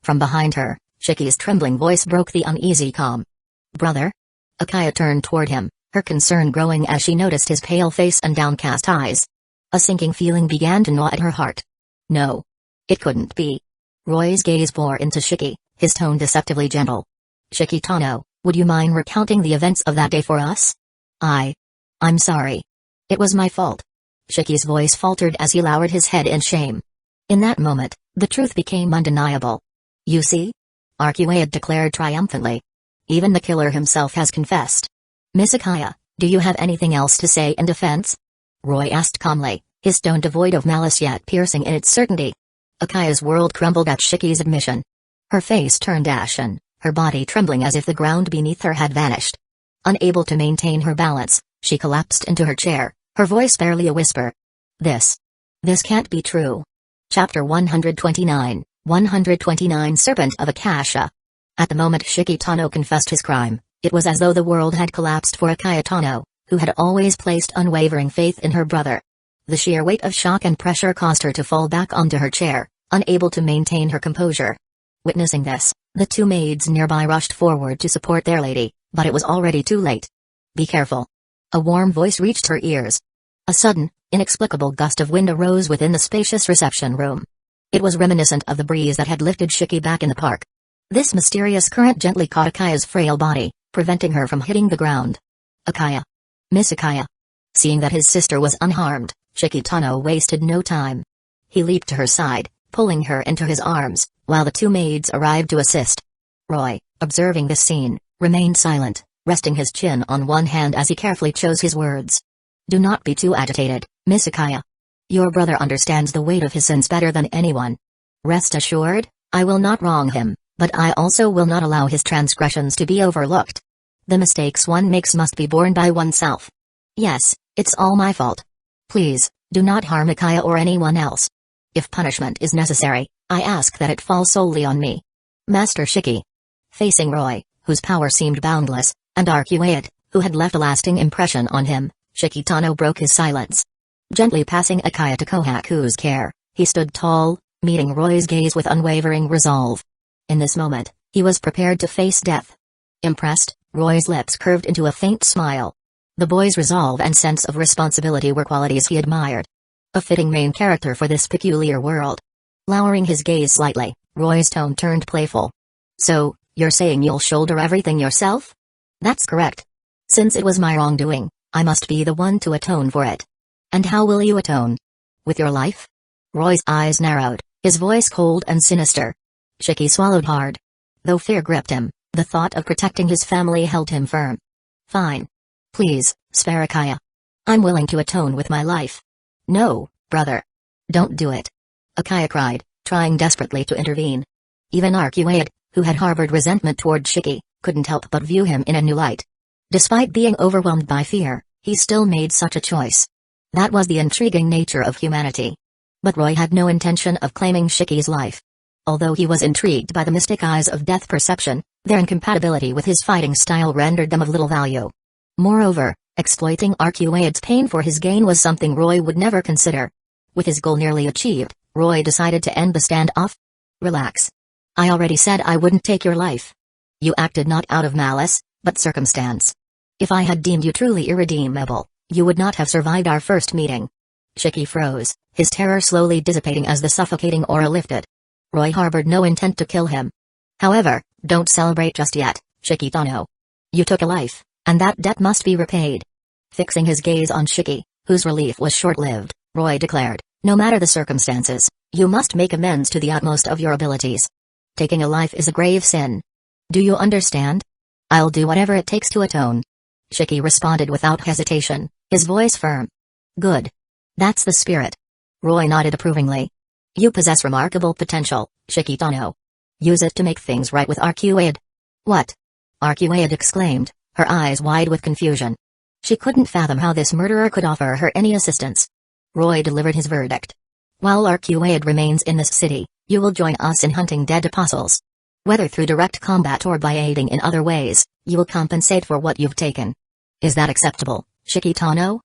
From behind her, Shiki's trembling voice broke the uneasy calm. Brother? Akaya turned toward him, her concern growing as she noticed his pale face and downcast eyes. A sinking feeling began to gnaw at her heart. No. It couldn't be. Roy's gaze bore into Shiki, his tone deceptively gentle. Shikitano, would you mind recounting the events of that day for us? I'm sorry. It was my fault. Shiki's voice faltered as he lowered his head in shame. In that moment, the truth became undeniable. You see? Arcuaid declared triumphantly. Even the killer himself has confessed. Miss Akaya, do you have anything else to say in defense? Roy asked calmly, his tone devoid of malice yet piercing in its certainty. Akaya's world crumbled at Shiki's admission. Her face turned ashen, her body trembling as if the ground beneath her had vanished. Unable to maintain her balance, she collapsed into her chair, her voice barely a whisper. This can't be true. Chapter 129, 129 Serpent of Akasha. At the moment Shikitano confessed his crime, it was as though the world had collapsed for Akaya Tano, who had always placed unwavering faith in her brother. The sheer weight of shock and pressure caused her to fall back onto her chair, unable to maintain her composure. Witnessing this, the two maids nearby rushed forward to support their lady, but it was already too late. Be careful. A warm voice reached her ears. A sudden, inexplicable gust of wind arose within the spacious reception room. It was reminiscent of the breeze that had lifted Shiki back in the park. This mysterious current gently caught Akaya's frail body, preventing her from hitting the ground. Akaya. Miss Akaya. Seeing that his sister was unharmed, Shikitano wasted no time. He leaped to her side, pulling her into his arms, while the two maids arrived to assist. Roy, observing this scene, remained silent, resting his chin on one hand as he carefully chose his words. Do not be too agitated, Miss Akaya. Your brother understands the weight of his sins better than anyone. Rest assured, I will not wrong him, but I also will not allow his transgressions to be overlooked. The mistakes one makes must be borne by oneself. Yes, it's all my fault. Please, do not harm Akaya or anyone else. If punishment is necessary, I ask that it fall solely on me. Master Shiki. Facing Roy, whose power seemed boundless, and Arcuaid, who had left a lasting impression on him, Shikitano broke his silence. Gently passing Akaya to Kohaku's care, he stood tall, meeting Roy's gaze with unwavering resolve. In this moment, he was prepared to face death. Impressed, Roy's lips curved into a faint smile. The boy's resolve and sense of responsibility were qualities he admired. A fitting main character for this peculiar world. Lowering his gaze slightly, Roy's tone turned playful. So, you're saying you'll shoulder everything yourself? That's correct. Since it was my wrongdoing, I must be the one to atone for it. And how will you atone? With your life? Roy's eyes narrowed, his voice cold and sinister. Shiki swallowed hard. Though fear gripped him, the thought of protecting his family held him firm. Fine. Please, spare Akaya. I'm willing to atone with my life. No, brother. Don't do it. Akaya cried, trying desperately to intervene. Even Arcuaid, who had harbored resentment toward Shiki, couldn't help but view him in a new light. Despite being overwhelmed by fear, he still made such a choice. That was the intriguing nature of humanity. But Roy had no intention of claiming Shiki's life. Although he was intrigued by the mystic eyes of death perception, their incompatibility with his fighting style rendered them of little value. Moreover, exploiting Arcuaid's pain for his gain was something Roy would never consider. With his goal nearly achieved, Roy decided to end the standoff. Relax. I already said I wouldn't take your life. You acted not out of malice, but circumstance. If I had deemed you truly irredeemable, you would not have survived our first meeting. Shiki froze, his terror slowly dissipating as the suffocating aura lifted. Roy harbored no intent to kill him. However, don't celebrate just yet, Shikitano. You took a life, and that debt must be repaid. Fixing his gaze on Shiki, whose relief was short-lived, Roy declared, "No matter the circumstances, you must make amends to the utmost of your abilities. Taking a life is a grave sin. Do you understand? I'll do whatever it takes to atone." Shiki responded without hesitation, his voice firm. "Good. That's the spirit." Roy nodded approvingly. "You possess remarkable potential, Shiki Tano. Use it to make things right with Arcuaid." "What?" Arcuaid exclaimed, her eyes wide with confusion. She couldn't fathom how this murderer could offer her any assistance. Roy delivered his verdict. "While Arcuaid remains in this city, you will join us in hunting dead apostles. Whether through direct combat or by aiding in other ways, you will compensate for what you've taken. Is that acceptable, Shiki Tano?"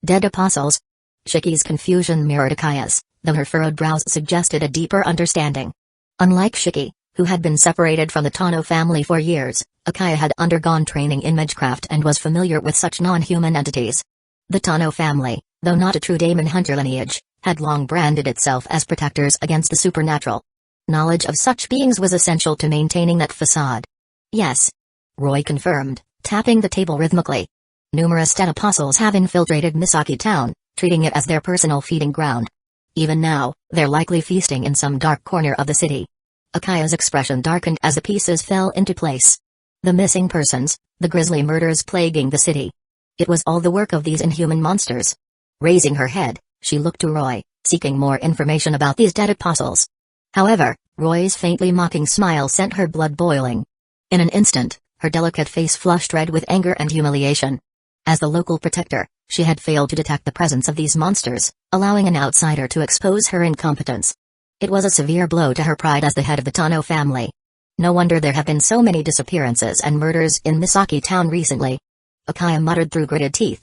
Dead apostles? Shiki's confusion mirrored Akaya's, though her furrowed brows suggested a deeper understanding. Unlike Shiki, who had been separated from the Tano family for years, Akaya had undergone training in magecraft and was familiar with such non-human entities. The Tano family, though not a true demon hunter lineage, had long branded itself as protectors against the supernatural. Knowledge of such beings was essential to maintaining that facade. "Yes," Roy confirmed, tapping the table rhythmically. "Numerous dead apostles have infiltrated Misaki town, treating it as their personal feeding ground. Even now, they're likely feasting in some dark corner of the city." Akaya's expression darkened as the pieces fell into place. The missing persons, the grisly murders plaguing the city. It was all the work of these inhuman monsters. Raising her head, she looked to Roy, seeking more information about these dead apostles. However, Roy's faintly mocking smile sent her blood boiling. In an instant, her delicate face flushed red with anger and humiliation. As the local protector, she had failed to detect the presence of these monsters, allowing an outsider to expose her incompetence. It was a severe blow to her pride as the head of the Tano family. No wonder there have been so many disappearances and murders in Misaki town recently. Akaya muttered through gritted teeth.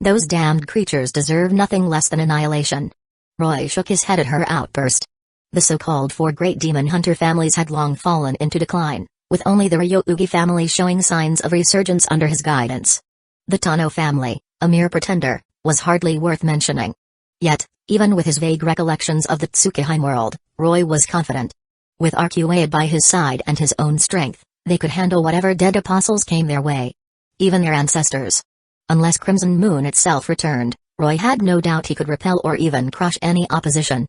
"Those damned creatures deserve nothing less than annihilation." Roy shook his head at her outburst. The so-called four great demon hunter families had long fallen into decline, with only the Ryougi family showing signs of resurgence under his guidance. The Tano family, a mere pretender, was hardly worth mentioning. Yet, even with his vague recollections of the Tsukuheim world, Roy was confident. With Arcuaid by his side and his own strength, they could handle whatever dead apostles came their way. Even their ancestors. Unless Crimson Moon itself returned, Roy had no doubt he could repel or even crush any opposition.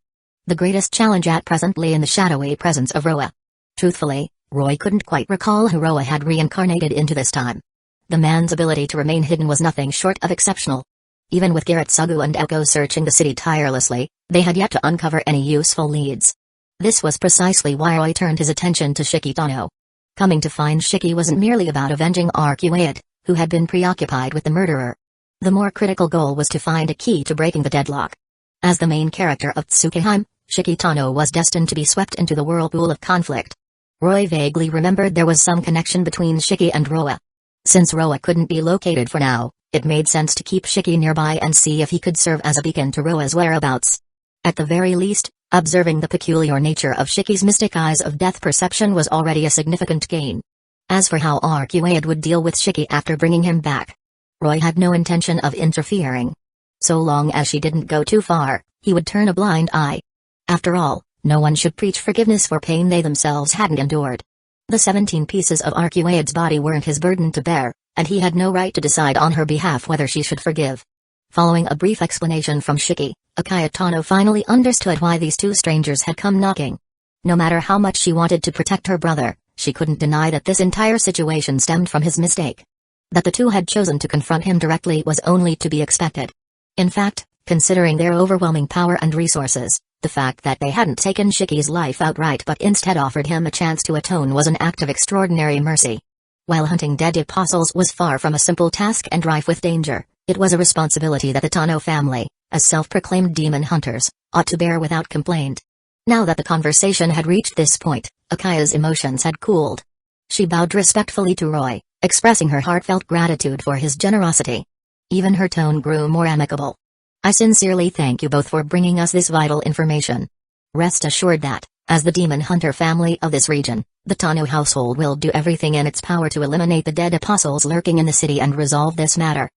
The greatest challenge at present lay in the shadowy presence of Roa. Truthfully, Roy couldn't quite recall who Roa had reincarnated into this time. The man's ability to remain hidden was nothing short of exceptional. Even with Garrett Sugu and Echo searching the city tirelessly, they had yet to uncover any useful leads. This was precisely why Roy turned his attention to Shiki Tano. Coming to find Shiki wasn't merely about avenging Arcuaid, who had been preoccupied with the murderer. The more critical goal was to find a key to breaking the deadlock. As the main character of Tsukuheim, Shiki Tano was destined to be swept into the whirlpool of conflict. Roy vaguely remembered there was some connection between Shiki and Roa. Since Roa couldn't be located for now, it made sense to keep Shiki nearby and see if he could serve as a beacon to Roa's whereabouts. At the very least, observing the peculiar nature of Shiki's mystic eyes of death perception was already a significant gain. As for how Arcuaid would deal with Shiki after bringing him back, Roy had no intention of interfering. So long as she didn't go too far, he would turn a blind eye. After all, no one should preach forgiveness for pain they themselves hadn't endured. The 17 pieces of Arcuaid's body weren't his burden to bear, and he had no right to decide on her behalf whether she should forgive. Following a brief explanation from Shiki, Akaya Tano finally understood why these two strangers had come knocking. No matter how much she wanted to protect her brother, she couldn't deny that this entire situation stemmed from his mistake. That the two had chosen to confront him directly was only to be expected. In fact, considering their overwhelming power and resources, the fact that they hadn't taken Shiki's life outright but instead offered him a chance to atone was an act of extraordinary mercy. While hunting dead apostles was far from a simple task and rife with danger, it was a responsibility that the Tano family, as self-proclaimed demon hunters, ought to bear without complaint. Now that the conversation had reached this point, Akaya's emotions had cooled. She bowed respectfully to Roy, expressing her heartfelt gratitude for his generosity. Even her tone grew more amicable. "I sincerely thank you both for bringing us this vital information. Rest assured that, as the demon hunter family of this region, the Tano household will do everything in its power to eliminate the dead apostles lurking in the city and resolve this matter."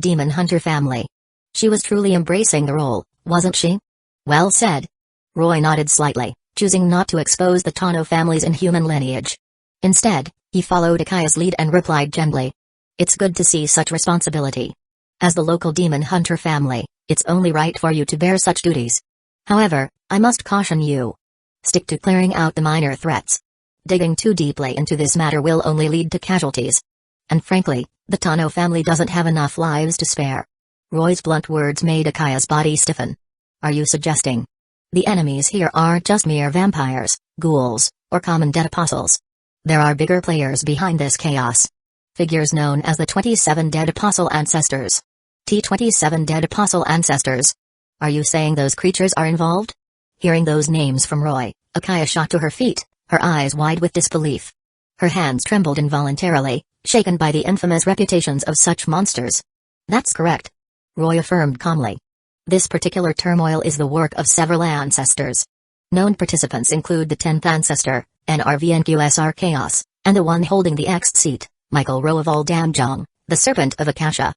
Demon hunter family. She was truly embracing the role, wasn't she? Well said. Roy nodded slightly, choosing not to expose the Tano family's inhuman lineage. Instead, he followed Akaya's lead and replied gently. "It's good to see such responsibility. As the local demon hunter family, it's only right for you to bear such duties. However, I must caution you. Stick to clearing out the minor threats. Digging too deeply into this matter will only lead to casualties. And frankly, the Tano family doesn't have enough lives to spare. Roy's blunt words made Akaya's body stiffen. Are you suggesting the enemies here aren't just mere vampires, ghouls, or common dead apostles? There are bigger players behind this chaos. Figures known as the 27 Dead Apostle Ancestors. T27 Dead Apostle Ancestors. Are you saying those creatures are involved? Hearing those names from Roy, Akaya shot to her feet, her eyes wide with disbelief. Her hands trembled involuntarily, shaken by the infamous reputations of such monsters. That's correct, Roy affirmed calmly. This particular turmoil is the work of several ancestors. Known participants include the 10th ancestor, NRVNQSR Chaos, and the one holding the X seat, Michael Rowe of Aldamjong, the Serpent of Akasha.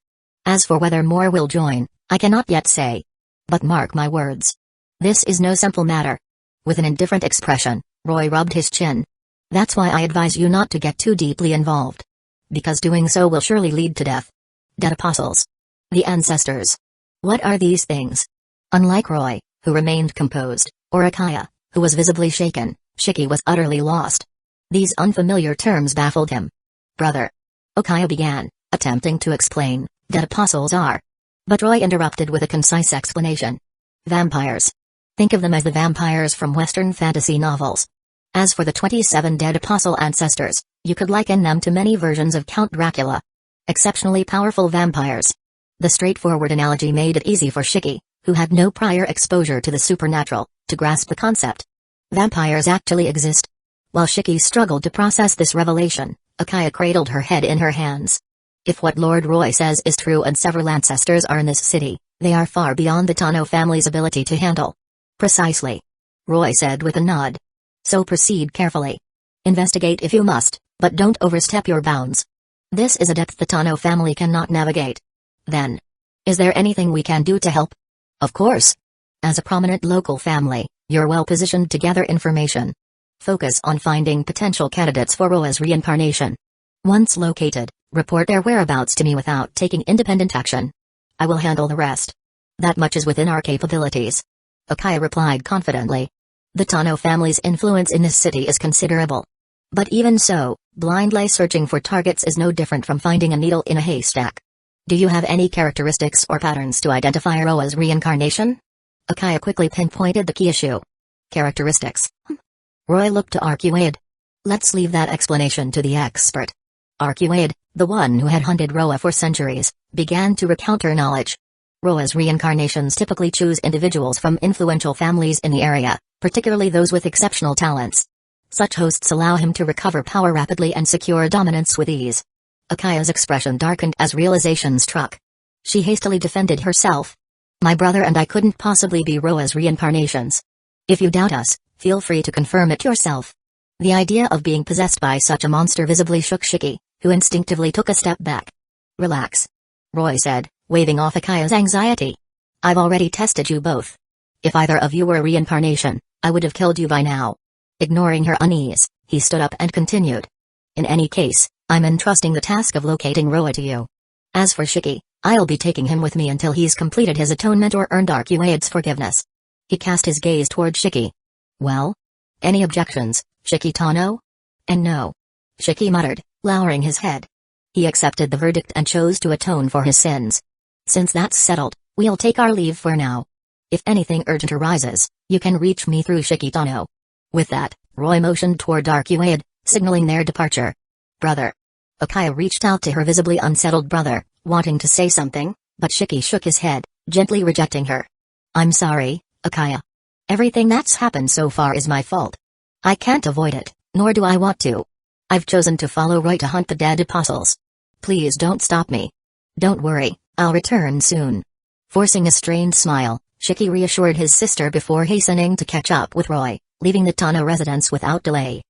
As for whether more will join, I cannot yet say. But mark my words. This is no simple matter. With an indifferent expression, Roy rubbed his chin. That's why I advise you not to get too deeply involved. Because doing so will surely lead to death. Dead apostles. The ancestors. What are these things? Unlike Roy, who remained composed, or Akaya, who was visibly shaken, Shiki was utterly lost. These unfamiliar terms baffled him. Brother. Akaya began, attempting to explain. Dead apostles are. But Roy interrupted with a concise explanation. Vampires. Think of them as the vampires from Western fantasy novels. As for the 27 dead apostle ancestors, you could liken them to many versions of Count Dracula. Exceptionally powerful vampires. The straightforward analogy made it easy for Shiki, who had no prior exposure to the supernatural, to grasp the concept. Vampires actually exist. While Shiki struggled to process this revelation, Akaya cradled her head in her hands. If what Lord Roy says is true and several ancestors are in this city, they are far beyond the Tano family's ability to handle. Precisely. Roy said with a nod. So proceed carefully. Investigate if you must, but don't overstep your bounds. This is a depth the Tano family cannot navigate. Then, is there anything we can do to help? Of course. As a prominent local family, you're well positioned to gather information. Focus on finding potential candidates for Roa's reincarnation. Once located, report their whereabouts to me without taking independent action. I will handle the rest. That much is within our capabilities. Akaya replied confidently. The Tano family's influence in this city is considerable. But even so, blindly searching for targets is no different from finding a needle in a haystack. Do you have any characteristics or patterns to identify Roa's reincarnation? Akaya quickly pinpointed the key issue. Characteristics. Roy looked to Arcuade. Let's leave that explanation to the expert. Arcuade, the one who had hunted Roa for centuries, began to recount her knowledge. Roa's reincarnations typically choose individuals from influential families in the area, particularly those with exceptional talents. Such hosts allow him to recover power rapidly and secure dominance with ease. Akaya's expression darkened as realization struck. She hastily defended herself. My brother and I couldn't possibly be Roa's reincarnations. If you doubt us, feel free to confirm it yourself. The idea of being possessed by such a monster visibly shook Shiki, who instinctively took a step back. Relax. Roy said, waving off Akaya's anxiety. I've already tested you both. If either of you were a reincarnation, I would have killed you by now. Ignoring her unease, he stood up and continued. In any case, I'm entrusting the task of locating Roa to you. As for Shiki, I'll be taking him with me until he's completed his atonement or earned Arcuade's forgiveness. He cast his gaze toward Shiki. Well? Any objections, Shiki Tano? And no. Shiki muttered, lowering his head. He accepted the verdict and chose to atone for his sins. Since that's settled, we'll take our leave for now. If anything urgent arises, you can reach me through Shiki Tano. With that, Roy motioned toward Arcuade, signaling their departure. Brother. Akaya reached out to her visibly unsettled brother, wanting to say something, but Shiki shook his head, gently rejecting her. I'm sorry, Akaya. Everything that's happened so far is my fault. I can't avoid it, nor do I want to. I've chosen to follow Roy to hunt the dead apostles. Please don't stop me. Don't worry, I'll return soon. Forcing a strained smile, Shiki reassured his sister before hastening to catch up with Roy, leaving the Tano residence without delay.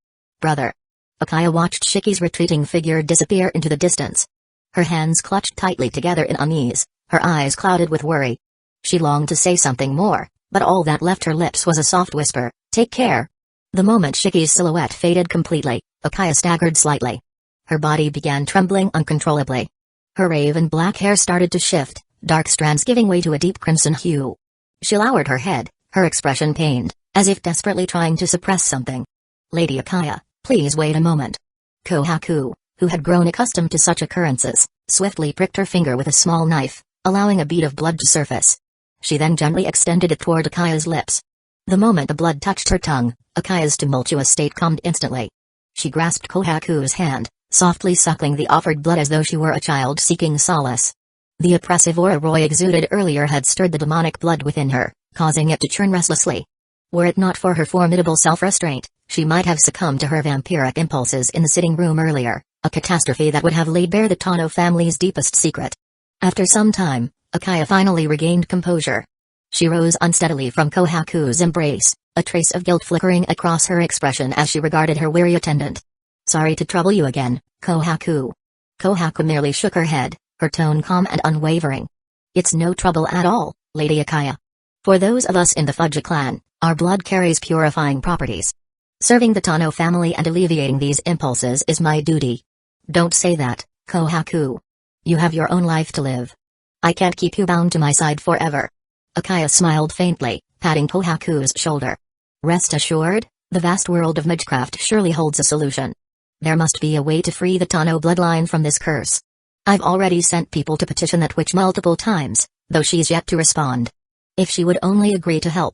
Brother. Akaya watched Shiki's retreating figure disappear into the distance. Her hands clutched tightly together in unease, her eyes clouded with worry. She longed to say something more, but all that left her lips was a soft whisper, take care. The moment Shiki's silhouette faded completely, Akaya staggered slightly. Her body began trembling uncontrollably. Her raven black hair started to shift, dark strands giving way to a deep crimson hue. She lowered her head, her expression pained, as if desperately trying to suppress something. Lady Akaya, please wait a moment. Kohaku, who had grown accustomed to such occurrences, swiftly pricked her finger with a small knife, allowing a bead of blood to surface. She then gently extended it toward Akaya's lips. The moment the blood touched her tongue, Akaya's tumultuous state calmed instantly. She grasped Kohaku's hand, softly suckling the offered blood as though she were a child seeking solace. The oppressive aura Roy exuded earlier had stirred the demonic blood within her, causing it to churn restlessly. Were it not for her formidable self-restraint, she might have succumbed to her vampiric impulses in the sitting room earlier, a catastrophe that would have laid bare the Tano family's deepest secret. After some time, Akaya finally regained composure. She rose unsteadily from Kohaku's embrace, a trace of guilt flickering across her expression as she regarded her weary attendant. Sorry to trouble you again, Kohaku. Kohaku merely shook her head, her tone calm and unwavering. It's no trouble at all, Lady Akaya. For those of us in the Fuji clan, our blood carries purifying properties. Serving the Tano family and alleviating these impulses is my duty. Don't say that, Kohaku. You have your own life to live. I can't keep you bound to my side forever. Akaya smiled faintly, patting Kohaku's shoulder. Rest assured, the vast world of magecraft surely holds a solution. There must be a way to free the Tano bloodline from this curse. I've already sent people to petition that witch multiple times, though she's yet to respond. If she would only agree to help.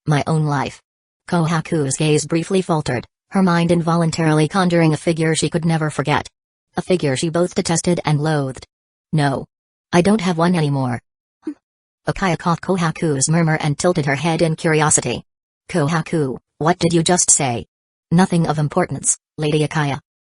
My own life. Kohaku's gaze briefly faltered, her mind involuntarily conjuring a figure she could never forget. A figure she both detested and loathed. No. I don't have one anymore. Akaya caught Kohaku's murmur and tilted her head in curiosity. Kohaku, what did you just say? Nothing of importance, Lady Akaya.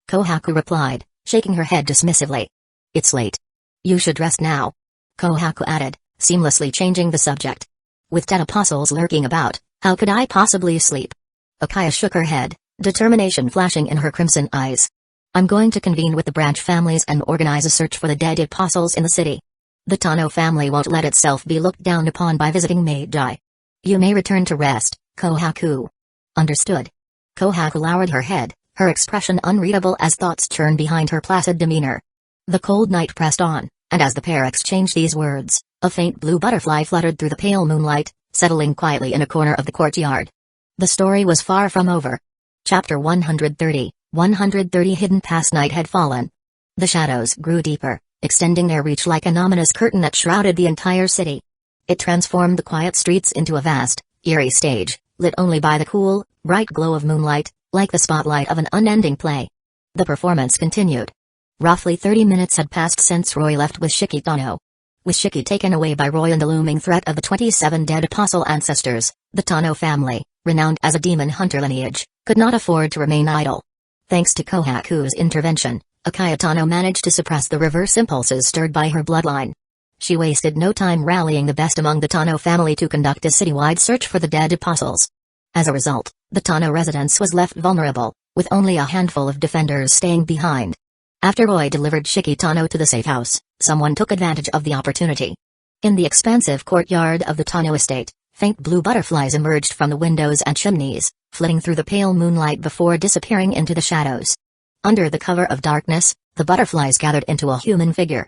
Kohaku replied, shaking her head dismissively. It's late. You should rest now. Kohaku added, seamlessly changing the subject. With 10 apostles lurking about, how could I possibly sleep? Akaya shook her head, determination flashing in her crimson eyes. I'm going to convene with the branch families and organize a search for the dead apostles in the city. The Tano family won't let itself be looked down upon by visiting magi. You may return to rest, Kohaku. Understood. Kohaku lowered her head, her expression unreadable as thoughts churned behind her placid demeanor. The cold night pressed on, and as the pair exchanged these words, a faint blue butterfly fluttered through the pale moonlight, settling quietly in a corner of the courtyard. The story was far from over. Chapter 130, 130 Hidden past night had fallen. The shadows grew deeper, extending their reach like an ominous curtain that shrouded the entire city. It transformed the quiet streets into a vast, eerie stage, lit only by the cool, bright glow of moonlight, like the spotlight of an unending play. The performance continued. Roughly 30 minutes had passed since Roy left with Shiki Tano. With Shiki taken away by Roy and the looming threat of the 27 dead apostle ancestors, the Tano family, renowned as a demon hunter lineage, could not afford to remain idle. Thanks to Kohaku's intervention, Akaya Tano managed to suppress the reverse impulses stirred by her bloodline. She wasted no time rallying the best among the Tano family to conduct a citywide search for the dead apostles. As a result, the Tano residence was left vulnerable, with only a handful of defenders staying behind. After Roy delivered Shiki Tano to the safe house, someone took advantage of the opportunity. In the expansive courtyard of the Tano estate, faint blue butterflies emerged from the windows and chimneys, flitting through the pale moonlight before disappearing into the shadows. Under the cover of darkness, the butterflies gathered into a human figure.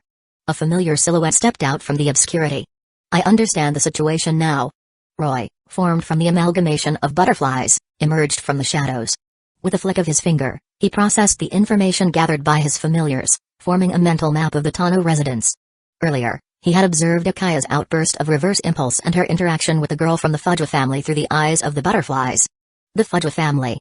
A familiar silhouette stepped out from the obscurity. I understand the situation now. Roy, formed from the amalgamation of butterflies, emerged from the shadows. With a flick of his finger, he processed the information gathered by his familiars, forming a mental map of the Tano residence. Earlier, he had observed Akaya's outburst of reverse impulse and her interaction with the girl from the Fuji family through the eyes of the butterflies. The Fuji family.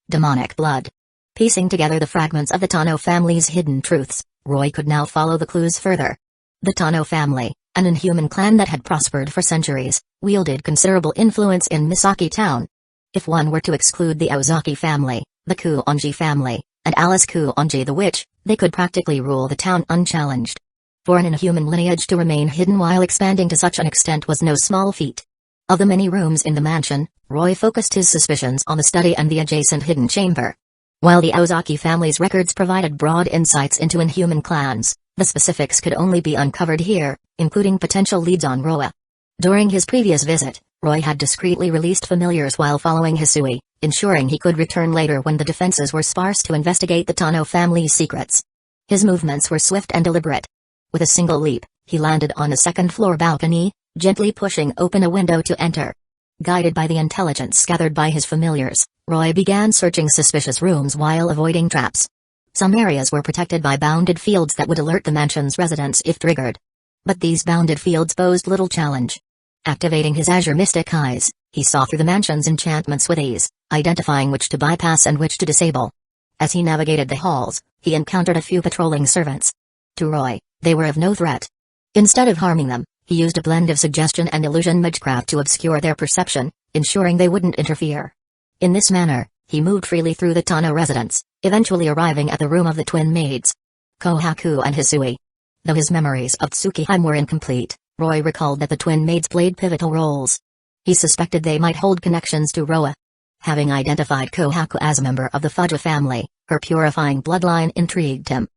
Demonic blood. Piecing together the fragments of the Tano family's hidden truths, Roy could now follow the clues further. The Tano family, an inhuman clan that had prospered for centuries, wielded considerable influence in Misaki town. If one were to exclude the Ozaki family, the Kuonji family, and Alice Kuonji the witch, they could practically rule the town unchallenged. For an inhuman lineage to remain hidden while expanding to such an extent was no small feat. Of the many rooms in the mansion, Roy focused his suspicions on the study and the adjacent hidden chamber. While the Ozaki family's records provided broad insights into inhuman clans, the specifics could only be uncovered here, including potential leads on Roa. During his previous visit, Roy had discreetly released familiars while following Hisui, ensuring he could return later when the defenses were sparse to investigate the Tano family's secrets. His movements were swift and deliberate. With a single leap, He landed on a second-floor balcony, gently pushing open a window to enter. Guided by the intelligence gathered by his familiars, Roy began searching suspicious rooms while avoiding traps. Some areas were protected by bounded fields that would alert the mansion's residents if triggered. But these bounded fields posed little challenge. Activating his azure mystic eyes, he saw through the mansion's enchantments with ease, identifying which to bypass and which to disable. As he navigated the halls, he encountered a few patrolling servants. To Roy, they were of no threat. Instead of harming them, he used a blend of suggestion and illusion magecraft to obscure their perception, ensuring they wouldn't interfere. In this manner, he moved freely through the Tano residence, eventually arriving at the room of the twin maids, Kohaku and Hisui. Though his memories of Tsukihime were incomplete, Roy recalled that the twin maids played pivotal roles. He suspected they might hold connections to Roa. Having identified Kohaku as a member of the Fuja family, her purifying bloodline intrigued him.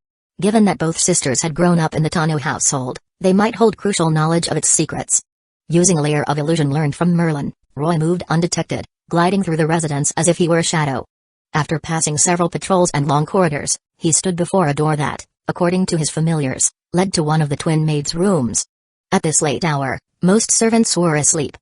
Given that both sisters had grown up in the Tano household, they might hold crucial knowledge of its secrets. Using a layer of illusion learned from Merlin, Roy moved undetected, gliding through the residence as if he were a shadow. After passing several patrols and long corridors, he stood before a door that, according to his familiars, led to one of the twin maids' rooms. At this late hour, most servants were asleep,